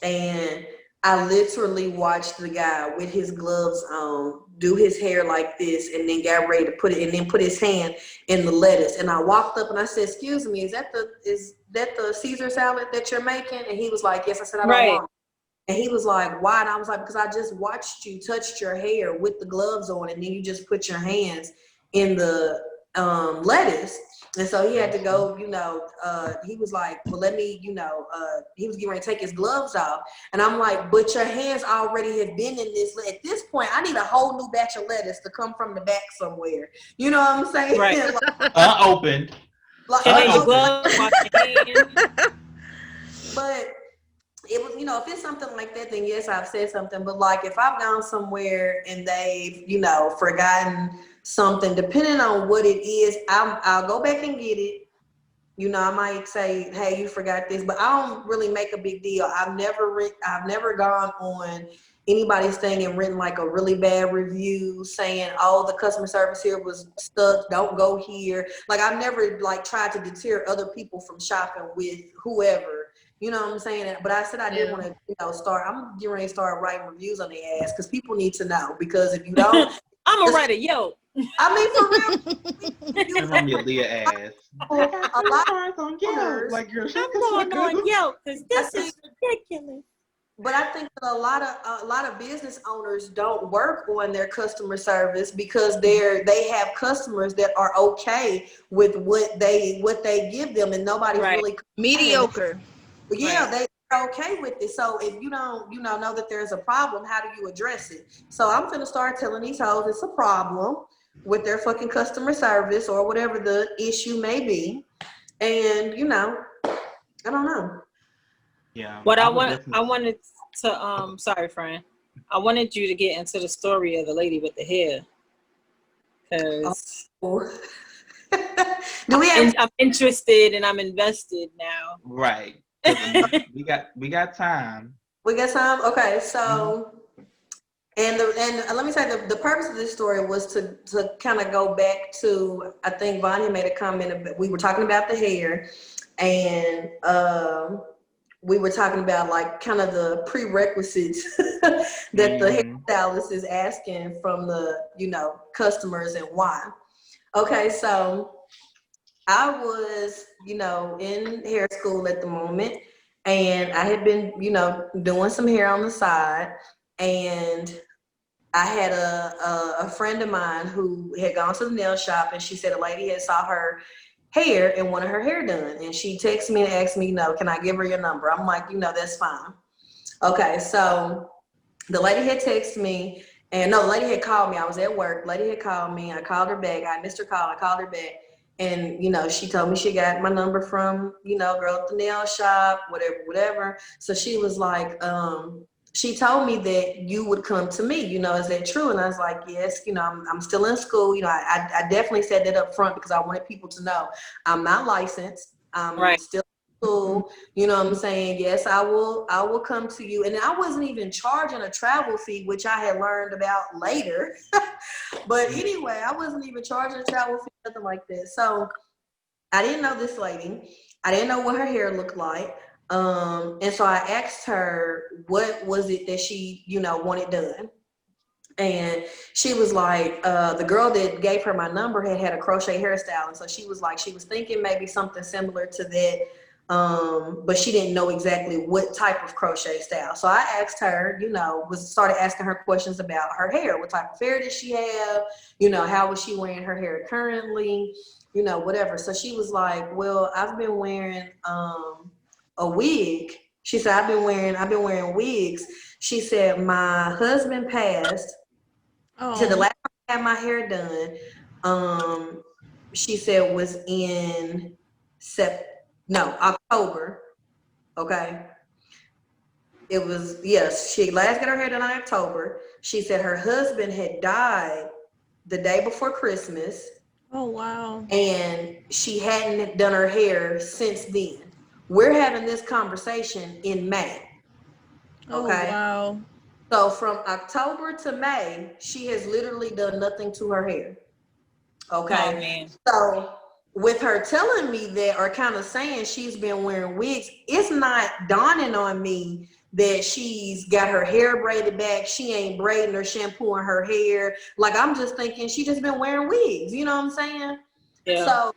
and I literally watched the guy with his gloves on do his hair like this, and then got ready to put his hand in the lettuce. And I walked up and I said, "Excuse me, is that the Caesar salad that you're making?" And he was like, "Yes." I said, "I don't Right. want it." And he was like, "Why?" And I was like, "Because I just watched you touched your hair with the gloves on, and then you just put your hands in the lettuce." And so he had to go, he was like, "Well, let me, he was getting ready to take his gloves off." And I'm like, "But your hands already have been in this. At this point, I need a whole new batch of lettuce to come from the back somewhere." You know what I'm saying? Right. Unopened. Change your Unopened. gloves, wash your hands. But it was, if it's something like that, then yes, I've said something. But like if I've gone somewhere and they've, forgotten something, depending on what it is, I'll go back and get it. I might say, "Hey, you forgot this," but I don't really make a big deal. I've never gone on anybody's thing and written like a really bad review saying, "Oh, the customer service here was stuck. Don't go here." Like I've never like tried to deter other people from shopping with whoever. You know what I'm saying? But I said I did want to, start. I'm getting ready to start writing reviews on their ass, because people need to know. Because if you don't, I'm gonna write a yo. I mean, for real, It's gonna be a Leah ass. a lot Stars on owners- Like you're I'm going on yo because this I is ridiculous. But I think that a lot of business owners don't work on their customer service, because they have customers that are okay with what they give them, and nobody's Right. really Mediocre. But yeah, Right. they're okay with it. So if you don't, know that there's a problem, how do you address it? So I'm gonna start telling these hoes it's a problem with their fucking customer service or whatever the issue may be. And I don't know. Yeah. What I definitely- wanted to sorry, Fran. I wanted you to get into the story of the lady with the hair, because Do we have I'm interested and I'm invested now. Right. we got time. We got time? Okay, so and let me say the purpose of this story was to kind of go back to, I think Vonnie made a comment about, we were talking about the hair, and we were talking about like kind of the prerequisites that the hairstylist is asking from the customers, and why. Okay, so I was in hair school at the moment, and I had been doing some hair on the side, and I had a friend of mine who had gone to the nail shop, and she said a lady had saw her hair and wanted her hair done. And she texted me and asked me, can I give her your number? I'm like, that's fine. Okay, so the lady had texted me, and no, the lady had called me. I was at work. The lady had called me. I called her back. I missed her call. I called her back. And, she told me she got my number from, girl at the nail shop, whatever. So she was like, she told me that you would come to me, is that true? And I was like, yes, I'm still in school. I definitely said that up front, because I wanted people to know I'm not licensed. I'm Right. still in school. You know what I'm saying? Yes, I will come to you. And I wasn't even charging a travel fee, which I had learned about later. But anyway, I wasn't even charging a travel fee, nothing like that. So I didn't know this lady. I didn't know what her hair looked like. And so I asked her, what was it that she, wanted done? And she was like, the girl that gave her my number had a crochet hairstyle. And so she was like, she was thinking maybe something similar to that. But she didn't know exactly what type of crochet style. So I asked her, started asking her questions about her hair. What type of hair did she have? How was she wearing her hair currently? Whatever. So she was like, well, I've been wearing a wig. She said, I've been wearing wigs. She said, my husband passed. She said the last time I had my hair done, she said was in October. Okay. It was, yes, she last got her hair done in October. She said her husband had died the day before Christmas. Oh, wow. And she hadn't done her hair since then. We're having this conversation in May. Okay. Oh, wow. So from October to May, she has literally done nothing to her hair. Okay. Oh, man. So with her telling me that, or kind of saying she's been wearing wigs, it's not dawning on me that she's got her hair braided back. She ain't braiding or shampooing her hair. Like, I'm just thinking she just been wearing wigs. You know what I'm saying? Yeah. So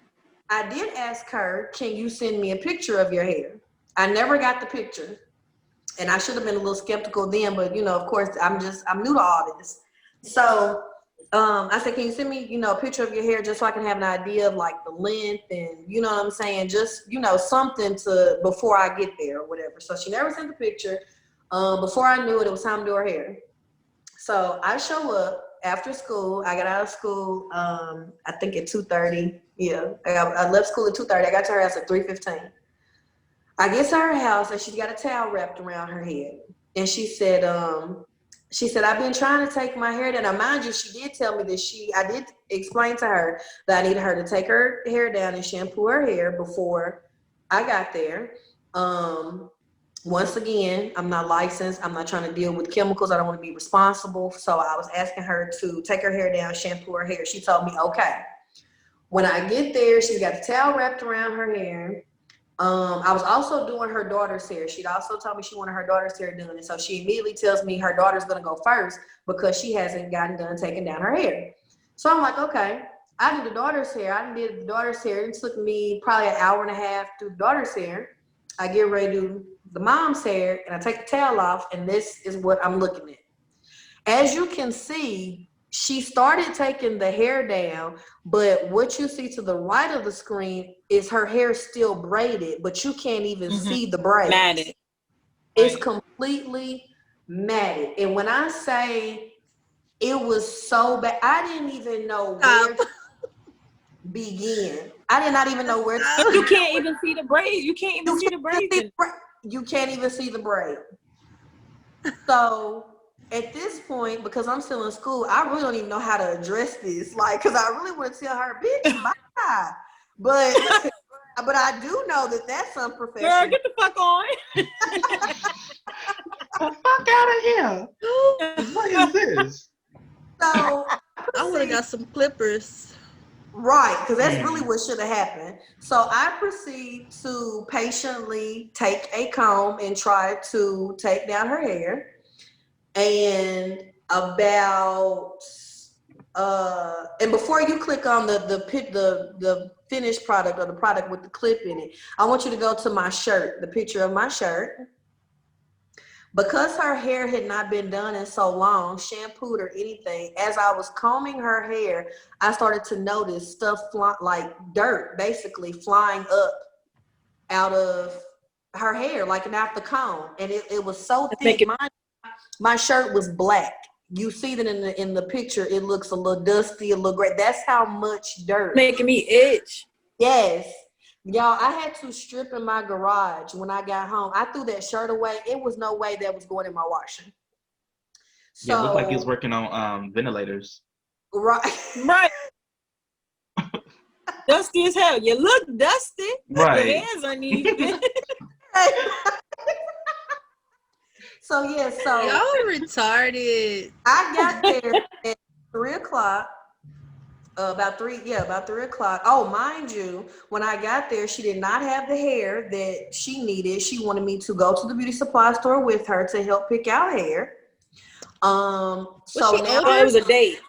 I did ask her, can you send me a picture of your hair? I never got the picture. And I should have been a little skeptical then, but of course, I'm new to all this. So I said, can you send me, a picture of your hair just so I can have an idea of like the length and you know what I'm saying? Just, something to before I get there or whatever. So she never sent the picture. Before I knew it, it was time to do her hair. So I show up after school. I got out of school, I think at 2:30. Yeah, I left school at 2:30. I got to her house at 3:15. I get to her house and she's got a towel wrapped around her head. And she said, I've been trying to take my hair down. Now, mind you, she did tell me that I did explain to her that I needed her to take her hair down and shampoo her hair before I got there. Once again, I'm not licensed. I'm not trying to deal with chemicals. I don't want to be responsible. So I was asking her to take her hair down, shampoo her hair. She told me, okay. When I get there, she's got the towel wrapped around her hair. I was also doing her daughter's hair. She'd also told me she wanted her daughter's hair done. And so she immediately tells me her daughter's going to go first because she hasn't gotten done taking down her hair. So I'm like, okay, I did the daughter's hair. It took me probably an hour and a half to do the daughter's hair. I get ready to do the mom's hair and I take the towel off and this is what I'm looking at. As you can see, she started taking the hair down, but what you see to the right of the screen is her hair still braided, but you can't even see the braids. Matted. It's completely matted. And when I say it was so bad, I didn't even know where to begin. I did not even know where to But you can't even see the braids. You can't even see the braids. You can't even see the braid. So at this point, because I'm still in school, I really don't even know how to address this. Like, because I really want to tell her, bitch, bye. But I do know that that's unprofessional. Girl, get the fuck on. The fuck out of here. What is this? So I would have got some clippers. Right, because that's really what should have happened. So I proceed to patiently take a comb and try to take down her hair. And and before you click on the finished product or the product with the clip in it, I want you to go to my shirt, the picture of my shirt. Because her hair had not been done in so long, shampooed or anything, as I was combing her hair, I started to notice stuff like dirt, basically flying up out of her hair, like out the comb. And it was so thick. My shirt was black. You see that in the picture, it looks a little dusty, a little gray. That's how much dirt. Making me itch. Yes. Y'all, I had to strip in my garage when I got home. I threw that shirt away. It was no way that was going in my washer. So, Yeah, it looked like he was working on ventilators. Right. Right. Dusty as hell. You look dusty. Right. Your hands uneven. So Y'all retarded. I got there at 3:00. About 3:00. Oh, mind you, when I got there, she did not have the hair that she needed. She wanted me to go to the beauty supply store with her to help pick out hair. So now it was a date.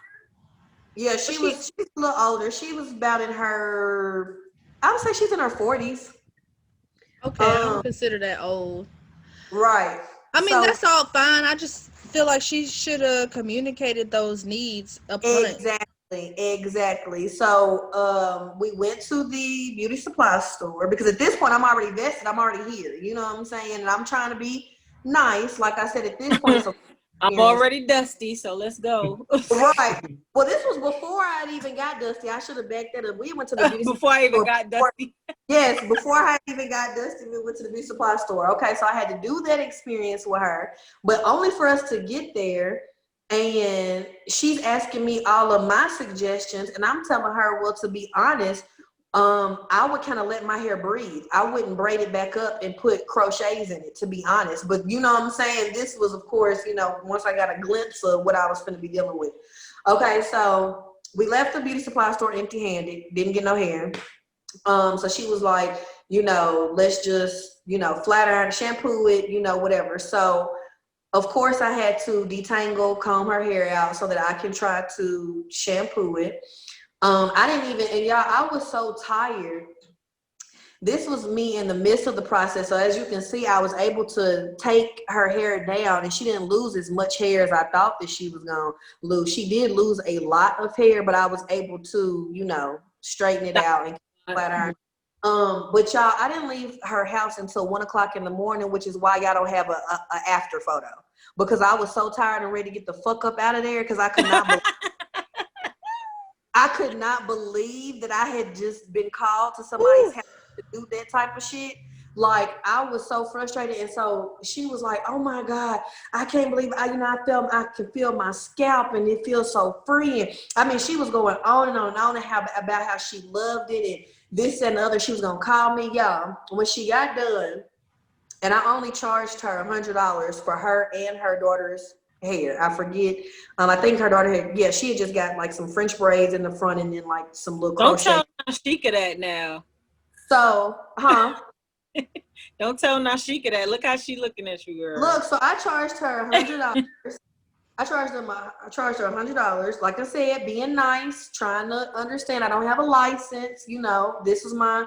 Yeah, she's a little older. She was about I would say she's in her 40s. Okay, I don't Um, consider that old. right. I mean, So that's all fine. I just feel like she should have communicated those needs up front. exactly. So we went to the beauty supply store because at this point I'm already vested. I'm already here. You know what I'm saying? And I'm trying to be nice. Like I said, at this point it's a I'm experience. already dusty, so let's go. Right. Well, this was before I had even got Dusty. I should have backed that up. We went to the beauty supply Before I even store. got dusty. Yes, before I even got Dusty, we went to the beauty supply store. Okay, so I had to do that experience with her, but only for us to get there. And she's asking me all of my suggestions, and I'm telling her, well, to be honest, I would kind of let my hair breathe. I wouldn't braid it back up and put crochets in it, to be honest. But you know what I'm saying? This was, of course, once I got a glimpse of what I was going to be dealing with. Okay, so we left the beauty supply store empty-handed, didn't get no hair. So she was like, let's just, flat iron, shampoo it, whatever. So of course I had to detangle, comb her hair out so that I can try to shampoo it. I didn't even, and y'all, I was so tired. This was me in the midst of the process. So as you can see, I was able to take her hair down and she didn't lose as much hair as I thought that she was going to lose. She did lose a lot of hair, but I was able to, straighten it out and flat iron. But y'all, I didn't leave her house until 1:00 in the morning, which is why y'all don't have a after photo, because I was so tired and ready to get the fuck up out of there because I could not I could not believe that I had just been called to somebody's house to do that type of shit. Like, I was so frustrated. And so she was like, oh my God, I can't believe I can feel my scalp and it feels so free. And I mean, she was going on and on and on about how she loved it and this and the other. She was going to call me, y'all. When she got done, and I only charged her $100 for her and her daughter's hair. I forget. I think her daughter she had just got like some French braids in the front and then like some little Don't crochet. tell Nashika that now. So, Don't tell Nashika that. Look how she looking at you, girl. Look, so I charged her $100. I charged her $100. Like I said, being nice, trying to understand. I don't have a license. This is my,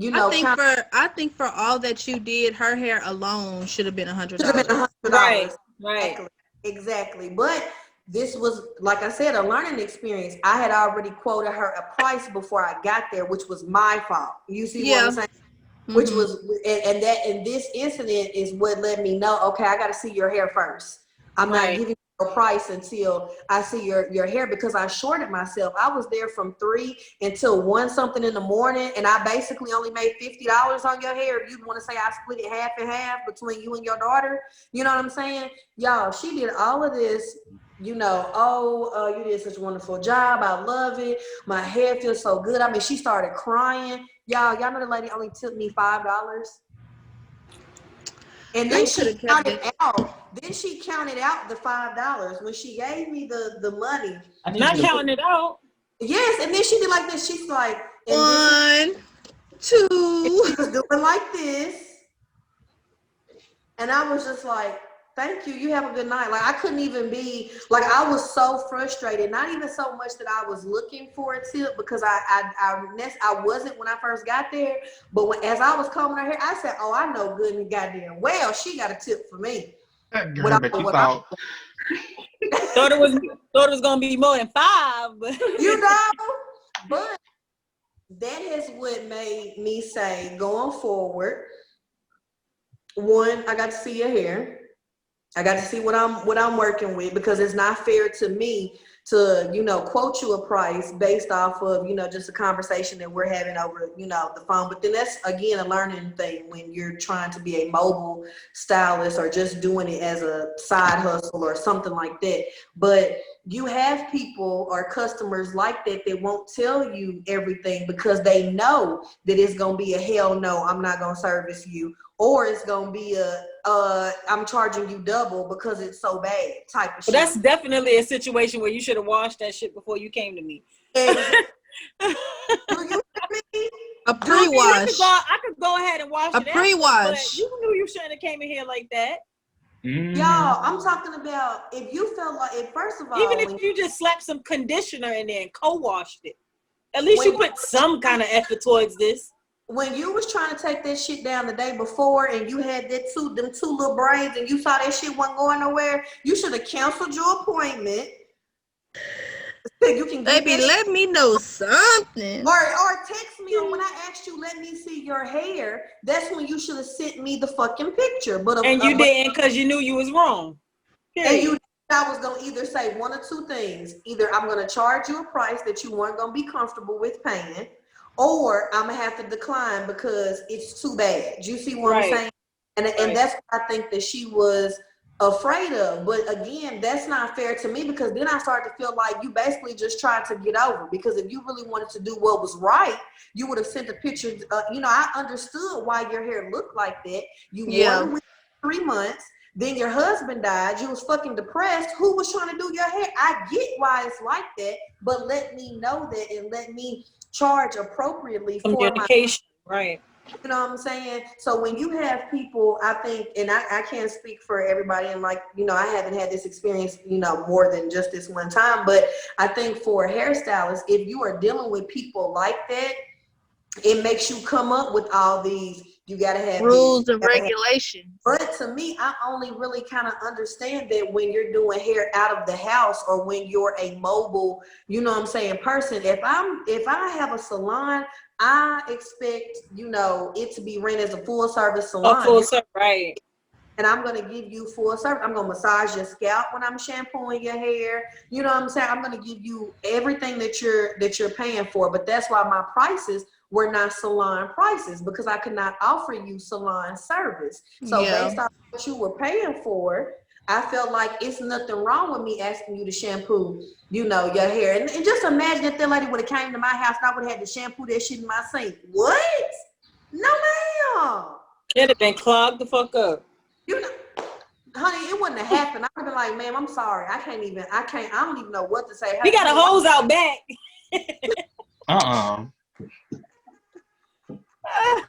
I think for all that you did, her hair alone should have been $100. Right. Exactly. But this was, like I said, a learning experience. I had already quoted her a price before I got there, which was my fault. You see what I'm saying? Mm-hmm. Which was, and this incident is what let me know, okay, I got to see your hair first. I'm not giving you a price until I see your hair, because I shorted myself. I was there from 3 until 1 something in the morning, and I basically only made $50 on your hair. If you want to say I split it half and half between you and your daughter, you know what I'm saying? Y'all, she did all of this. You did such a wonderful job. I love it. My hair feels so good. I mean, she started crying. Y'all know the lady only took me $5. And then she counted out. Then she counted out the $5 when she gave me the money. Not counting it out. Yes, and then she did like this. She's like, 1, 2. And she was doing like this, and I was just like, thank you. You have a good night. Like, I couldn't even be like, I was so frustrated. Not even so much that I was looking for a tip, because I wasn't when I first got there. But as I was combing her hair, I said, "Oh, I know good and goddamn well she got a tip for me." Girl, but you thought thought it was gonna be more than 5, but but that is what made me say, going forward, 1, I got to see your hair. I got to see what I'm working with, because it's not fair to me to, quote you a price based off of, just a conversation that we're having over, the phone. But then that's, again, a learning thing when you're trying to be a mobile stylist or just doing it as a side hustle or something like that. But you have people or customers like that won't tell you everything, because they know that it's going to be a hell no, I'm not going to service you. Or it's going to be I'm charging you double because it's so bad type of shit. That's definitely a situation where you should have washed that shit before you came to me. Exactly. Do you hear me? A pre-wash. I could go ahead and wash a pre-wash. But you knew you shouldn't have came in here like that. Y'all, I'm talking about if you felt like, first of all, even if you just slapped some conditioner in there and co-washed it, at least you put some kind of effort towards this. when you was trying to take that shit down the day before and you had them two little braids and you saw that shit wasn't going nowhere, you should have canceled your appointment. You can get Baby, let me know something. or text me, or when I asked you, let me see your hair, that's when you should have sent me the fucking picture. And you didn't because you knew you was wrong. Period. And you knew I was gonna either say one or two things. Either I'm gonna charge you a price that you weren't gonna be comfortable with paying, or I'm gonna have to decline because it's too bad. You see what I'm saying? And that's what I think that she was afraid of. But again, that's not fair to me, because then I started to feel like you basically just tried to get over. Because if you really wanted to do what was right, you would have sent a picture. I understood why your hair looked like that. You wore the wig 3 months. Then your husband died. You was fucking depressed. Who was trying to do your hair? I get why it's like that, but let me know that and let me charge appropriately for communication. Right. You know what I'm saying? So when you have people, I think, and I can't speak for everybody, and I haven't had this experience, more than just this one time, but I think for hairstylists, if you are dealing with people like that, it makes you come up with all these, you got to have rules and regulations. But to me, I only really kind of understand that when you're doing hair out of the house, or when you're a mobile, person. If I have a salon, I expect, it to be ran as a full service salon. A full service, right. And I'm going to give you full service. I'm going to massage your scalp when I'm shampooing your hair. You know what I'm saying? I'm going to give you everything that you're paying for. But that's why my prices were not salon prices, because I could not offer you salon service. So based on what you were paying for, I felt like it's nothing wrong with me asking you to shampoo, your hair. And just imagine if that lady would have came to my house and I would have had to shampoo that shit in my sink. What? No, ma'am. It'd have been clogged the fuck up. Honey, it wouldn't have happened. I would have been like, ma'am, I'm sorry. I don't even know what to say. We got a hose out back.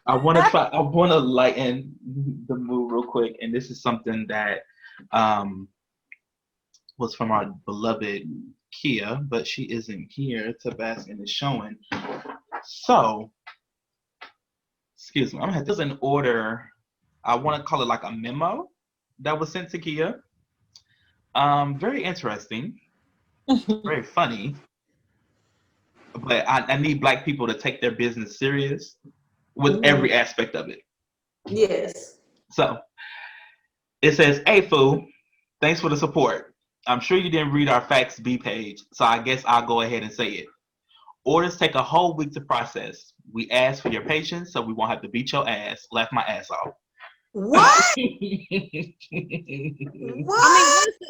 I want to lighten the mood real quick, and this is something that was from our beloved Kia, but she isn't here to bask in the showing. So, excuse me, I'm gonna have to an order. I want to call it like a memo that was sent to Kia. Very interesting, very funny, but I need Black people to take their business serious with every aspect of it. Yes. So it says, "Hey, fool, thanks for the support. I'm sure you didn't read our Facts B page, so I guess I'll go ahead and say it. Orders take a whole week to process. We ask for your patience so we won't have to beat your ass. Laugh my ass off." What? What? I mean,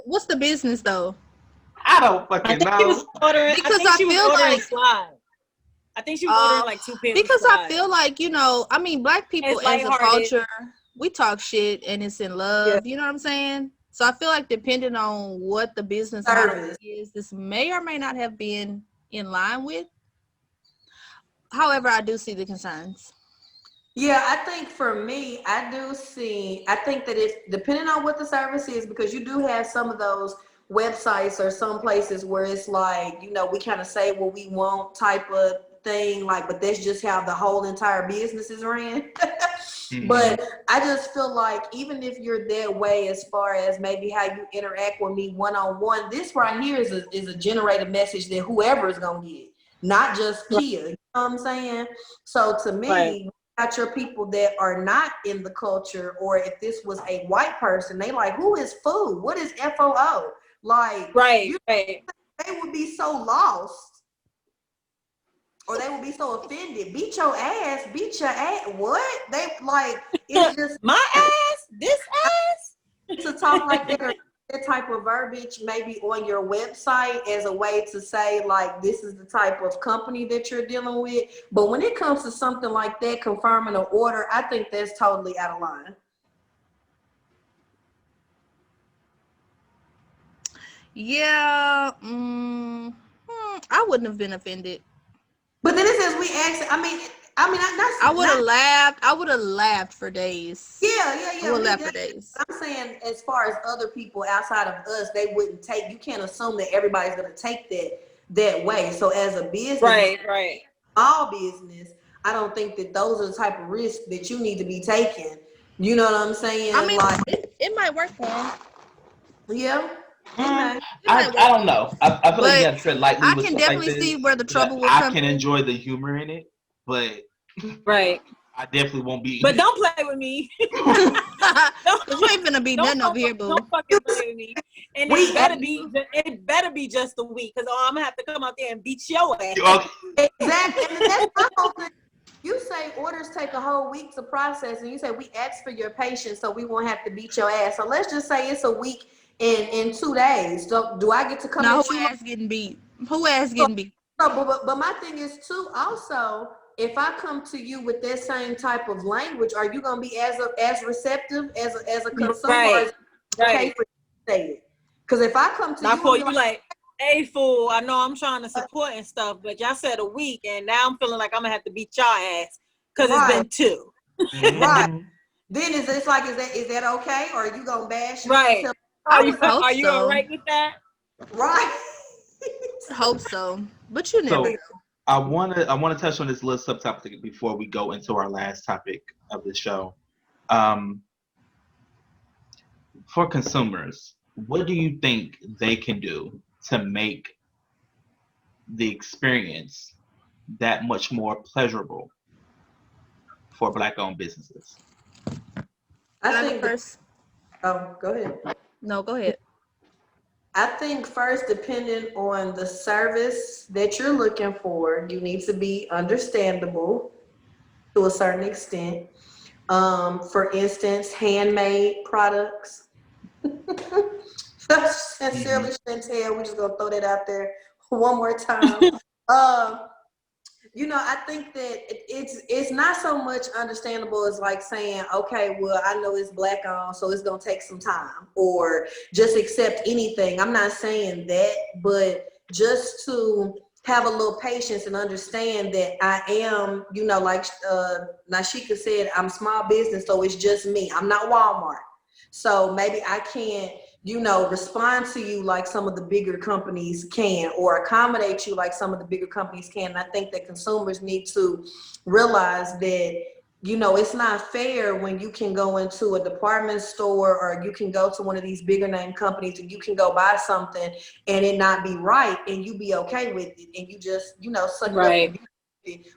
what's the business though? I don't fucking know. She was ordering, because I feel like slide. I think she was ordering like 2 pairs. Because I feel like, Black people as a culture, we talk shit and it's in love. Yeah. You know what I'm saying? So I feel like depending on what the business model is, this may or may not have been in line with. However, I do see the concerns. Yeah, I think for me, I think that if, depending on what the service is, because you do have some of those websites or some places where it's like, we kind of say what we want type of thing, but that's just how the whole entire business is ran. But I just feel like even if you're that way, as far as maybe how you interact with me one-on-one, this right here is a generated message that whoever is going to get, not just Kia. You know what I'm saying? So to me, got your people that are not in the culture, or if this was a white person, they like, who is food? What is FOO? They would be so lost, or they would be so offended. Beat your ass. What? They like, it's just my ass, this ass. To talk like that, or that type of verbiage maybe on your website as a way to say like, this is the type of company that you're dealing with. But when it comes to something like that, confirming an order, I think that's totally out of line. Yeah, I wouldn't have been offended. But then it says we asked. I would have laughed. I would have laughed for days. Yeah. I would laugh for days. I'm saying, as far as other people outside of us, they wouldn't take. You can't assume that everybody's going to take that way. So as a business, right, small business, I don't think that those are the type of risks that you need to be taking. You know what I'm saying? I mean, Like, it might work for him. yeah, it Mm, may. It might I work don't for him. know. I feel like you But have to tread lightly I with can stuff like definitely see this. where the That trouble would I come can in. enjoy the humor in it, but Right. I definitely won't be. But don't play with me. Cause you ain't finna be nothing over here, boo. Don't fucking play with me. And We it better be just a week, because I'm gonna have to come out there and beat your ass. Okay. exactly, and that's my whole thing. You say orders take a whole week to process, and you say we ask for your patience so we won't have to beat your ass. So let's just say it's a week in 2 days. So do I get to come Now at who you? ass getting beat? Who ass getting beat? No, but my thing is too. Also, if I come to you with that same type of language, are you gonna be as receptive as a consumer, or is Right. it okay Right. for you to say it? Because if I come to Not you and for be you like, hey fool, I know I'm trying to support and stuff, but y'all said a week and now I'm feeling like I'm gonna have to beat y'all ass because it's right, been 2. right, Mhm. then it's like is that okay, or are you gonna bash me and Right. tell I me would hope Are you all so. right with that? right? Hope so. But you never So know. I wanna touch on this little subtopic before we go into our last topic of the show. Um, for consumers, what do you think they can do to make the experience that much more pleasurable for Black-owned businesses? I Can I go think. first? Go ahead. No, go ahead. I think first, depending on the service that you're looking for, you need to be understandable to a certain extent. For instance, handmade products. Sincerely, Mhm. Chantel, we're just gonna throw that out there one more time. Um, I think that it's not so much understandable as like saying, okay, well, I know it's Black owned, so it's gonna take some time, or just accept anything. I'm not saying that, but just to have a little patience and understand that I am, like Nashika said, I'm small business, so it's just me. I'm not Walmart. So maybe I can't, respond to you like some of the bigger companies can, or accommodate you like some of the bigger companies can. And I think that consumers need to realize that, it's not fair when you can go into a department store, or you can go to one of these bigger name companies and you can go buy something and it not be right and you be okay with it and you just, suck it up and Right.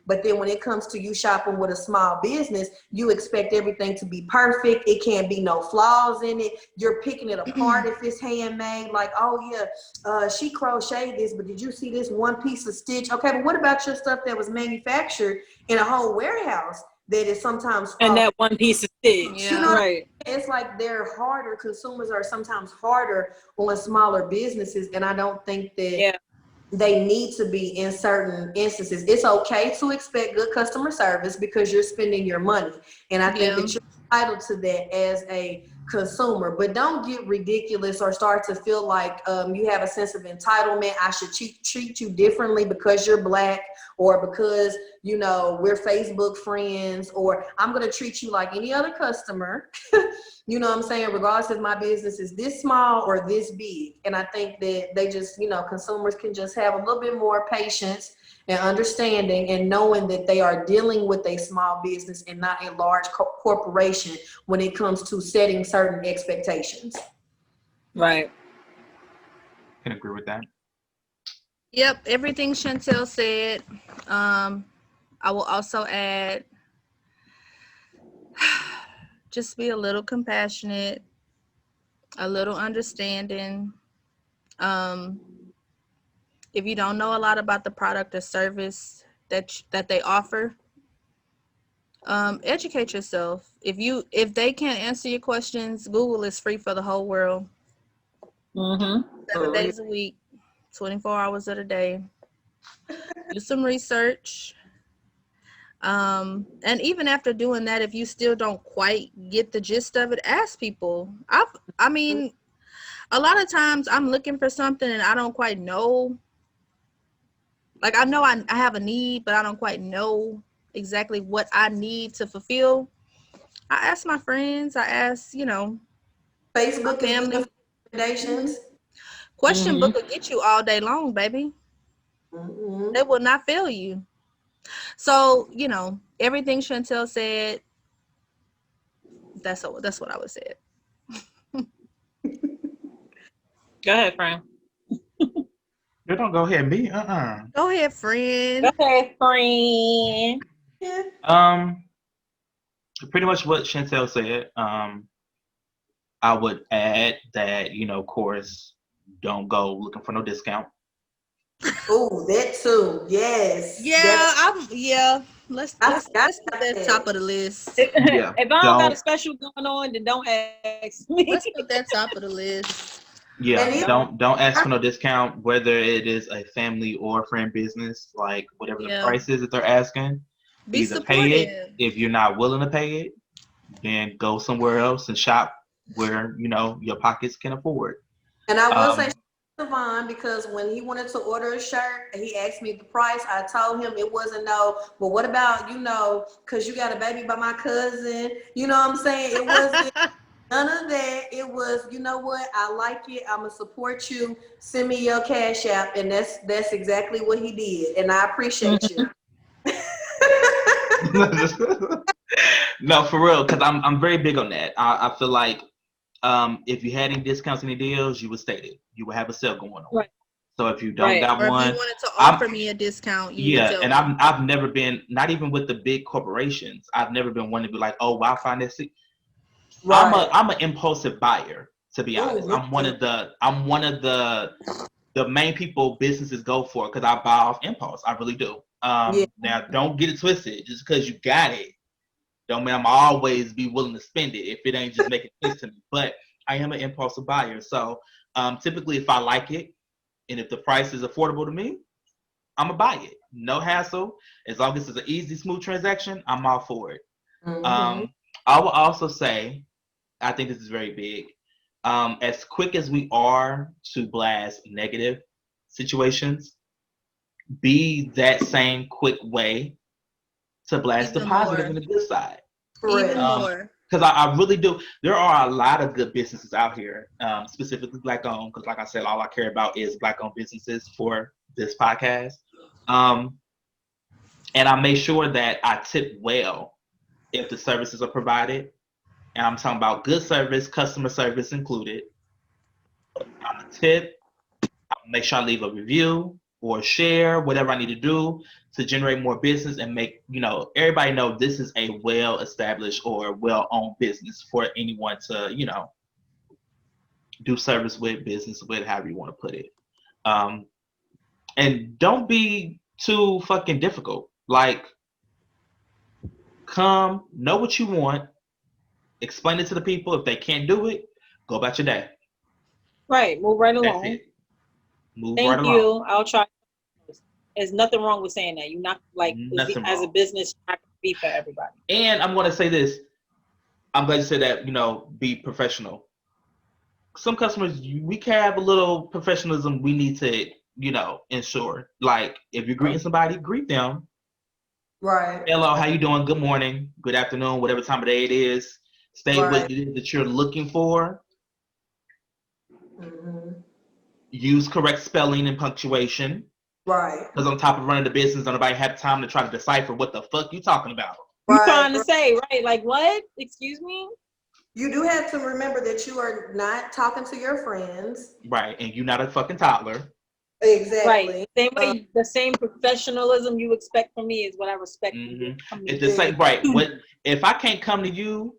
but then when it comes to you shopping with a small business, you expect everything to be perfect. It can't be no flaws in it. You're picking it apart if it's handmade. Like, oh yeah, she crocheted this, but did you see this one piece of stitch? Okay, but what about your stuff that was manufactured in a whole warehouse that is sometimes And faulty? that one piece of stitch. You know Yeah. what I Right. mean? It's like they're harder. Consumers are sometimes harder on smaller businesses, and I don't think that Yeah. they need to be in certain instances. It's okay to expect good customer service because you're spending your money. And I think Yeah. that you're entitled to that as a consumer, but don't get ridiculous or start to feel like you have a sense of entitlement. I should treat you differently because you're Black, or because, we're Facebook friends, or I'm going to treat you like any other customer. You know what I'm saying? Regardless if my business is this small or this big. And I think that they just, consumers can just have a little bit more patience and understanding, and knowing that they are dealing with a small business and not a large corporation when it comes to setting certain expectations. Right. Can agree with that. Yep, everything Chantel said. I will also add, just be a little compassionate, a little understanding. Um, if you don't know a lot about the product or service that they offer, educate yourself. If they can't answer your questions, Google is free for the whole world. Mm-hmm. 7 days a week, 24 hours of the day. Do some research. And even after doing that, if you still don't quite get the gist of it, ask people. I mean, a lot of times I'm looking for something and I don't quite know. Like, I know I have a need, but I don't quite know exactly what I need to fulfill. I ask my friends, I ask, my Facebook is good family. for recommendations. Question book Mm-hmm. will get you all day long, baby. Mm-hmm. They will not fail you. So, everything Chantel said, that's what I would say. Go ahead, friend. You don't go ahead, me. Go ahead, Go friend. ahead, friend. Yeah. Um, Pretty much what Chantel said. I would add that, of course, don't go looking for no discount. Oh, that too. Yes. That Yeah. I forgot Let's put about that top that. of the list. If Yeah, I don't got a don't. special going on, then don't ask me. Let's put that top of the list. And Yeah, even don't ask for no discount, whether it is a family or friend business. Like whatever the Yeah. price is that they're asking, Be either pay it. supportive. If you're not willing to pay it, then go somewhere else and shop where your pockets can afford. and I will say Um, Devon, because when he wanted to order a shirt, he asked me the price. I told him it wasn't no, but what about, because you got a baby by my cousin? You know what I'm saying? It wasn't none of that. It was, you know what? I like it. I'm gonna support you. Send me your cash app, and that's exactly what he did, and I appreciate you. no, for real, because I'm very big on that. I feel like if you had any discounts, any deals, you would state it. You would have a sale going on. Right. So if you don't Right. got Or if you one, wanted to I'm offer me a discount, you would yeah, tell and me. I've never been, not even with the big corporations. I've never been one to be like, oh, well, I find this. Right. I'm an impulsive buyer, to be Oh, honest. me too. I'm one of the main people businesses go for because I buy off impulse. I really do. Yeah. Now don't get it twisted. Just because you got it, don't mean I'm always be willing to spend it if it ain't just making sense to me. But I am an impulsive buyer, so typically if I like it and if the price is affordable to me, I'm gonna buy it. No hassle. As long as it's an easy, smooth transaction, I'm all for it. Mm-hmm. Um, I will also say, I think this is very big. As quick as we are to blast negative situations, be that same quick way to blast the Even positive more. and the good side. Even Correct. more. Because I really do. There are a lot of good businesses out here, specifically black owned. Because, like I said, all I care about is black owned businesses for this podcast. Um, and I make sure that I tip well if the services are provided. And I'm talking about good service, customer service included. I'm a tip. Make sure I leave a review or share whatever I need to do to generate more business and make everybody know this is a well established or well owned business for anyone to do service with, business with, however you want to put it. Um, and don't be too fucking difficult. Like, come, know what you want, explain it to the people. If they can't do it, go about your day. Right. Move right That's along. it. Move right Thank along. you. I'll try. There's nothing wrong with saying that. You're not like Nothing as a wrong. business, you're not gonna be for everybody. And I'm going to say this. I'm glad you said that, be professional. Some customers, we can have a little professionalism we need to, ensure. Like, if you're greeting somebody, greet them. Right. Hello, how you doing? Good morning, good afternoon, whatever time of day it is. State what Right. it is that you're looking for. Mm-hmm. Use correct spelling and punctuation. Right. Because on top of running the business, nobody have time to try to decipher what the fuck you talking about. You Right. trying to say, right? Like what? Excuse me? You do have to remember that you are not talking to your friends. Right, and you're not a fucking toddler. Right. Exactly. Same way, the same professionalism you expect from me is what I respect from you. It's the same, right? What if I can't come to you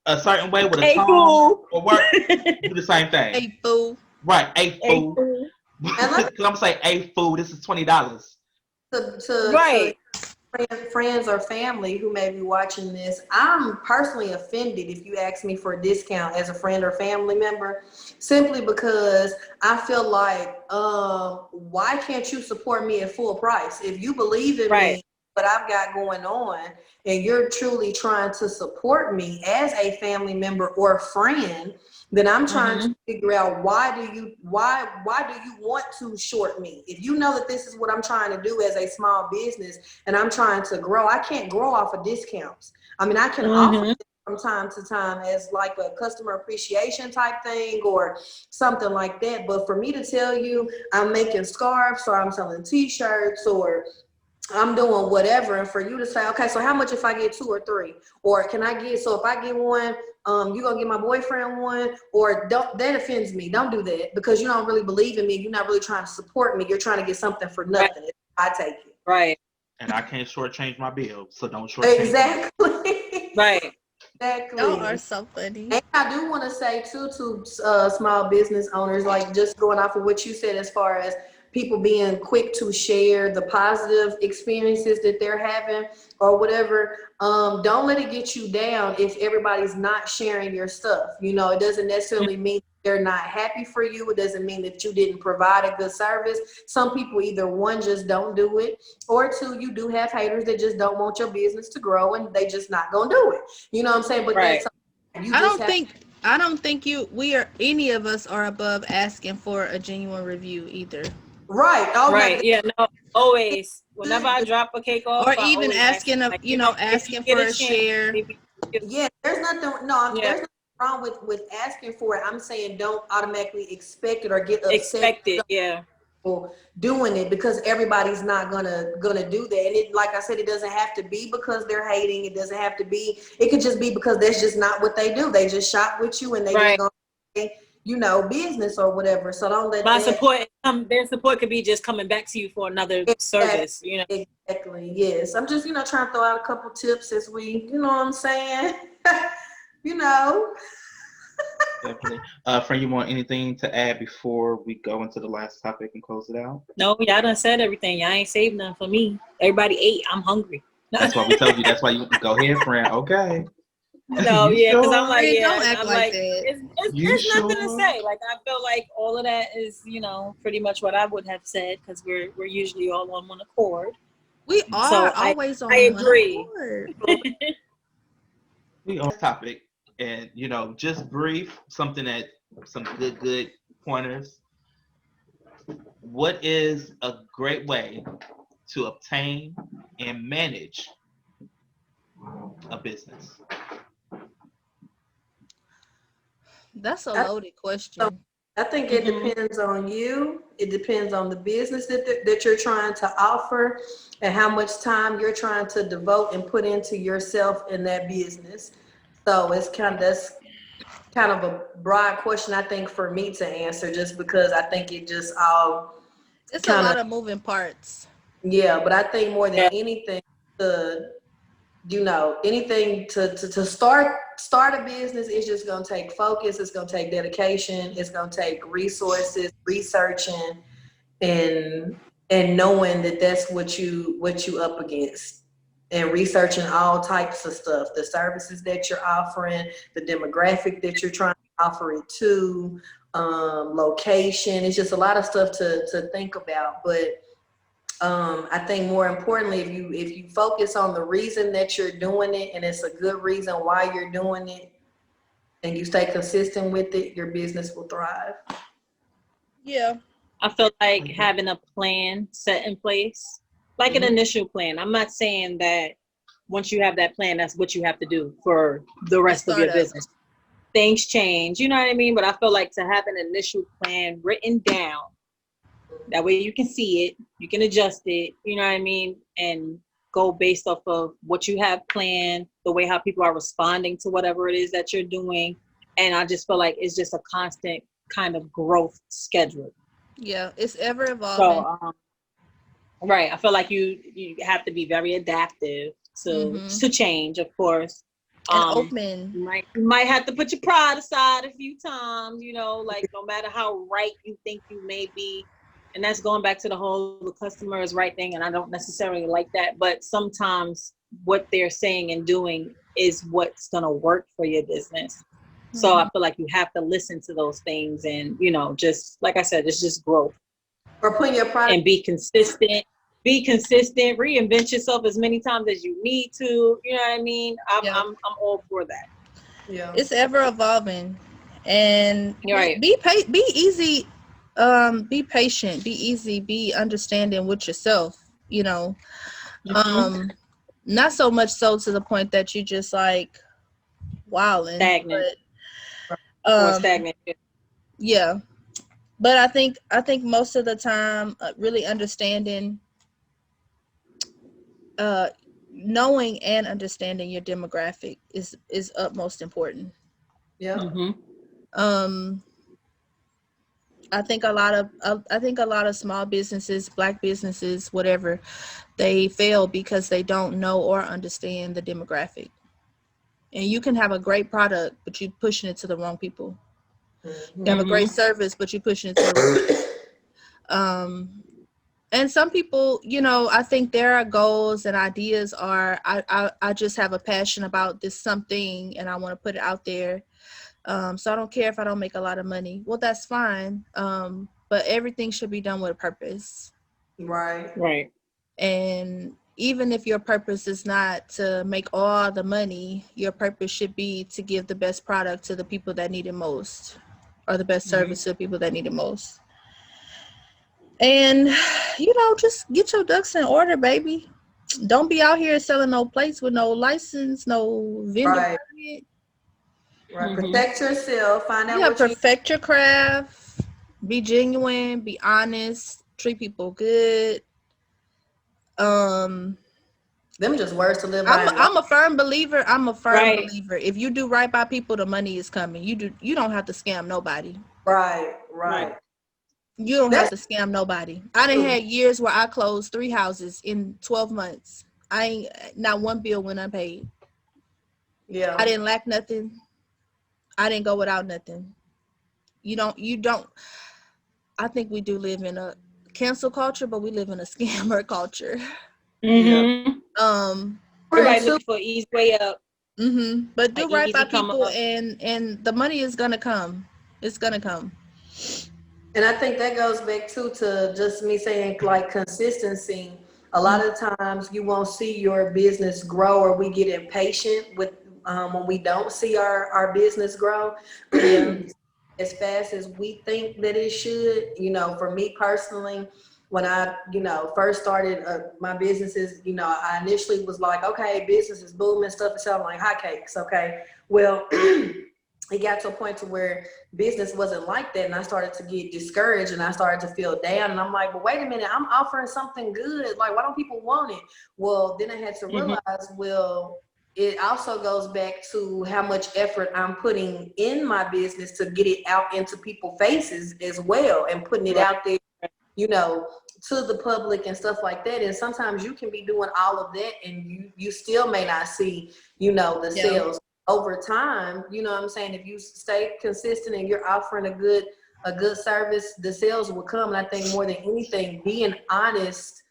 a certain way with a Hey, tone fool. or work? Do the same thing, Hey, boo. right? A Hey, fool. fool. And let me Because I'm gonna say, "Hey, fool, this is $20." to Right. friends or family who may be watching this, I'm personally offended if you ask me for a discount as a friend or family member, simply because I feel like, why can't you support me at full price? If you believe in Right. me, what I've got going on, and you're truly trying to support me as a family member or friend, then I'm trying to figure out why do you want to short me? If you know that this is what I'm trying to do as a small business and I'm trying to grow, I can't grow off of discounts. I mean, I can offer it from time to time as like a customer appreciation type thing or something like that. But for me to tell you I'm making scarves or I'm selling t-shirts or I'm doing whatever, and for you to say, okay, so how much if I get 2 or 3, or can I get? So if I get one, you gonna get my boyfriend one, or don't? That offends me. Don't do that because you don't really believe in me. You're not really trying to support me. You're trying to get something for Right. nothing. I take it. Right. And I can't shortchange my bill, so don't shortchange me. Exactly. Right. Exactly. Y'all are so funny. And I do want to say too to small business owners, like just going off of what you said, as far as people being quick to share the positive experiences that they're having or whatever. Don't let it get you down if everybody's not sharing your stuff. You know, it doesn't necessarily mean they're not happy for you. It doesn't mean that you didn't provide a good service. Some people either one, just don't do it, or two, you do have haters that just don't want your business to grow and they just not gonna do it. You know what I'm saying? But Right. that's you I just don't think any of us are above asking for a genuine review either. right. Oh Right. Yeah. No. Always. Whenever I yeah. drop a cake off, Or I even always ask, asking like, you know, if you asking get for a a chance, share. maybe. Yeah, there's nothing. No, Yeah. there's nothing wrong with asking for it. I'm saying don't automatically expect it or get upset Expect it. Yeah. for doing it because everybody's not gonna do that. And it, like I said, it doesn't have to be because they're hating. It doesn't have to be. It could just be because that's just not what they do. They just shop with you and they just Right. gonna, business or whatever. So don't let My that. support, their support could be just coming back to you for another Exactly. service. You know. Exactly. Yes. I'm just trying to throw out a couple tips as we. You know what I'm saying? you know. Definitely. Friend, you want anything to add before we go into the last topic and close it out? No, y'all done said everything. Y'all ain't saved nothing for me. Everybody ate. I'm hungry. That's why we told you. That's why you go ahead, friend. Okay. No, You yeah, because I'm sure? like, Friend, yeah, don't act I'm like like, that. You it's nothing to sure? say. Like, I feel like all of that is, pretty much what I would have said because we're usually all on one accord. We are So always on I one agree. accord. We on this topic, and just brief something that some good pointers. What is a great way to obtain and manage a business? That's a I, loaded so question. I think it Mhm. depends on you. It depends on the business that you're trying to offer and how much time you're trying to devote and put into yourself in that business. So that's kind of a broad question, I think, for me to answer, just because I think it just all It's a kind of, lot of moving parts. yeah, but I think more than Yeah. anything, to anything to start a business is just going to take focus. It's going to take dedication. It's going to take resources, researching, and knowing that that's what you up against, and researching all types of stuff, the services that you're offering, the demographic that you're trying to offer it to, location. It's just a lot of stuff to think about. But I think more importantly, if you focus on the reason that you're doing it, and it's a good reason why you're doing it, and you stay consistent with it, your business will thrive. Yeah. I feel like having a plan set in place, like an initial plan. I'm not saying that once you have that plan, that's what you have to do for the rest of your Startup. business. Things change, you know what I mean? But I feel like to have an initial plan written down, that way you can see it, you can adjust it, you know what I mean? And go based off of what you have planned, the way how people are responding to whatever it is that you're doing. And I just feel like it's just a constant kind of growth schedule. Yeah. It's ever evolving. So, right, I feel like you have to be very adaptive to change, of course. And open. You might have to put your pride aside a few times, like no matter how right you think you may be. And that's going back to the whole the customer is right thing. And I don't necessarily like that, but sometimes what they're saying and doing is what's going to work for your business. So I feel like you have to listen to those things and, just like I said, it's just growth. Or putting your product And be consistent, reinvent yourself as many times as you need to. You know what I mean? I'm all for that. Yeah. It's ever evolving. And You're right. be easy, be patient, be easy, be understanding with yourself, not so much so to the point that you just like wilding, Stagnant. but Or stagnant. yeah. But I think most of the time, really understanding uh, knowing and understanding your demographic is utmost important. Yep. Mm-hmm. Um, I think a lot of small businesses, black businesses, whatever, they fail because they don't know or understand the demographic. And you can have a great product, but you're pushing it to the wrong people. You have a great Mm-hmm. service, but you're pushing it to the wrong people. Um, and some people, I think their goals and ideas are, I just have a passion about this something and I want to put it out there. So I don't care if I don't make a lot of money. Well, that's fine. But everything should be done with a purpose. Right. Right. And even if your purpose is not to make all the money, your purpose should be to give the best product to the people that need it most, or the best Mm-hmm. service to the people that need it most. And just get your ducks in order, baby. Don't be out here selling no plates with no license, no vendor Right. permit. Right. Mm-hmm. Protect yourself. Find out Yeah, what you. perfect your craft. Be genuine. Be honest. Treat people good. Um, Them just words to live by I'm in life. I'm a firm believer. I'm a firm Right. believer. If you do right by people, the money is coming. You don't have to scam nobody. Right. Right. Right. You don't have That's to scam nobody. I done true. had years where I closed 3 houses in 12 months. I ain't not one bill went unpaid. I Yeah. didn't lack nothing. I didn't go without nothing. You don't. I think we do live in a cancel culture, but we live in a scammer culture. Yeah. Mm-hmm. Um, And Everybody two. looking for an easy way up, but an do right by easy come people, up. and the money is gonna come. It's gonna come. And I think that goes back too to just me saying like consistency. A lot of times you won't see your business grow, or we get impatient with when we don't see our business grow Yeah. as fast as we think that it should. For me personally, when I first started my businesses, I initially was like, okay, business is booming, stuff is selling like hotcakes. Okay, well. It got to a point to where business wasn't like that, and I started to get discouraged and I started to feel down, and I'm like, but wait a minute, I'm offering something good, like why don't people want it? Well, then I had to Mm-hmm. realize, well, it also goes back to how much effort I'm putting in my business to get it out into people's faces as well, and putting it Right. out there, you know to the public and stuff like that. And sometimes you can be doing all of that and you still may not see the Yeah. sales over time. You know what I'm saying? If you stay consistent and you're offering a good service, the sales will come. And I think more than anything, be an honest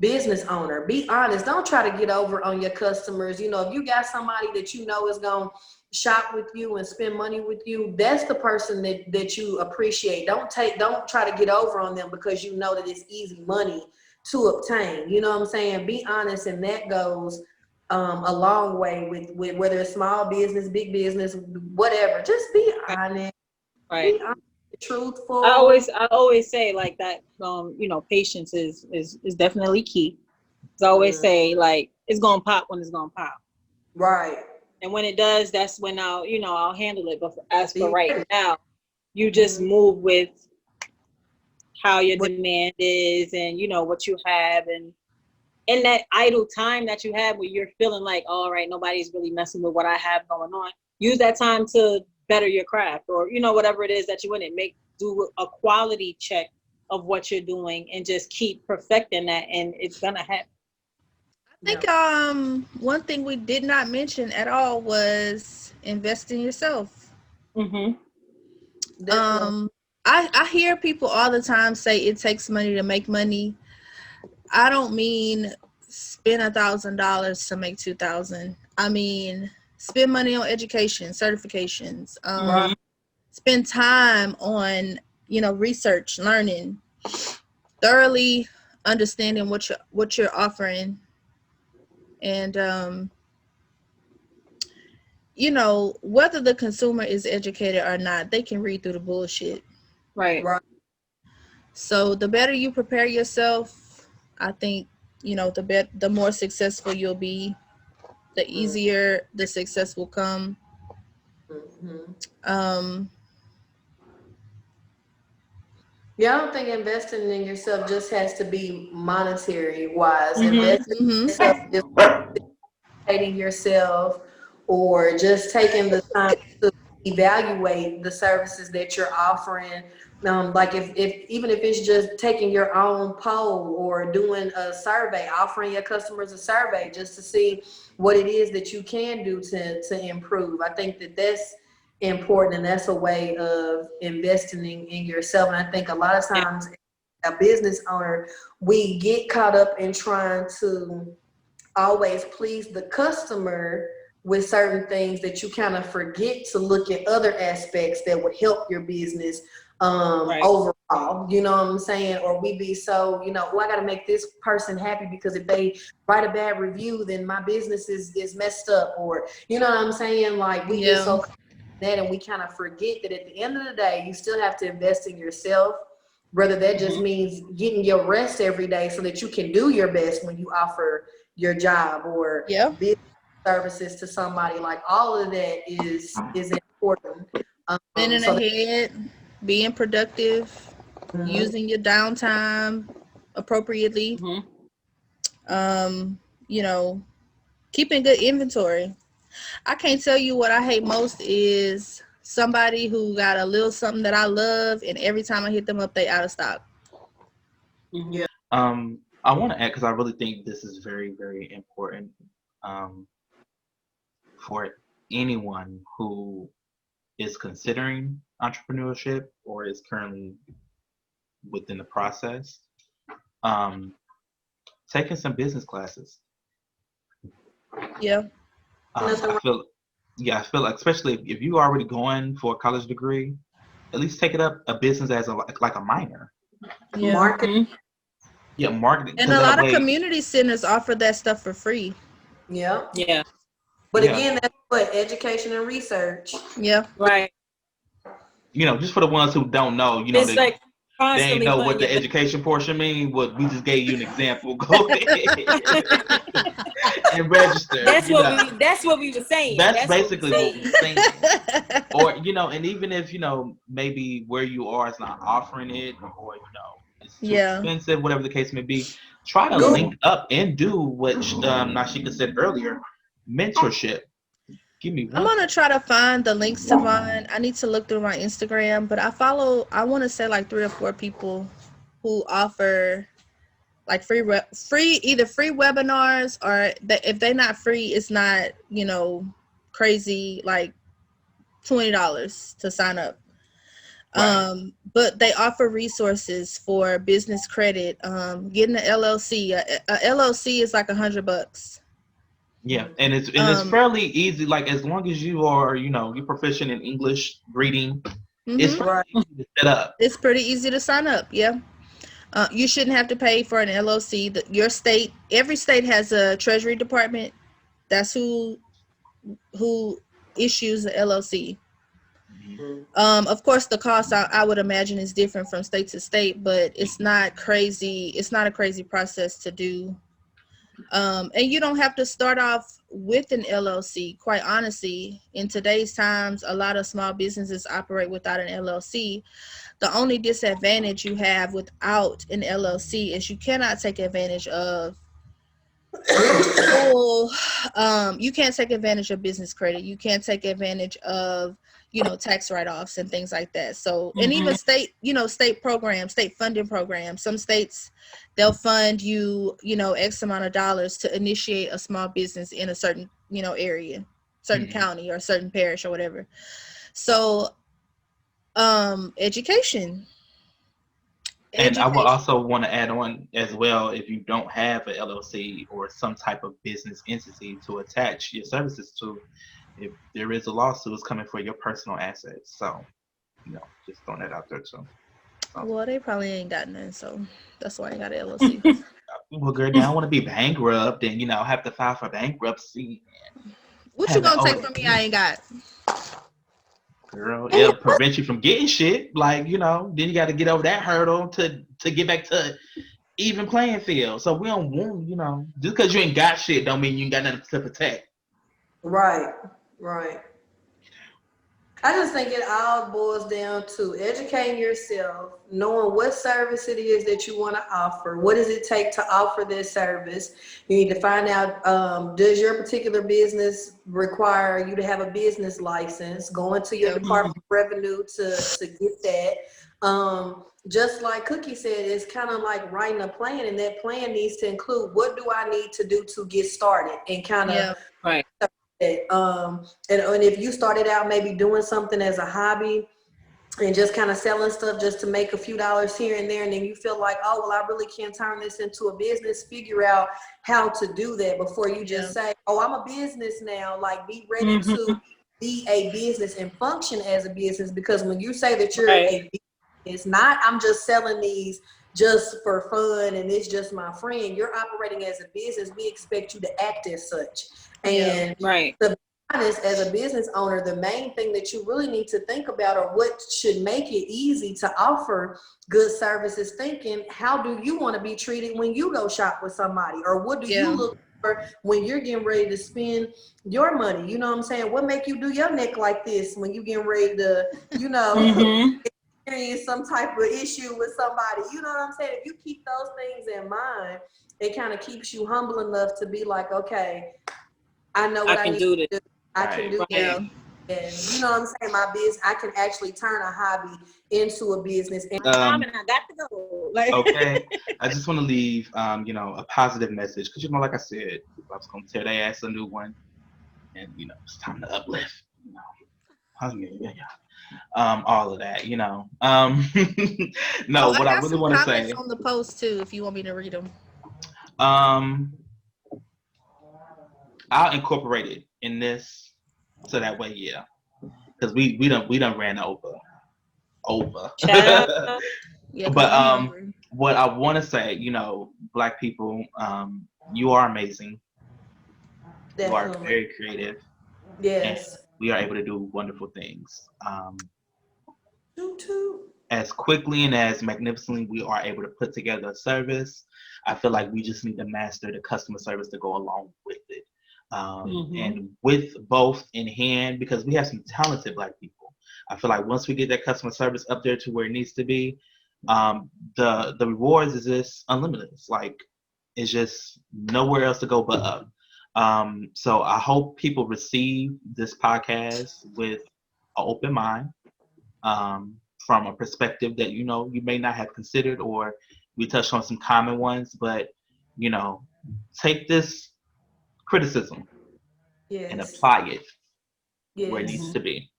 business owner. Be honest. Don't try to get over on your customers. If you got somebody that is going to shop with you and spend money with you, that's the person that you appreciate. Don't try to get over on them because you know that it's easy money to obtain. You know what I'm saying? Be honest, and that goes a long way with whether it's small business, big business, whatever. Just be honest. Right. Be honest, I truthful. always I always say like that. Patience is definitely key. 'Cause I always Mm, say like it's gonna pop when it's gonna pop, right. and when it does, that's when I'll handle it. But as for Be right ready. now, you just Mhm. move with how your What- demand is, and what you have, and in that idle time that you have where you're feeling like, all right, nobody's really messing with what I have going on. Use that time to better your craft, or whatever it is that you want to do a quality check of what you're doing, and just keep perfecting that, and it's gonna happen. I Yeah. think one thing we did not mention at all was invest in yourself. Mm-hmm. Definitely. Um, I hear people all the time say it takes money to make money. I don't mean spend $1,000 to make 2,000. I mean spend money on education, certifications. Right. Spend time on research, learning, thoroughly understanding what you're offering, and whether the consumer is educated or not, they can read through the bullshit. Right. Right. So the better you prepare yourself, I think the more successful you'll be, the easier the success will come. Mm-hmm. Um, Yeah, I don't think investing in yourself just has to be monetary wise. Mm-hmm. Investing in Mm-hmm. yourself is educating yourself or just taking the time to evaluate the services that you're offering. Like if even if it's just taking your own poll or doing a survey, offering your customers a survey just to see what it is that you can do to improve. I think that that's important and that's a way of investing in yourself. And I think a lot of Yeah. times a business owner, we get caught up in trying to always please the customer with certain things that you kind of forget to look at other aspects that would help your business Right. overall. You know what I'm saying? Or we be so, oh, I got to make this person happy because if they write a bad review, then my business is messed up. Or, you know what I'm saying? Like we get Yeah. so that and we kind of forget that at the end of the day, you still have to invest in yourself. Whether that just Mm-hmm. means getting your rest every day so that you can do your best when you offer your job or Yeah. business services to somebody. Like all of that is important. Planning So that, ahead, being productive, mhm. using your downtime appropriately. Mm-hmm. Um, you know, keeping good inventory. I can't tell you what I hate most is somebody who got a little something that I love, and every time I hit them up, they out of stock. Mm-hmm. Yeah. I want to add because I really think this is very, very important um, for anyone who is considering entrepreneurship or is currently within the process. Um, Taking some business classes. Yeah. Nothing I wrong. feel, yeah, I feel like especially if you are already going for a college degree, at least take it up a business as like a minor. Yeah. Market. Mm-hmm. Yeah, marketing And because a that lot of way, community centers offer that stuff for free. Yeah. Yeah. But yeah, again, that's what education and research. Yeah. Right. just for the ones who don't know, It's like they ain't constantly know putting what your the best. education portion mean. What we just gave you an example. Go ahead and register. That's what we were saying. That's That's what we basically what saying. we're saying. Or and even if maybe where you are is not offering it, or it's too Yeah. expensive, whatever the case may be, try to Google. link up and do what Nashika said earlier, mentorship. Give me I'm one gonna second. try to find the links to mine. I need to look through my Instagram, but I want to say like 3 or 4 people who offer like free either free webinars or if they're not free, it's not crazy like $20 to sign up. Right. But they offer resources for business credit. Getting an LLC. A LLC is like $100. Yeah, and it's Um, fairly easy. Like as long as you are, you're proficient in English reading, it's mhm. fairly Right. easy to set up. It's pretty easy to sign up. Yeah. You shouldn't have to pay for an LLC. Your state, every state has a treasury department. That's who issues the LLC. Mhm. Of course, the cost I would imagine is different from state to state, but it's not crazy. It's not a crazy process to do. And you don't have to start off with an LLC. Quite honestly, in today's times, a lot of small businesses operate without an LLC. The only disadvantage you have without an LLC is you cannot take advantage of full you can't take advantage of business credit. You can't take advantage of tax write-offs and things like that. So, and Mm-hmm. even state programs, state funding programs, some states they'll fund you x amount of dollars to initiate a small business in a certain area, certain Mhm. county or certain parish or whatever. So education. And I will Education. also want to add on as well, if you don't have an LLC or some type of business entity to attach your services to, if there is a lawsuit, it's coming for your personal assets. So, just throwing that out there too. So, Well, they probably ain't got none, so that's why I got an LLC. well, girl, they don't want to be bankrupt and, have to file for bankruptcy and What you having gonna owed take a from me? I bill. ain't got. Girl, it'll prevent you from getting shit. Like, then you got to get over that hurdle to get back to even playing field. So we don't want, just because you ain't got shit don't mean you ain't got nothing to protect. Right. Right. I just think it all boils down to educating yourself, knowing what service it is that you want to offer. What does it take to offer this service? You need to find out, does your particular business require you to have a business license? Go into your Department of Revenue to get that. Just like Cookie said, it's kind of like writing a plan, and that plan needs to include what do I need to do to get started, and kind of Right. and if you started out maybe doing something as a hobby and just kind of selling stuff just to make a few dollars here and there, and then you feel like, oh, well, I really can't turn this into a business, figure out how to do that before you just say, oh, I'm a business now. Like, be ready to be a business and function as a business, because when you say that you're a business, not I'm just selling these just for fun and it's just my friend, you're operating as a business. We expect you to act as such. And Right. to be honest, as a business owner, the main thing that you really need to think about, or what should make it easy to offer good services, thinking, how do you want to be treated when you go shop with somebody? Or what do you look for when you're getting ready to spend your money? You know what I'm saying? What make you do your neck like this when you getting ready to, you know, experience some type of issue with somebody? You know what I'm saying? If you keep those things in mind, it kind of keeps you humble enough to be like, okay, I know what I need to do. I can do that. And you know what I'm saying? My business, I can actually turn a hobby into a business. And I got to go. Like, Okay, I just want to leave, a positive message, because like I said, I was gonna tear their ass a new one, and it's time to uplift. All of that. No, what I really want to say. On the post too, if you want me to read them. I'll incorporate it in this, so that way, because we done ran over. But what I want to say, Black people, you are amazing. definitely. You are very creative. Yes. And we are able to do wonderful things. As quickly and as magnificently we are able to put together a service, I feel like we just need to master the customer service to go along with it. And with both in hand, because we have some talented Black people. I feel like once we get that customer service up there to where it needs to be, the rewards is just unlimited. It's just nowhere else to go but up. So I hope people receive this podcast with an open mind, from a perspective that you may not have considered, or we touched on some common ones, but take this criticism and apply it where it needs to be.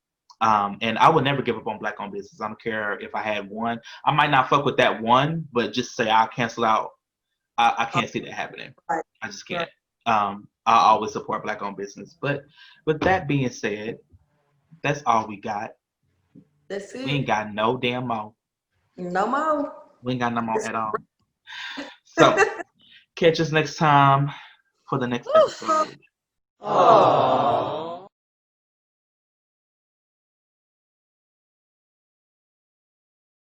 And I would never give up on Black-owned business. I don't care if I had one. I might not fuck with that one, but just say I'll cancel out. I can't see that happening. I just can't. I always support Black-owned business. But with that being said, that's all we got. That's it. We ain't got no damn more. No more. We ain't got no more at all. So, catch us next time for the next episode. Aww.